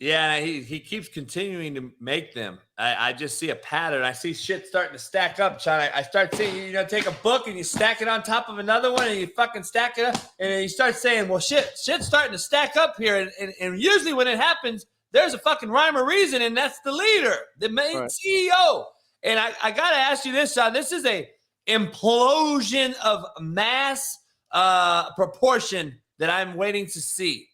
Yeah, he keeps continuing to make them. I just see a pattern. I see shit starting to stack up, Sean. I start seeing, take a book and you stack it on top of another one and you fucking stack it up. And then you start saying, well, shit's starting to stack up here. And usually when it happens, there's a fucking rhyme or reason, and that's the leader, the main CEO. And I got to ask you this, Sean. This is a implosion of mass proportion that I'm waiting to see.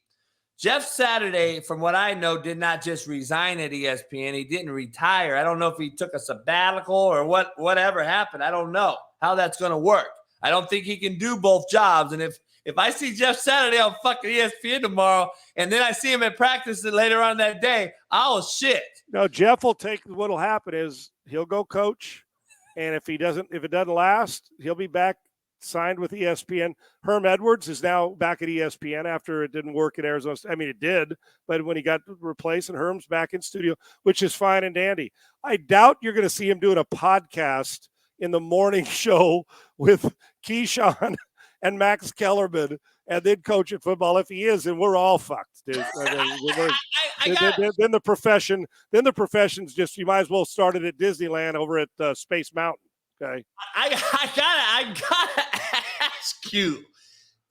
Jeff Saturday, from what I know, did not just resign at ESPN. He didn't retire. I don't know if he took a sabbatical or whatever happened. I don't know how that's going to work. I don't think he can do both jobs. And if I see Jeff Saturday on fucking ESPN tomorrow and then I see him at practice later on that day, I'll shit. No, Jeff will take – what'll happen is he'll go coach, and if it doesn't last, he'll be back signed with ESPN. Herm Edwards is now back at ESPN after it didn't work at Arizona. I mean, it did, but when he got replaced, and Herm's back in studio, which is fine and dandy. I doubt you're going to see him doing a podcast in the morning show with Keyshawn and Max Kellerman and then coaching football. If he is, then we're all fucked, dude. Then the profession's just, you might as well start it at Disneyland over at Space Mountain. Okay. I gotta ask you,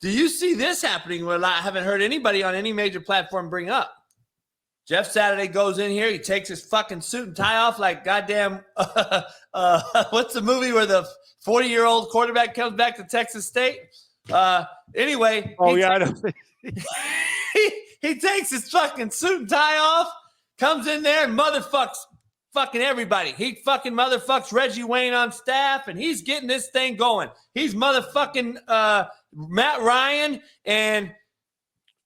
do you see this happening where I haven't heard anybody on any major platform bring up? Jeff Saturday goes in here, he takes his fucking suit and tie off like goddamn what's the movie where the 40-year-old quarterback comes back to Texas State? Anyway. Oh, yeah, I know. He takes his fucking suit and tie off, comes in there and motherfucks fucking everybody. He fucking motherfucks Reggie Wayne on staff, and he's getting this thing going. He's motherfucking Matt Ryan, and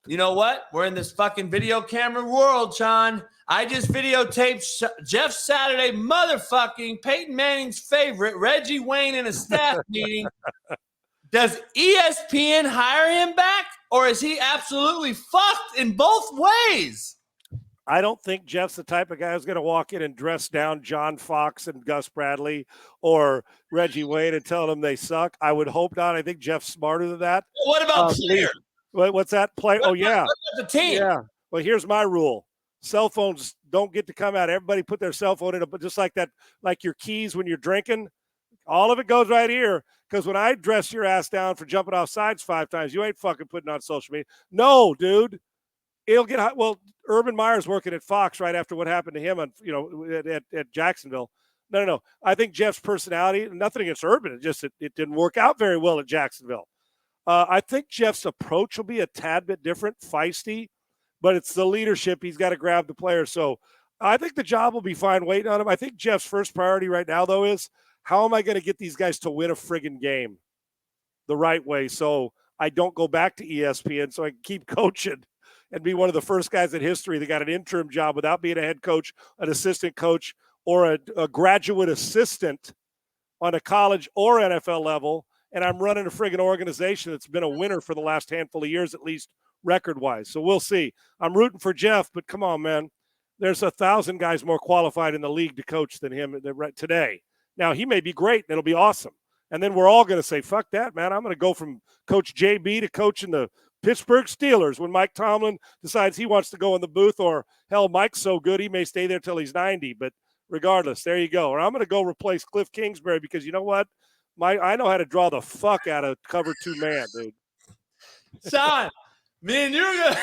you know what? We're in this fucking video camera world, Sean. I just videotaped Jeff Saturday motherfucking Peyton Manning's favorite, Reggie Wayne, in a staff meeting. Does ESPN hire him back, or is he absolutely fucked in both ways? I don't think Jeff's the type of guy who's going to walk in and dress down John Fox and Gus Bradley or Reggie Wayne and tell them they suck. I would hope not. I think Jeff's smarter than that. What about player? What's that play? Oh, yeah. What about the team? Yeah. Well, here's my rule. Cell phones don't get to come out. Everybody put their cell phone in it, but just like that, like your keys when you're drinking, all of it goes right here. Because when I dress your ass down for jumping off sides 5 times, you ain't fucking putting on social media. No, dude. It'll get hot. Well, Urban Meyer's working at Fox right after what happened to him on, at Jacksonville. No. I think Jeff's personality, nothing against Urban, it just it didn't work out very well at Jacksonville. I think Jeff's approach will be a tad bit different, feisty, but it's the leadership. He's got to grab the players. So I think the job will be fine waiting on him. I think Jeff's first priority right now, though, is how am I going to get these guys to win a friggin' game the right way so I don't go back to ESPN so I can keep coaching and be one of the first guys in history that got an interim job without being a head coach, an assistant coach, or a graduate assistant on a college or NFL level, and I'm running a friggin' organization that's been a winner for the last handful of years, at least record-wise. So we'll see. I'm rooting for Jeff, but come on, man. There's 1,000 guys more qualified in the league to coach than him today. Now, he may be great, and it'll be awesome. And then we're all going to say, fuck that, man. I'm going to go from Coach JB to coaching the Pittsburgh Steelers when Mike Tomlin decides he wants to go in the booth, or hell, Mike's so good he may stay there till he's 90. But regardless, there you go. Or I'm going to go replace Cliff Kingsbury because you know what? I know how to draw the fuck out of cover 2 man, dude. Sean, me and you're gonna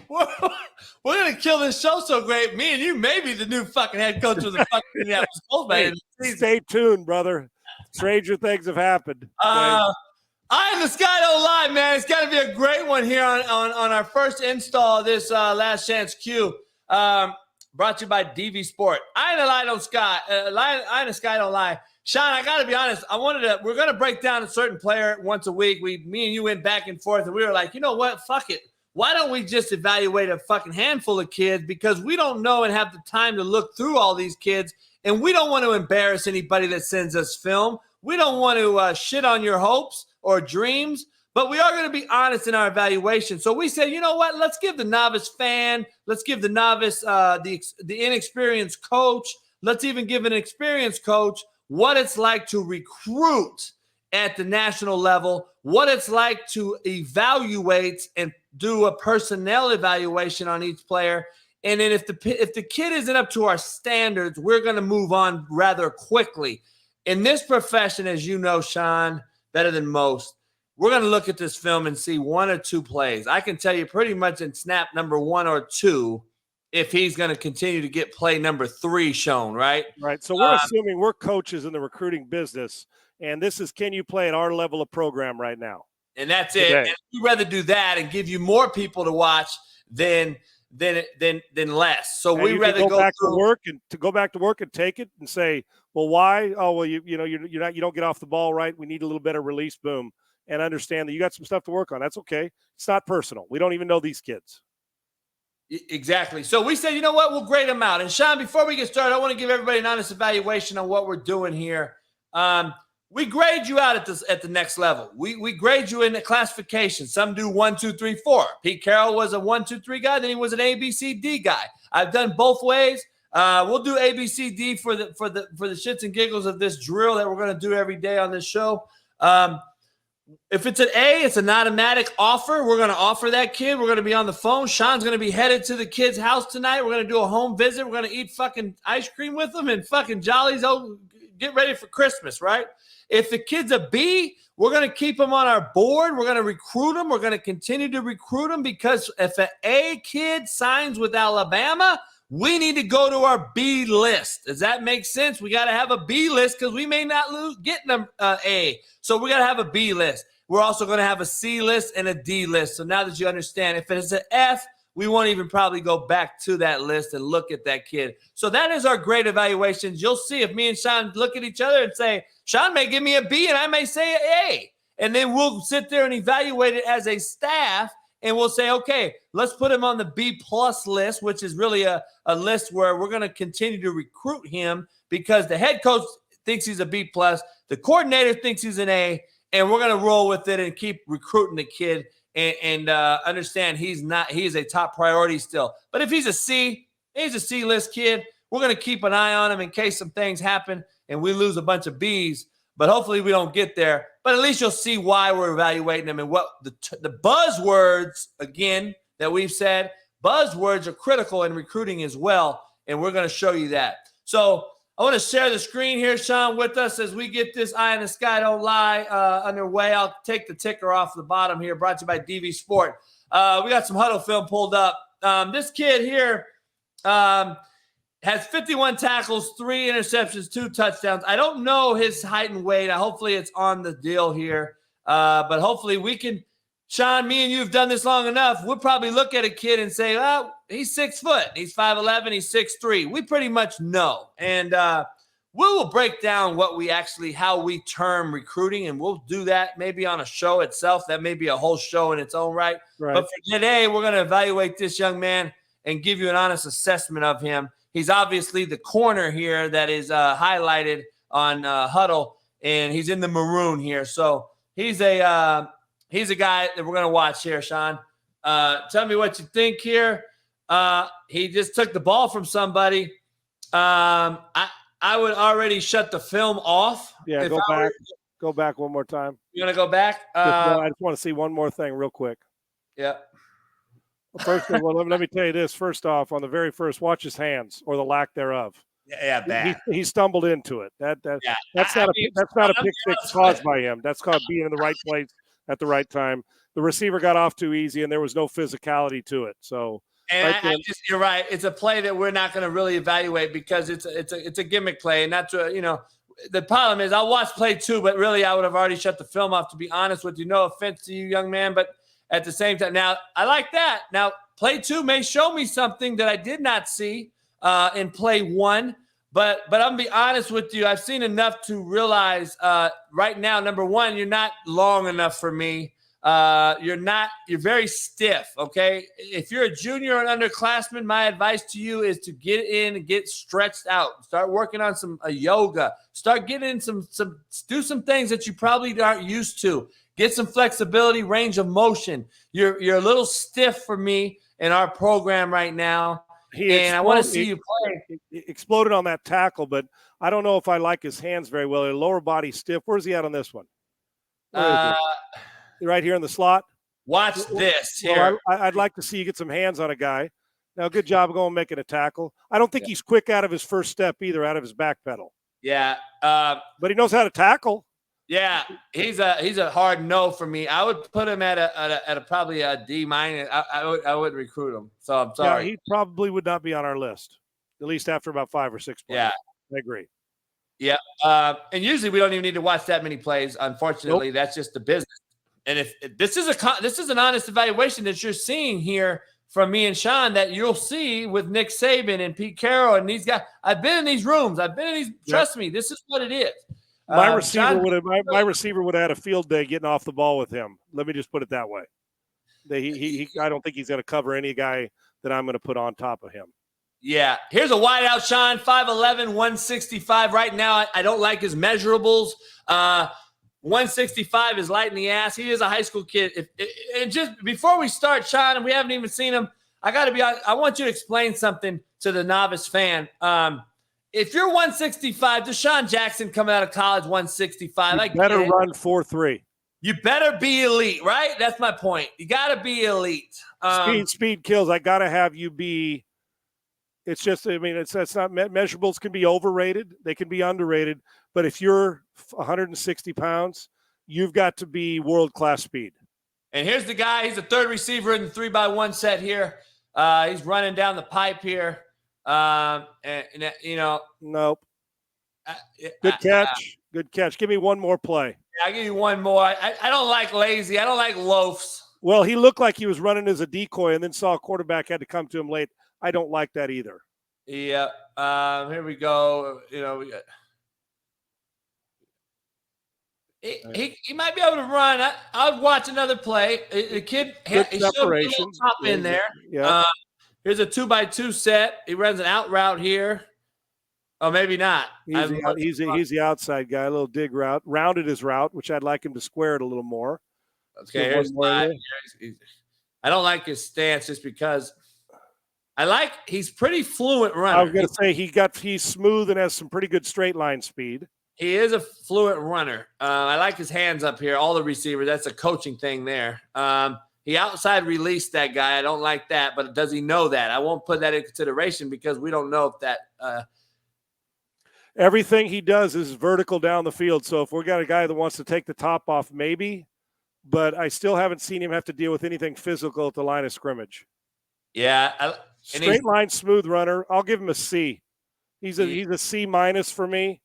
we're gonna kill this show so great, me and you may be the new fucking head coach of the fucking Indianapolis Colts by the end of the season. Stay tuned, brother. Stranger things have happened. Eye in the Sky Don't Lie, man. It's got to be a great one here on our first install of this Last Chance Q. Brought to you by DVSport. Eye in the Sky Don't Lie. Sean, I got to be honest. We're going to break down a certain player once a week. Me and you went back and forth, and we were like, you know what? Fuck it. Why don't we just evaluate a fucking handful of kids? Because we don't know and have the time to look through all these kids, and we don't want to embarrass anybody that sends us film. We don't want to shit on your hopes or dreams, but we are going to be honest in our evaluation. So we said, you know what? Let's give the novice fan, let's give the novice, the inexperienced coach, let's even give an experienced coach what it's like to recruit at the national level, what it's like to evaluate and do a personnel evaluation on each player. And then if the kid isn't up to our standards, we're going to move on rather quickly. In this profession, as you know, Sean, better than most, we're going to look at this film and see one or two plays. I can tell you pretty much in snap number 1 or 2 if he's going to continue to get play number 3 shown, right? Right. So we're assuming we're coaches in the recruiting business, and this is, can you play at our level of program right now? And that's it. And we'd rather do that and give you more people to watch than less. So we rather go back to work and take it and say, well, why? Oh, well, you don't get off the ball right. We need a little better release. Boom. And understand that you got some stuff to work on. That's okay. It's not personal. We don't even know these kids. Exactly. So we said, you know what? We'll grade them out. And Sean, before we get started, I want to give everybody an honest evaluation on what we're doing here. We grade you out at the next level. We grade you in the classification. Some do 1, 2, 3, 4. Pete Carroll was a 1, 2, 3 guy. Then he was an A, B, C, D guy. I've done both ways. We'll do A, B, C, D for the shits and giggles of this drill that we're going to do every day on this show. If it's an A, it's an automatic offer. We're going to offer that kid. We're going to be on the phone. Sean's going to be headed to the kid's house tonight. We're going to do a home visit. We're going to eat fucking ice cream with them and fucking jollies. Oh, get ready for Christmas, right? If the kid's a B, we're going to keep him on our board. We're going to recruit him. We're going to continue to recruit him because if an A kid signs with Alabama, we need to go to our B list. Does that make sense? We got to have a B list because we may not get an A. So we got to have a B list. We're also going to have a C list and a D list. So now that you understand, if it's an F, we won't even probably go back to that list and look at that kid. So that is our grade evaluations. You'll see if me and Sean look at each other and say, Sean may give me a B and I may say an A. And then we'll sit there and evaluate it as a staff. And we'll say, okay, let's put him on the B+ list, which is really a list where we're going to continue to recruit him because the head coach thinks he's a B+, the coordinator thinks he's an A, and we're going to roll with it and keep recruiting the kid and understand he is a top priority still. But if he's a C, he's a C-list kid, we're going to keep an eye on him in case some things happen and we lose a bunch of Bs. But hopefully we don't get there. But at least you'll see why we're evaluating them and what the buzzwords, again, that we've said. Buzzwords are critical in recruiting as well, and we're going to show you that. So I want to share the screen here, Sean, with us as we get this Eye in the Sky Don't Lie underway. I'll take the ticker off the bottom here, brought to you by DVSport. We got some huddle film pulled up. This kid here has 51 tackles, 3 interceptions, 2 touchdowns. I don't know his height and weight. Hopefully it's on the deal here. But hopefully we can, Sean, me and you have done this long enough. We'll probably look at a kid and say, well, he's 6 foot. He's 5'11". He's 6'3". We pretty much know. And we will break down how we term recruiting, and we'll do that maybe on a show itself. That may be a whole show in its own right. But for today, we're going to evaluate this young man and give you an honest assessment of him. He's obviously the corner here that is highlighted on Huddle, and he's in the maroon here. So he's a guy that we're going to watch here, Sean. Tell me what you think here. He just took the ball from somebody. I would already shut the film off. Yeah, go back one more time. You want to go back? I just want to see one more thing real quick. Yeah. First of all, let me tell you this. First off, on the very first, watch his hands or the lack thereof. Yeah, bad. He stumbled into it. That's not a pick six caused by him. That's called being in the right place at the right time. The receiver got off too easy, and there was no physicality to it. So And Right I just, you're right. It's a play that we're not going to really evaluate because it's a gimmick play, and that's the problem is I'll watch play 2, but really I would have already shut the film off. To be honest with you, no offense to you, young man, but at the same time, now I like that. Now play 2 may show me something that I did not see in play 1. But I'm gonna be honest with you. I've seen enough to realize right now, number one, you're not long enough for me. You're very stiff. Okay. If you're a junior or an underclassman, my advice to you is to get in and get stretched out. Start working on some yoga. Start getting do some things that you probably aren't used to. Get some flexibility, range of motion. You're a little stiff for me in our program right now. I want to see you play. He exploded on that tackle, but I don't know if I like his hands very well. Lower body stiff. Where's he at on this one? Right here in the slot. Watch this here. Well, I'd like to see you get some hands on a guy. Now, good job of going making a tackle. I don't think he's quick out of his first step either, out of his back pedal. Yeah. But he knows how to tackle. Yeah, he's a hard no for me. I would put him at a probably a D-. I would recruit him. So I'm sorry. Yeah, he probably would not be on our list, at least after about 5 or 6 plays. Yeah, I agree. Yeah, and usually we don't even need to watch that many plays. Unfortunately, That's just the business. And if this is an honest evaluation that you're seeing here from me and Sean, that you'll see with Nick Saban and Pete Carroll and these guys. I've been in these rooms. Trust me, this is what it is. My receiver would have had a field day getting off the ball with him. Let me just put it that way. I don't think he's going to cover any guy that I'm going to put on top of him. Yeah. Here's a wideout, Sean, 5'11", 165. Right now, I don't like his measurables. 165 is light in the ass. He is a high school kid. And just before we start, Sean, and we haven't even seen him, I want you to explain something to the novice fan. If you're 165, Deshaun Jackson coming out of college 165. You better run 4.3. You better be elite, right? That's my point. You got to be elite. Speed kills. I got to have you be. It's just, it's not measurables can be overrated. They can be underrated. But if you're 160 pounds, you've got to be world-class speed. And here's the guy. He's a third receiver in the 3x1 set here. He's running down the pipe here. Nope. Good catch. Good catch. Give me one more play. Yeah, I'll give you one more. I don't like lazy. I don't like loafs. Well, he looked like he was running as a decoy and then saw a quarterback had to come to him late. I don't like that either. Yeah. Here we go. We got. He might be able to run. I'll watch another play. The kid, he showed a little top in there. Yeah. Here's a 2x2 set. He runs an out route here. Oh, maybe not. He's the outside guy, a little dig route. Rounded his route, which I'd like him to square it a little more. Okay, here's I don't like his stance just because he's pretty fluent runner. I was going to say he's smooth and has some pretty good straight line speed. He is a fluent runner. I like his hands up here. All the receivers, that's a coaching thing there. He outside released that guy. I don't like that, but does he know that? I won't put that in consideration because we don't know if that everything he does is vertical down the field. So if we got a guy that wants to take the top off, maybe, but I still haven't seen him have to deal with anything physical at the line of scrimmage. Yeah. Straight line smooth runner. I'll give him a C. He's a C- for me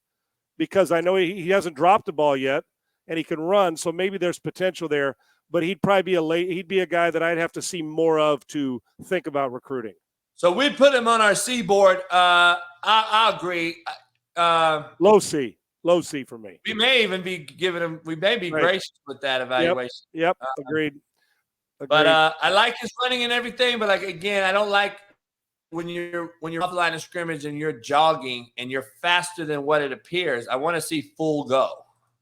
because I know he hasn't dropped the ball yet and he can run. So maybe there's potential there, but he'd be a guy that I'd have to see more of to think about recruiting. So we'd put him on our C board. I agree. Low C for me. We may even be giving him. We may be gracious with that evaluation. Yep. Agreed. But I like his running and everything. But again, I don't like when you're off the line of scrimmage and you're jogging and you're faster than what it appears. I want to see full go.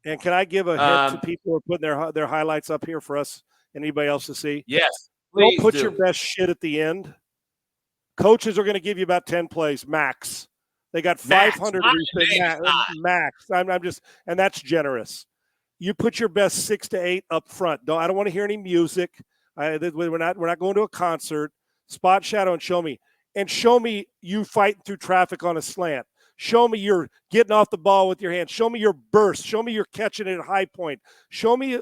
And can I give a hint to people who are putting their highlights up here for us and anybody else to see? Yes. Don't put your best shit at the end. Coaches are going to give you about 10 plays max. They got 500 max. And that's generous. You put your best 6 to 8 up front. I don't want to hear any music. We're not going to a concert. Spot, shadow, and show me. And show me you fighting through traffic on a slant. Show me you're getting off the ball with your hands. Show me your burst. Show me you're catching it at high point. Show me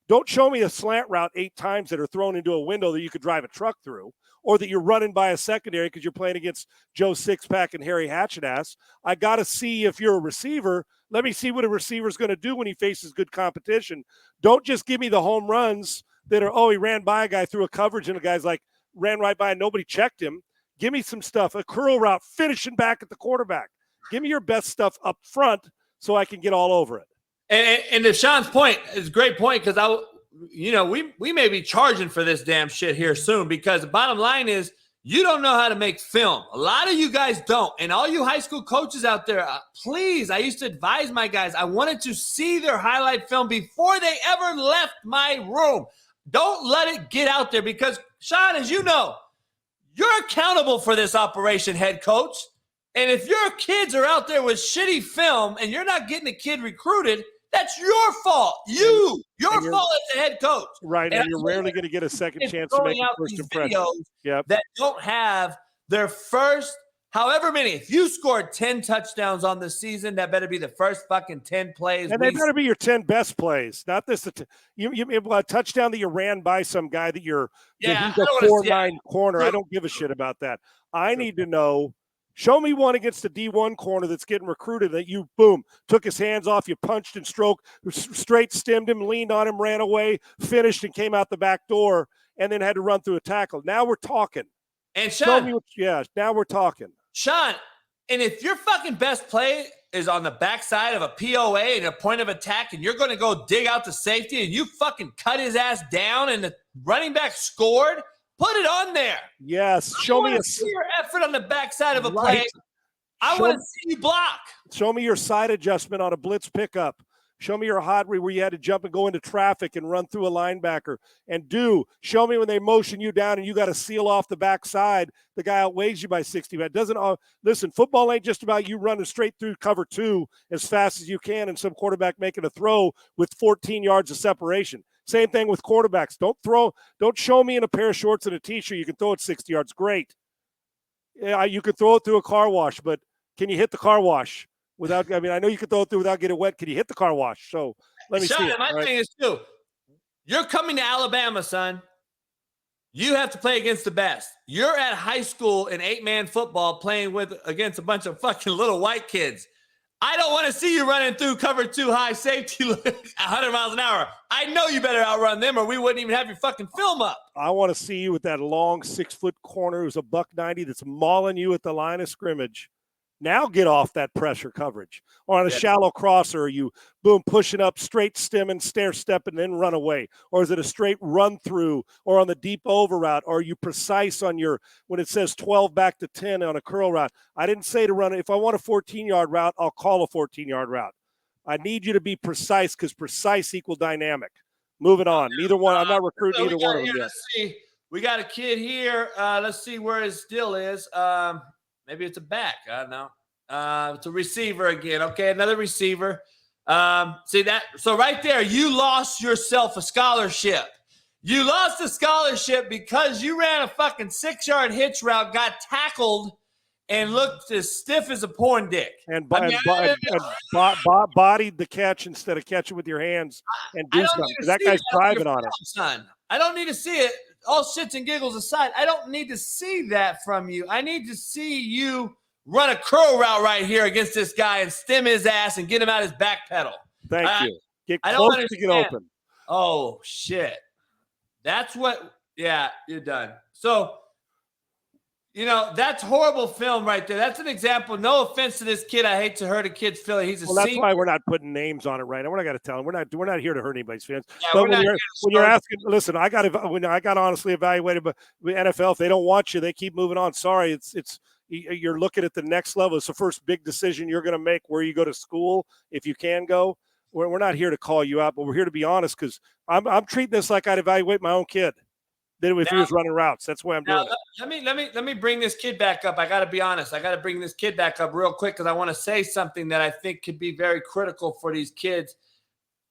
Don't show me a slant route 8 times that are thrown into a window that you could drive a truck through, or that you're running by a secondary because you're playing against Joe Sixpack and Harry Hatchetass. I got to see if you're a receiver. Let me see what a receiver's going to do when he faces good competition. Don't just give me the home runs that are, oh, he ran by a guy through a coverage and the guy's like ran right by and nobody checked him. Give me some stuff, a curl route, finishing back at the quarterback. Give me your best stuff up front so I can get all over it. And to Sean's point, it's a great point because we may be charging for this damn shit here soon because the bottom line is you don't know how to make film. A lot of you guys don't. And all you high school coaches out there, please, I used to advise my guys, I wanted to see their highlight film before they ever left my room. Don't let it get out there because, Sean, as you know, you're accountable for this operation, head coach. And if your kids are out there with shitty film and you're not getting a kid recruited, that's your fault. Your fault as the head coach. Right, and you're rarely going to get a second chance to make a first impression. That don't have their first, however many. If you scored 10 touchdowns on the season, that better be the first fucking 10 plays. And they better be your 10 best plays, not this. You a touchdown that you ran by some guy that he's a 4-9 corner. I don't give a shit about that. I need to know. Show me one against the D1 corner that's getting recruited that you, boom, took his hands off, you punched and stroked, straight stemmed him, leaned on him, ran away, finished, and came out the back door, and then had to run through a tackle. Now we're talking. And Sean, now we're talking. Sean, and if your fucking best play is on the backside of a POA and a point of attack, and you're going to go dig out the safety, and you fucking cut his ass down, and the running back scored, put it on there. Yes. Show me your effort on the backside of a play. I want to see you block. Show me your side adjustment on a blitz pickup. Show me your hot read where you had to jump and go into traffic and run through a linebacker. And show me when they motion you down and you got to seal off the backside. The guy outweighs you by 60. But listen, football ain't just about you running straight through cover 2 as fast as you can and some quarterback making a throw with 14 yards of separation. Same thing with quarterbacks. Don't show me in a pair of shorts and a T-shirt you can throw it 60 yards. Great. Yeah, you could throw it through a car wash, but can you hit the car wash without? I mean, I know you can throw it through without getting wet. Can you hit the car wash? So let me see it. My thing is too. You're coming to Alabama, son. You have to play against the best. You're at high school in 8-man football playing against a bunch of fucking little white kids. I don't want to see you running through cover 2 high safety 100 miles an hour. I know you better outrun them or we wouldn't even have your fucking film up. I want to see you with that long 6-foot corner who's a $190 that's mauling you at the line of scrimmage. Now get off that pressure coverage. Or on a shallow crosser, are you, boom, pushing up, straight stemming, stair stepping, then run away? Or is it a straight run through? Or on the deep over route? Or are you precise on when it says 12 back to 10 on a curl route? I didn't say to run it. If I want a 14-yard route, I'll call a 14-yard route. I need you to be precise because precise equal dynamic. Moving on. Neither one. I'm not recruiting either one of them yet. Let's see. We got a kid here. Let's see where his deal is. Maybe it's a back. I don't know. It's a receiver again. Okay, another receiver. See that? So right there, you lost yourself a scholarship. You lost a scholarship because you ran a fucking 6-yard hitch route, got tackled, and looked as stiff as a porn dick. And bodied the catch instead of catching with your hands and do something. That guy's driving on it. Son, I don't need to see it. All shits and giggles aside, I don't need to see that from you. I need to see you run a curl route right here against this guy and stem his ass and get him out his back pedal. Thank you. Get close to get open. Oh, shit. That's what – yeah, you're done. So, that's horrible film right there. That's an example. No offense to this kid. I hate to hurt a kid's feeling. That's why we're not putting names on it right now. We're not going to tell him. We're not here to hurt anybody's feelings. Yeah, but when you're asking, listen, I got honestly evaluated, but the NFL, if they don't want you, they keep moving on. Sorry, you're looking at the next level. It's the first big decision you're going to make where you go to school, if you can go. We're not here to call you out, but we're here to be honest because I'm treating this like I'd evaluate my own kid. Then if he was running routes, that's why I'm doing it. Let me bring this kid back up. I got to be honest. I got to bring this kid back up real quick because I want to say something that I think could be very critical for these kids.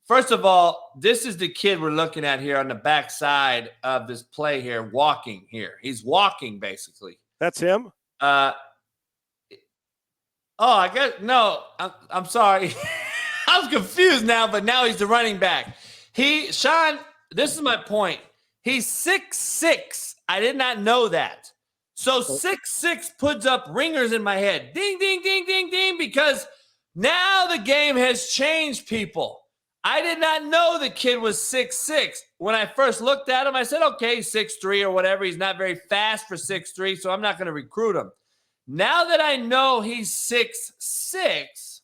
First of all, this is the kid we're looking at here on the backside of this play here, walking here. He's walking basically. That's him? I guess no. I'm sorry. I was confused now, but now he's the running back. Sean, this is my point. He's 6'6". I did not know that. So 6'6" puts up ringers in my head. Ding, ding, ding, ding, ding, because now the game has changed, people. I did not know the kid was 6'6". When I first looked at him, I said, okay, 6'3" or whatever. He's not very fast for 6'3", so I'm not going to recruit him. Now that I know he's 6'6",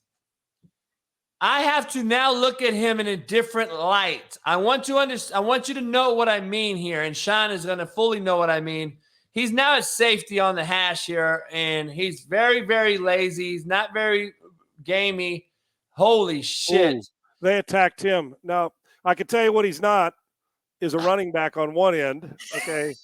I have to now look at him in a different light. I want you to know what I mean here, and Sean is going to fully know what I mean. He's now at safety on the hash here, and he's very, very lazy. He's not very gamey. Holy shit. Ooh, they attacked him. Now, I can tell you what he's not is a running back on one end, okay?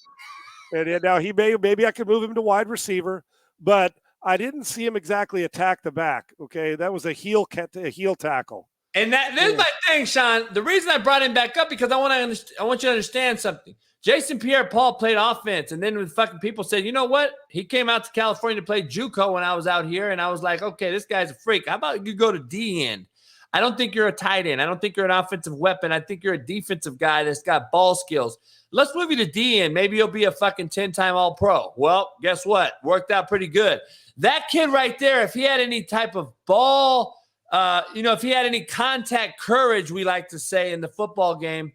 And now maybe I could move him to wide receiver, but I didn't see him exactly attack the back, okay? That was a heel tackle. And this is my thing, Sean. The reason I brought him back up because I want you to understand something. Jason Pierre-Paul played offense, and then when fucking people said, you know what? He came out to California to play JUCO when I was out here, and I was like, okay, this guy's a freak. How about you go to D end? I don't think you're a tight end. I don't think you're an offensive weapon. I think you're a defensive guy that's got ball skills. Let's move you to D end. Maybe you'll be a fucking 10-time All-Pro. Well, guess what? Worked out pretty good. That kid right there, if he had any type of ball, if he had any contact courage, we like to say in the football game,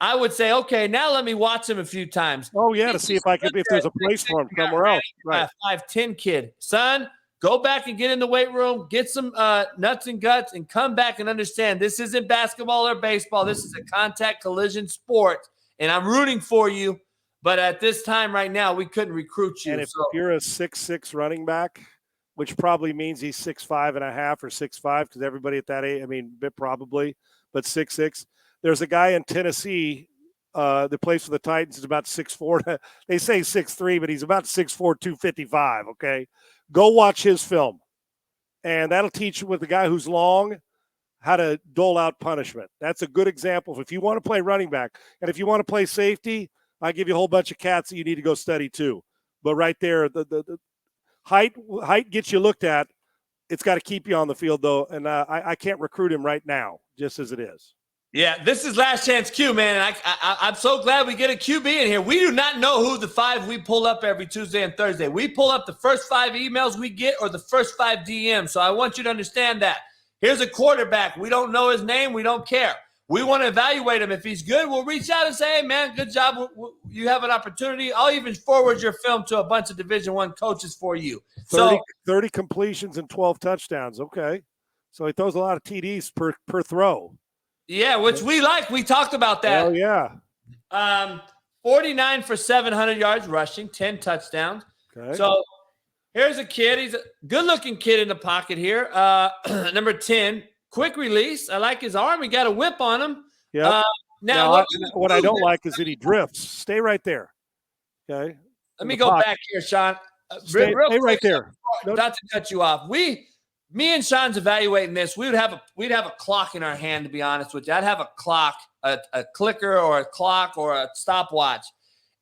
I would say, okay, now let me watch him a few times. Oh, yeah, to see if there's a place for him somewhere else. Right. 5'10" kid. Son, go back and get in the weight room, get some nuts and guts, and come back and understand this isn't basketball or baseball. This is a contact collision sport, and I'm rooting for you. But at this time right now, we couldn't recruit you. And if you're a 6'6" running back, which probably means he's 6'5" and a half or 6'5", because everybody at that age, probably, but 6'6". There's a guy in Tennessee that plays for the Titans. Is about 6'4". They say 6'3", but he's about 6'4", 255, okay? Go watch his film. And that'll teach you with the guy who's long how to dole out punishment. That's a good example. If you want to play running back, and if you want to play safety, I give you a whole bunch of cats that you need to go study too. But right there, the height gets you looked at. It's got to keep you on the field, though, and I can't recruit him right now, just as it is. Yeah, this is Last Chance Q, man. And I'm so glad we get a QB in here. We do not know who the 5 we pull up every Tuesday and Thursday. We pull up the first 5 emails we get or the first 5 DMs. So I want you to understand that. Here's a quarterback. We don't know his name. We don't care. We want to evaluate him. If he's good, we'll reach out and say, hey, man, good job. You have an opportunity. I'll even forward your film to a bunch of Division I coaches for you. 30 completions and 12 touchdowns. Okay. So he throws a lot of TDs per throw. Yeah, which we like. We talked about that. Oh, yeah. 49 for 700 yards rushing, 10 touchdowns. Okay. So here's a kid. He's a good-looking kid in the pocket here. Number 10, quick release. I like his arm. He got a whip on him. Yeah. Now what I don't like is that he drifts. Stay right there. Okay. Let me go back here, Sean. Stay right there. Not to cut you off. Me and Sean's evaluating this. We'd have a clock in our hand, to be honest with you. I'd have a clock, a clicker or a clock or a stopwatch.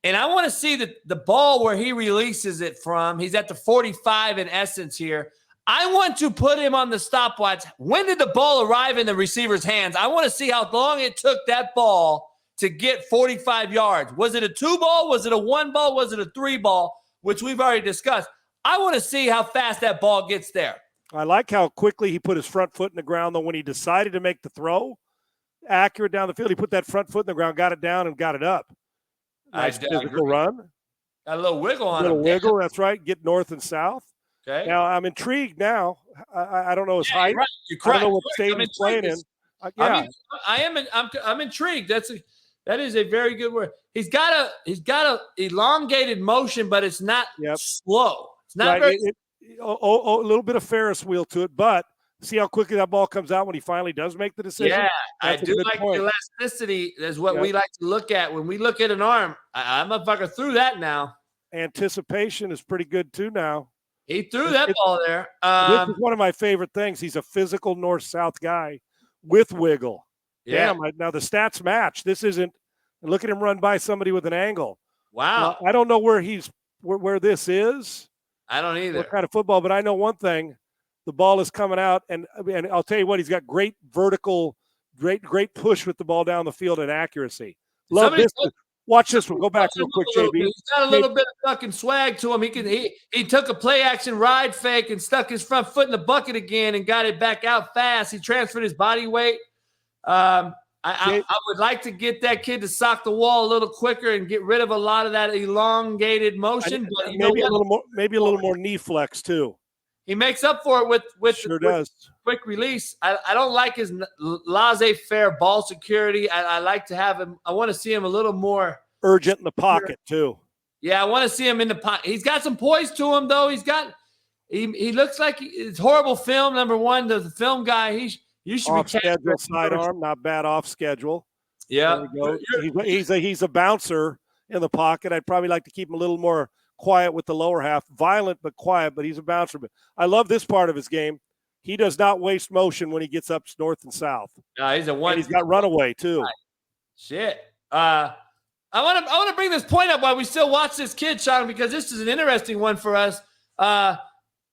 And I want to see the ball where he releases it from. He's at the 45 in essence here. I want to put him on the stopwatch. When did the ball arrive in the receiver's hands? I want to see how long it took that ball to get 45 yards. Was it a 2 ball? Was it a 1 ball? Was it a 3 ball? Which we've already discussed. I want to see how fast that ball gets there. I like how quickly he put his front foot in the ground, though, when he decided to make the throw. Accurate down the field. He put that front foot in the ground, got it down, and got it up. Nice physical run. Got a little wiggle on him. A little wiggle, that's right. Get north and south. Okay. Now, I'm intrigued now. I don't know his height. Right. You're correct. I don't know what state he's playing in. I'm intrigued. That is a very good word. He's got a elongated motion, but it's not slow. It's not very a little bit of Ferris wheel to it, but see how quickly that ball comes out when he finally does make the decision? Yeah, I do like the elasticity. That's what we like to look at. When we look at an arm, I'm a fucker through that now. Anticipation is pretty good too now. He threw that ball there. This is one of my favorite things. He's a physical north-south guy with wiggle. Yeah. Damn, now the stats match. This isn't – look at him run by somebody with an angle. Wow. I don't know where where this is. I don't either. What kind of football, but I know one thing. The ball is coming out, and I'll tell you what, he's got great vertical Great push with the ball down the field and accuracy. Love this. Watch this one. Go back real quick, JB. He's got a little bit of fucking swag to him. He took a play action ride fake and stuck his front foot in the bucket again and got it back out fast. He transferred his body weight. I would like to get that kid to sock the wall a little quicker and get rid of a lot of that elongated motion. But maybe a little more knee flex too. He makes up for it with does. Quick release. I don't like his laissez-faire ball security. I like to have him. I want to see him a little more urgent in the pocket too. Yeah, I want to see him in the pocket. He's got some poise to him though. He looks like it's horrible film. Number one, the film guy. You should off be schedule sidearm, not bad off schedule. Yeah, he's a bouncer in the pocket. I'd probably like to keep him a little more quiet with the lower half, violent but quiet. But he's a bouncer. But I love this part of his game. He does not waste motion when he gets up north and south. No, he's a one. And he's got runaway too. Shit. I want to bring this point up while we still watch this kid, Sean, because this is an interesting one for us.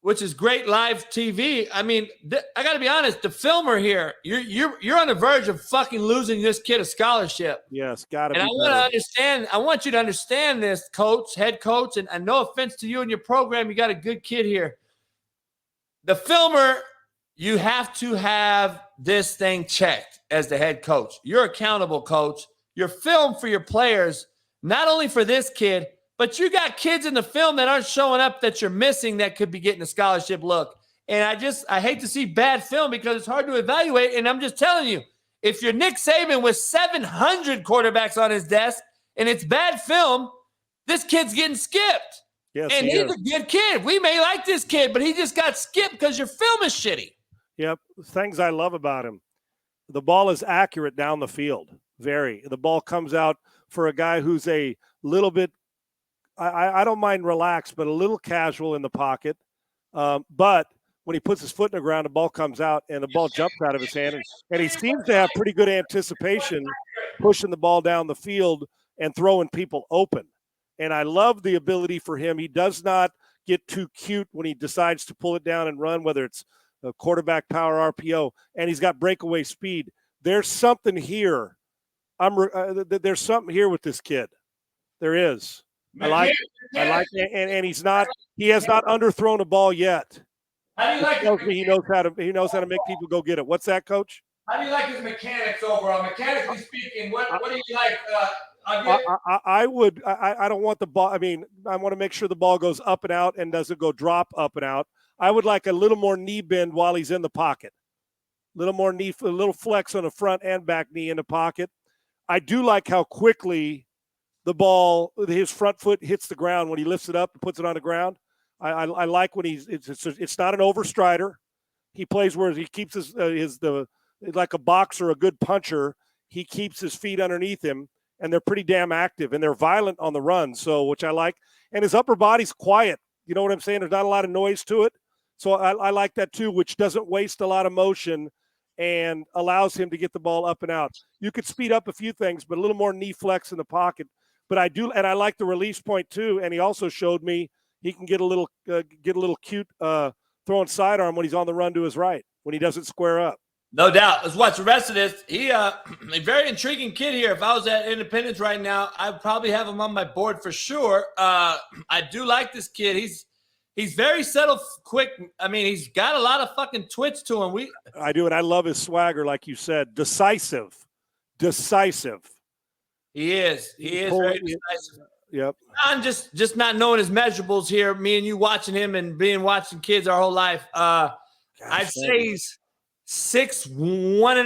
Which is great live TV. I mean, I got to be honest. The filmer here, you're on the verge of fucking losing this kid a scholarship. Yes, got to. And I want to understand. I want you to understand this, head coach, and no offense to you and your program, you got a good kid here. The filmer, you have to have this thing checked as the head coach. You're accountable, coach. You're filmed for your players, not only for this kid. But you got kids in the film that aren't showing up that you're missing that could be getting a scholarship look. And I hate to see bad film because it's hard to evaluate. And I'm just telling you, if you're Nick Saban with 700 quarterbacks on his desk and it's bad film, this kid's getting skipped. Yes, and he's a good kid. We may like this kid, but he just got skipped because your film is shitty. Yep. Things I love about him. The ball is accurate down the field. Very. The ball comes out for a guy who's a little bit, I don't mind relaxed, but a little casual in the pocket. But when he puts his foot in the ground, the ball comes out and the ball jumps out of his hand. And he seems to have pretty good anticipation, pushing the ball down the field and throwing people open. And I love the ability for him. He does not get too cute when he decides to pull it down and run, whether it's a quarterback power RPO, and he's got breakaway speed. There's something here. There's something here with this kid. There is. I like it, and he has not underthrown a ball yet. How do you like tells me he knows how to make people go get it. What's that, Coach? How do you like his mechanics overall? Mechanically speaking, what do you like? I don't want the ball. I mean, I want to make sure the ball goes up and out and doesn't go drop up and out. I would like a little more knee bend while he's in the pocket. A little flex on the front and back knee in the pocket. I do like how quickly the ball, his front foot hits the ground when he lifts it up and puts it on the ground. I like when it's not an overstrider. He plays where he keeps like a boxer, a good puncher. He keeps his feet underneath him, and they're pretty damn active, and they're violent on the run, so which I like. And his upper body's quiet. You know what I'm saying? There's not a lot of noise to it. So I like that too, which doesn't waste a lot of motion and allows him to get the ball up and out. You could speed up a few things, but a little more knee flex in the pocket. But I do, and I like the release point too. And he also showed me he can get a little cute throwing sidearm when he's on the run to his right when he doesn't square up. No doubt. Let's watch the rest of this. He a very intriguing kid here. If I was at Independence right now, I'd probably have him on my board for sure. I do like this kid. He's very settled, quick. I mean, he's got a lot of fucking twitch to him. I do, and I love his swagger, like you said. Decisive. He is very decisive. Yep. I'm just not knowing his measurables here. Me and you watching him and watching kids our whole life. I'd say he's 6'1.5",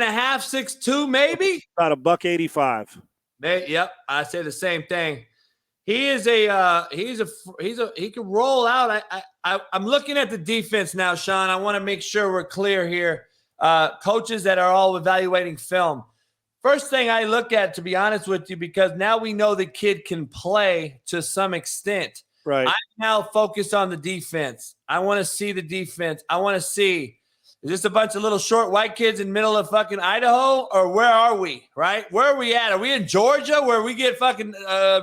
6'2", maybe. About $185. Yep, I say the same thing. He is he can roll out. I'm looking at the defense now, Sean. I want to make sure we're clear here. Coaches that are all evaluating film. First thing I look at, to be honest with you, because now we know the kid can play to some extent. Right. I'm now focused on the defense. I want to see the defense. I want to see, is this a bunch of little short white kids in the middle of fucking Idaho, or where are we, right? Where are we at? Are we in Georgia where we get fucking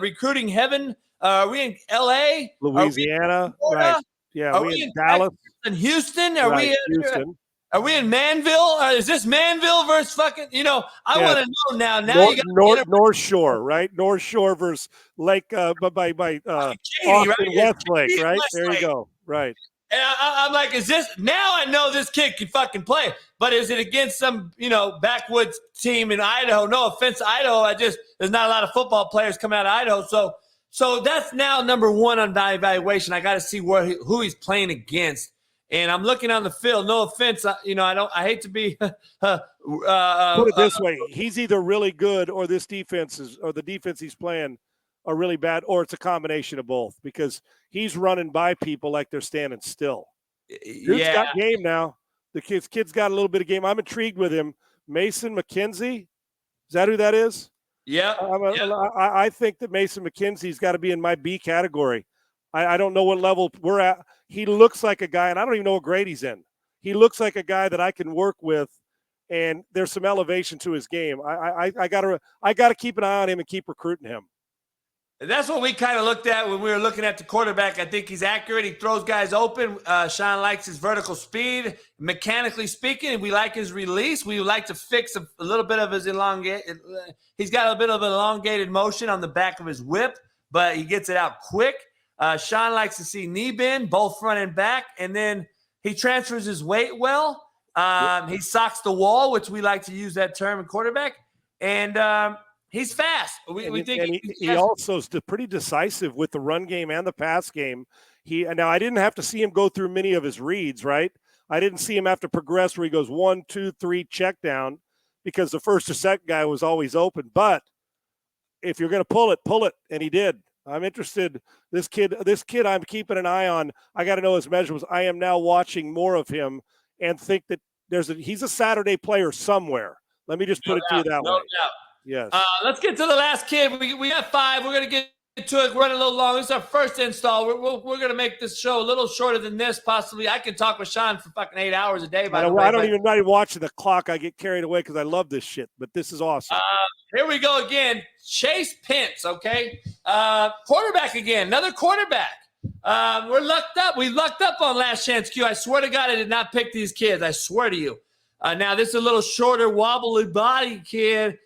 recruiting heaven? Are we in L.A.? Louisiana? Right. Yeah, are we in Dallas? In Houston? Houston. Are we in Manville? Or is this Manville versus fucking? I want to know now. Now you got North Shore, right? North Shore versus Lake by Katy, Austin right? Westlake, Katy, right? Westlake. There you go, right? And I'm like, is this now? I know this kid can fucking play, but is it against some backwoods team in Idaho? No offense to Idaho, there's not a lot of football players coming out of Idaho, so that's now number one on my evaluation. I got to see who he's playing against. And I'm looking on the field. No offense, I hate to be. Put it this way: he's either really good, or the defense he's playing are really bad, or it's a combination of both. Because he's running by people like they're standing still. Dude's got game now. The kid's got a little bit of game. I'm intrigued with him. Mason McKenzie, is that who that is? Yeah. I think that Mason McKenzie's got to be in my B category. I don't know what level we're at. He looks like a guy, and I don't even know what grade he's in. He looks like a guy that I can work with, and there's some elevation to his game. I gotta keep an eye on him and keep recruiting him. That's what we kind of looked at when we were looking at the quarterback. I think he's accurate. He throws guys open. Sean likes his vertical speed. Mechanically speaking, we like his release. We would like to fix a little bit of his elongated. He's got a bit of elongated motion on the back of his whip, but he gets it out quick. Sean likes to see knee bend, both front and back, and then he transfers his weight well. He socks the wall, which we like to use that term in quarterback, and he's fast. He also is pretty decisive with the run game and the pass game. Now I didn't have to see him go through many of his reads, right? I didn't see him have to progress where he goes 1, 2, 3, check down, because the first or second guy was always open. But if you're going to pull it, and he did. I'm interested. This kid I'm keeping an eye on. I got to know his measurables. I am now watching more of him and think that he's a Saturday player somewhere. Let me just put it to you that way. No doubt. Yes. Let's get to the last kid. We got 5. We're going to get to it. Running a little long. This is our first install. We're going to make this show a little shorter than this, possibly. I can talk with Sean for fucking 8 hours a day. I don't even watching the clock. I get carried away because I love this shit. But this is awesome. Here we go again. Chase Pence, okay? Quarterback again. Another quarterback. We're lucked up. We lucked up on Last Chance Q. I swear to God I did not pick these kids. I swear to you. Now, this is a little shorter, wobbly body kid.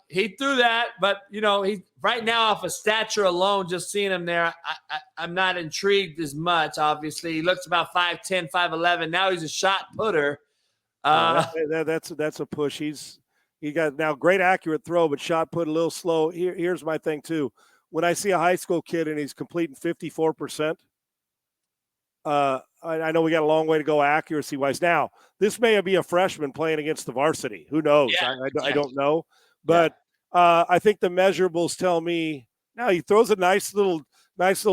He threw that, but, he right now off of stature alone, just seeing him there, I'm not intrigued as much, obviously. He looks about 5'10", 5'11". Now he's a shot putter. That's a push. He got now great accurate throw, but shot put a little slow. Here's my thing too. When I see a high school kid and he's completing 54%, I know we got a long way to go accuracy wise. Now this may be a freshman playing against the varsity. Who knows? Yeah, I don't know, but I think the measurables tell me now he throws a nice little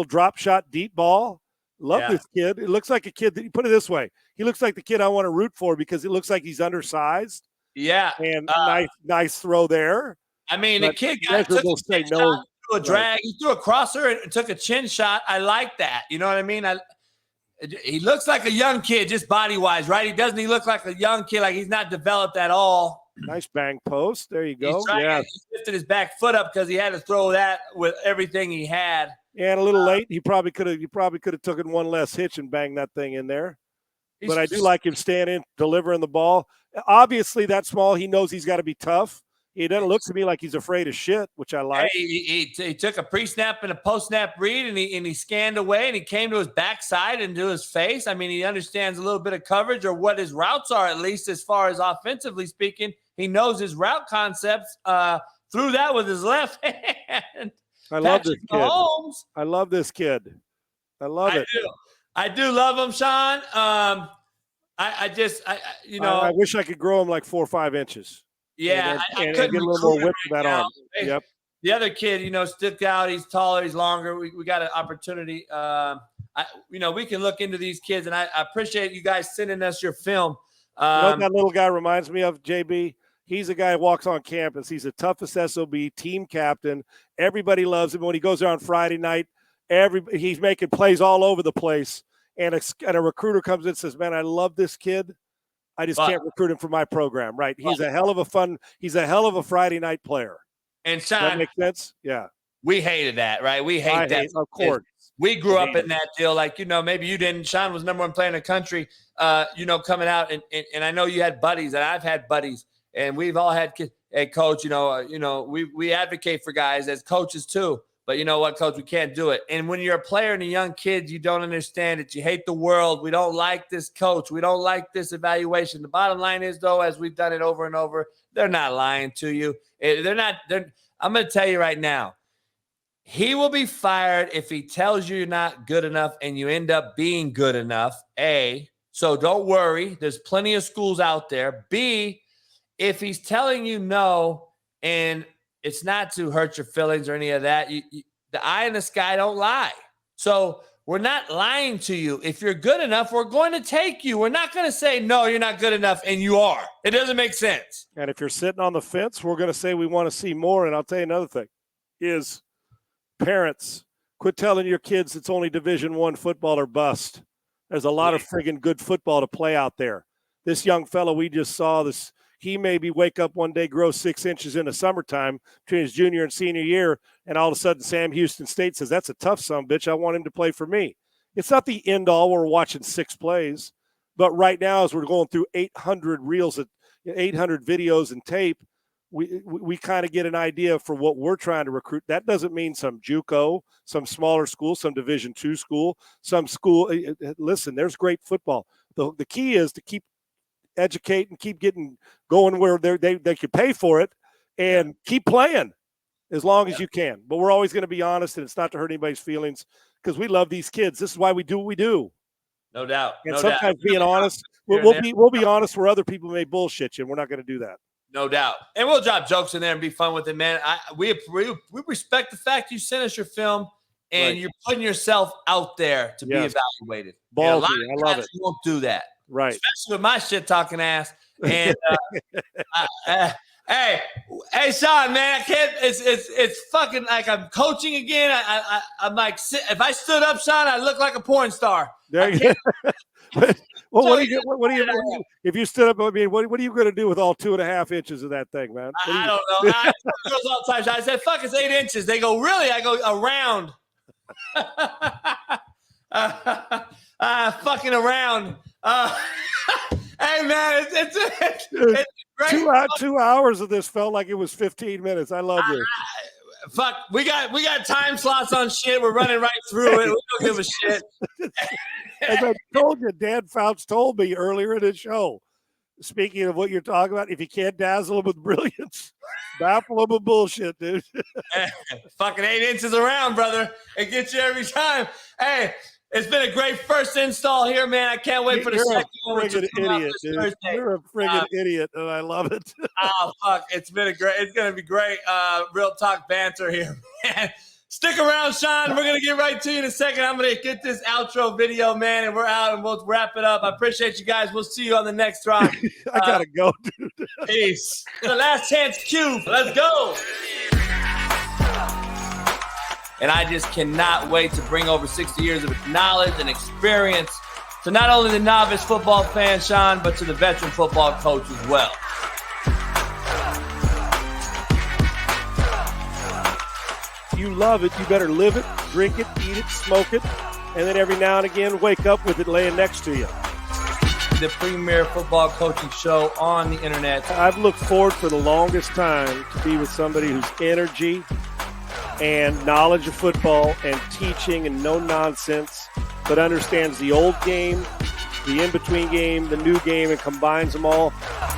drop shot deep ball. Love this kid. It looks like a kid that, put it this way, he looks like the kid I want to root for because it looks like he's undersized. Yeah. And nice throw there. I mean, the kid took a drag. He threw a crosser and took a chin shot. I like that. You know what I mean? He looks like a young kid, just body-wise, right? He look like a young kid, like he's not developed at all. Nice bang post. There you go. He lifted his back foot up because he had to throw that with everything he had. Yeah, and a little late. He probably could have taken one less hitch and banged that thing in there. But I do like him standing, delivering the ball. Obviously, that small, he knows he's got to be tough. He doesn't look to me like he's afraid of shit, which I like. He took a pre-snap and a post-snap read, and he scanned away, and he came to his backside and to his face. I mean, he understands a little bit of coverage or what his routes are, at least as far as offensively speaking. He knows his route concepts. Threw that with his left hand. I love this kid. I love this kid. I love it. I do love him, Sean. I wish I could grow him like 4 or 5 inches. Yeah, I couldn't get a little more width to that arm. Yep. The other kid, stuck out. He's taller. He's longer. We got an opportunity. We can look into these kids, and I appreciate you guys sending us your film. You know what that little guy reminds me of, JB? He's a guy who walks on campus. He's the toughest SOB, team captain. Everybody loves him. When he goes there on Friday night, he's making plays all over the place. And a recruiter comes in and says, man, I love this kid. I just can't recruit him for my program. Right. He's a hell of a Friday night player. And Sean, that makes sense. Yeah. We hated that, right? We hate that. Of course. We grew up in that deal. Like, maybe you didn't. Sean was number one player in the country, coming out. And I know you had buddies, and I've had buddies, and we've all had kids. Hey, coach, we advocate for guys as coaches too. But you know what, coach, we can't do it. And when you're a player and a young kid, you don't understand it. You hate the world. We don't like this coach. We don't like this evaluation. The bottom line is, though, as we've done it over and over, they're not lying to you. I'm going to tell you right now, he will be fired if he tells you you're not good enough and you end up being good enough, A. So don't worry. There's plenty of schools out there. B, if he's telling you no and it's not to hurt your feelings or any of that, the eye in the sky don't lie. So we're not lying to you. If you're good enough, we're going to take you. We're not going to say, no, you're not good enough, and you are. It doesn't make sense. And if you're sitting on the fence, we're going to say we want to see more. And I'll tell you another thing is parents, quit telling your kids it's only Division I football or bust. There's a lot of friggin' good football to play out there. This young fellow we just saw, he maybe wake up one day, grow 6 inches in the summertime between his junior and senior year, and all of a sudden Sam Houston State says, that's a tough son bitch. I want him to play for me. It's not the end all. We're watching 6 plays. But right now, as we're going through 800 videos and tape, we kind of get an idea for what we're trying to recruit. That doesn't mean some JUCO, some smaller school, some Division II school, some school. Listen, there's great football. The key is to keep educate and keep getting going where they could pay for it and keep playing as long as you can. But we're always going to be honest, and it's not to hurt anybody's feelings because we love these kids. This is why we do what we do. No doubt. And sometimes being honest, we'll be honest where other people may bullshit you, and we're not going to do that. No doubt. And we'll drop jokes in there and be fun with it, man. We respect the fact you sent us your film and you're putting yourself out there to be evaluated. Ballsy. I love it. You won't do that. Right. Especially with my shit talking ass. And hey, Sean, man, I can't. It's fucking like I'm coaching again. I'm like, if I stood up, Sean, I look like a porn star. There you go. Well, what do you if you stood up? I mean, what are you going to do with all 2.5 inches of that thing, man? I don't know. I girls all the time. I said, "Fuck, it's 8 inches." They go, "Really?" I go, "Around." Fucking around. Hey man, it's great. 2 hours of this felt like it was 15 minutes. I love this. Fuck, we got time slots on shit. We're running right through it. We don't give a shit. As I told you, Dan Fouts told me earlier in the show, speaking of what you're talking about, if you can't dazzle them with brilliance, baffle them with bullshit, dude. Fucking 8 inches around, brother. It gets you every time. Hey, it's been a great first install here, man. I can't wait for the second one. You're a friggin' idiot, dude. You're a friggin' idiot, and I love it. Oh, fuck. It's going to be great. Real talk banter here, man. Stick around, Sean. We're going to get right to you in a second. I'm going to get this outro video, man, and we're out, and we'll wrap it up. I appreciate you guys. We'll see you on the next drop. I got to go, dude. Peace. The Last Chance Q. Let's go. And I just cannot wait to bring over 60 years of knowledge and experience to not only the novice football fan, Sean, but to the veteran football coach as well. You love it, you better live it, drink it, eat it, smoke it, and then every now and again wake up with it laying next to you. The premier football coaching show on the internet. I've looked forward for the longest time to be with somebody whose energy and knowledge of football and teaching and no nonsense, but understands the old game, the in-between game, the new game, and combines them all.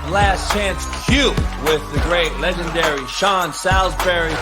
Last Chance Q with the great, legendary Sean Salisbury.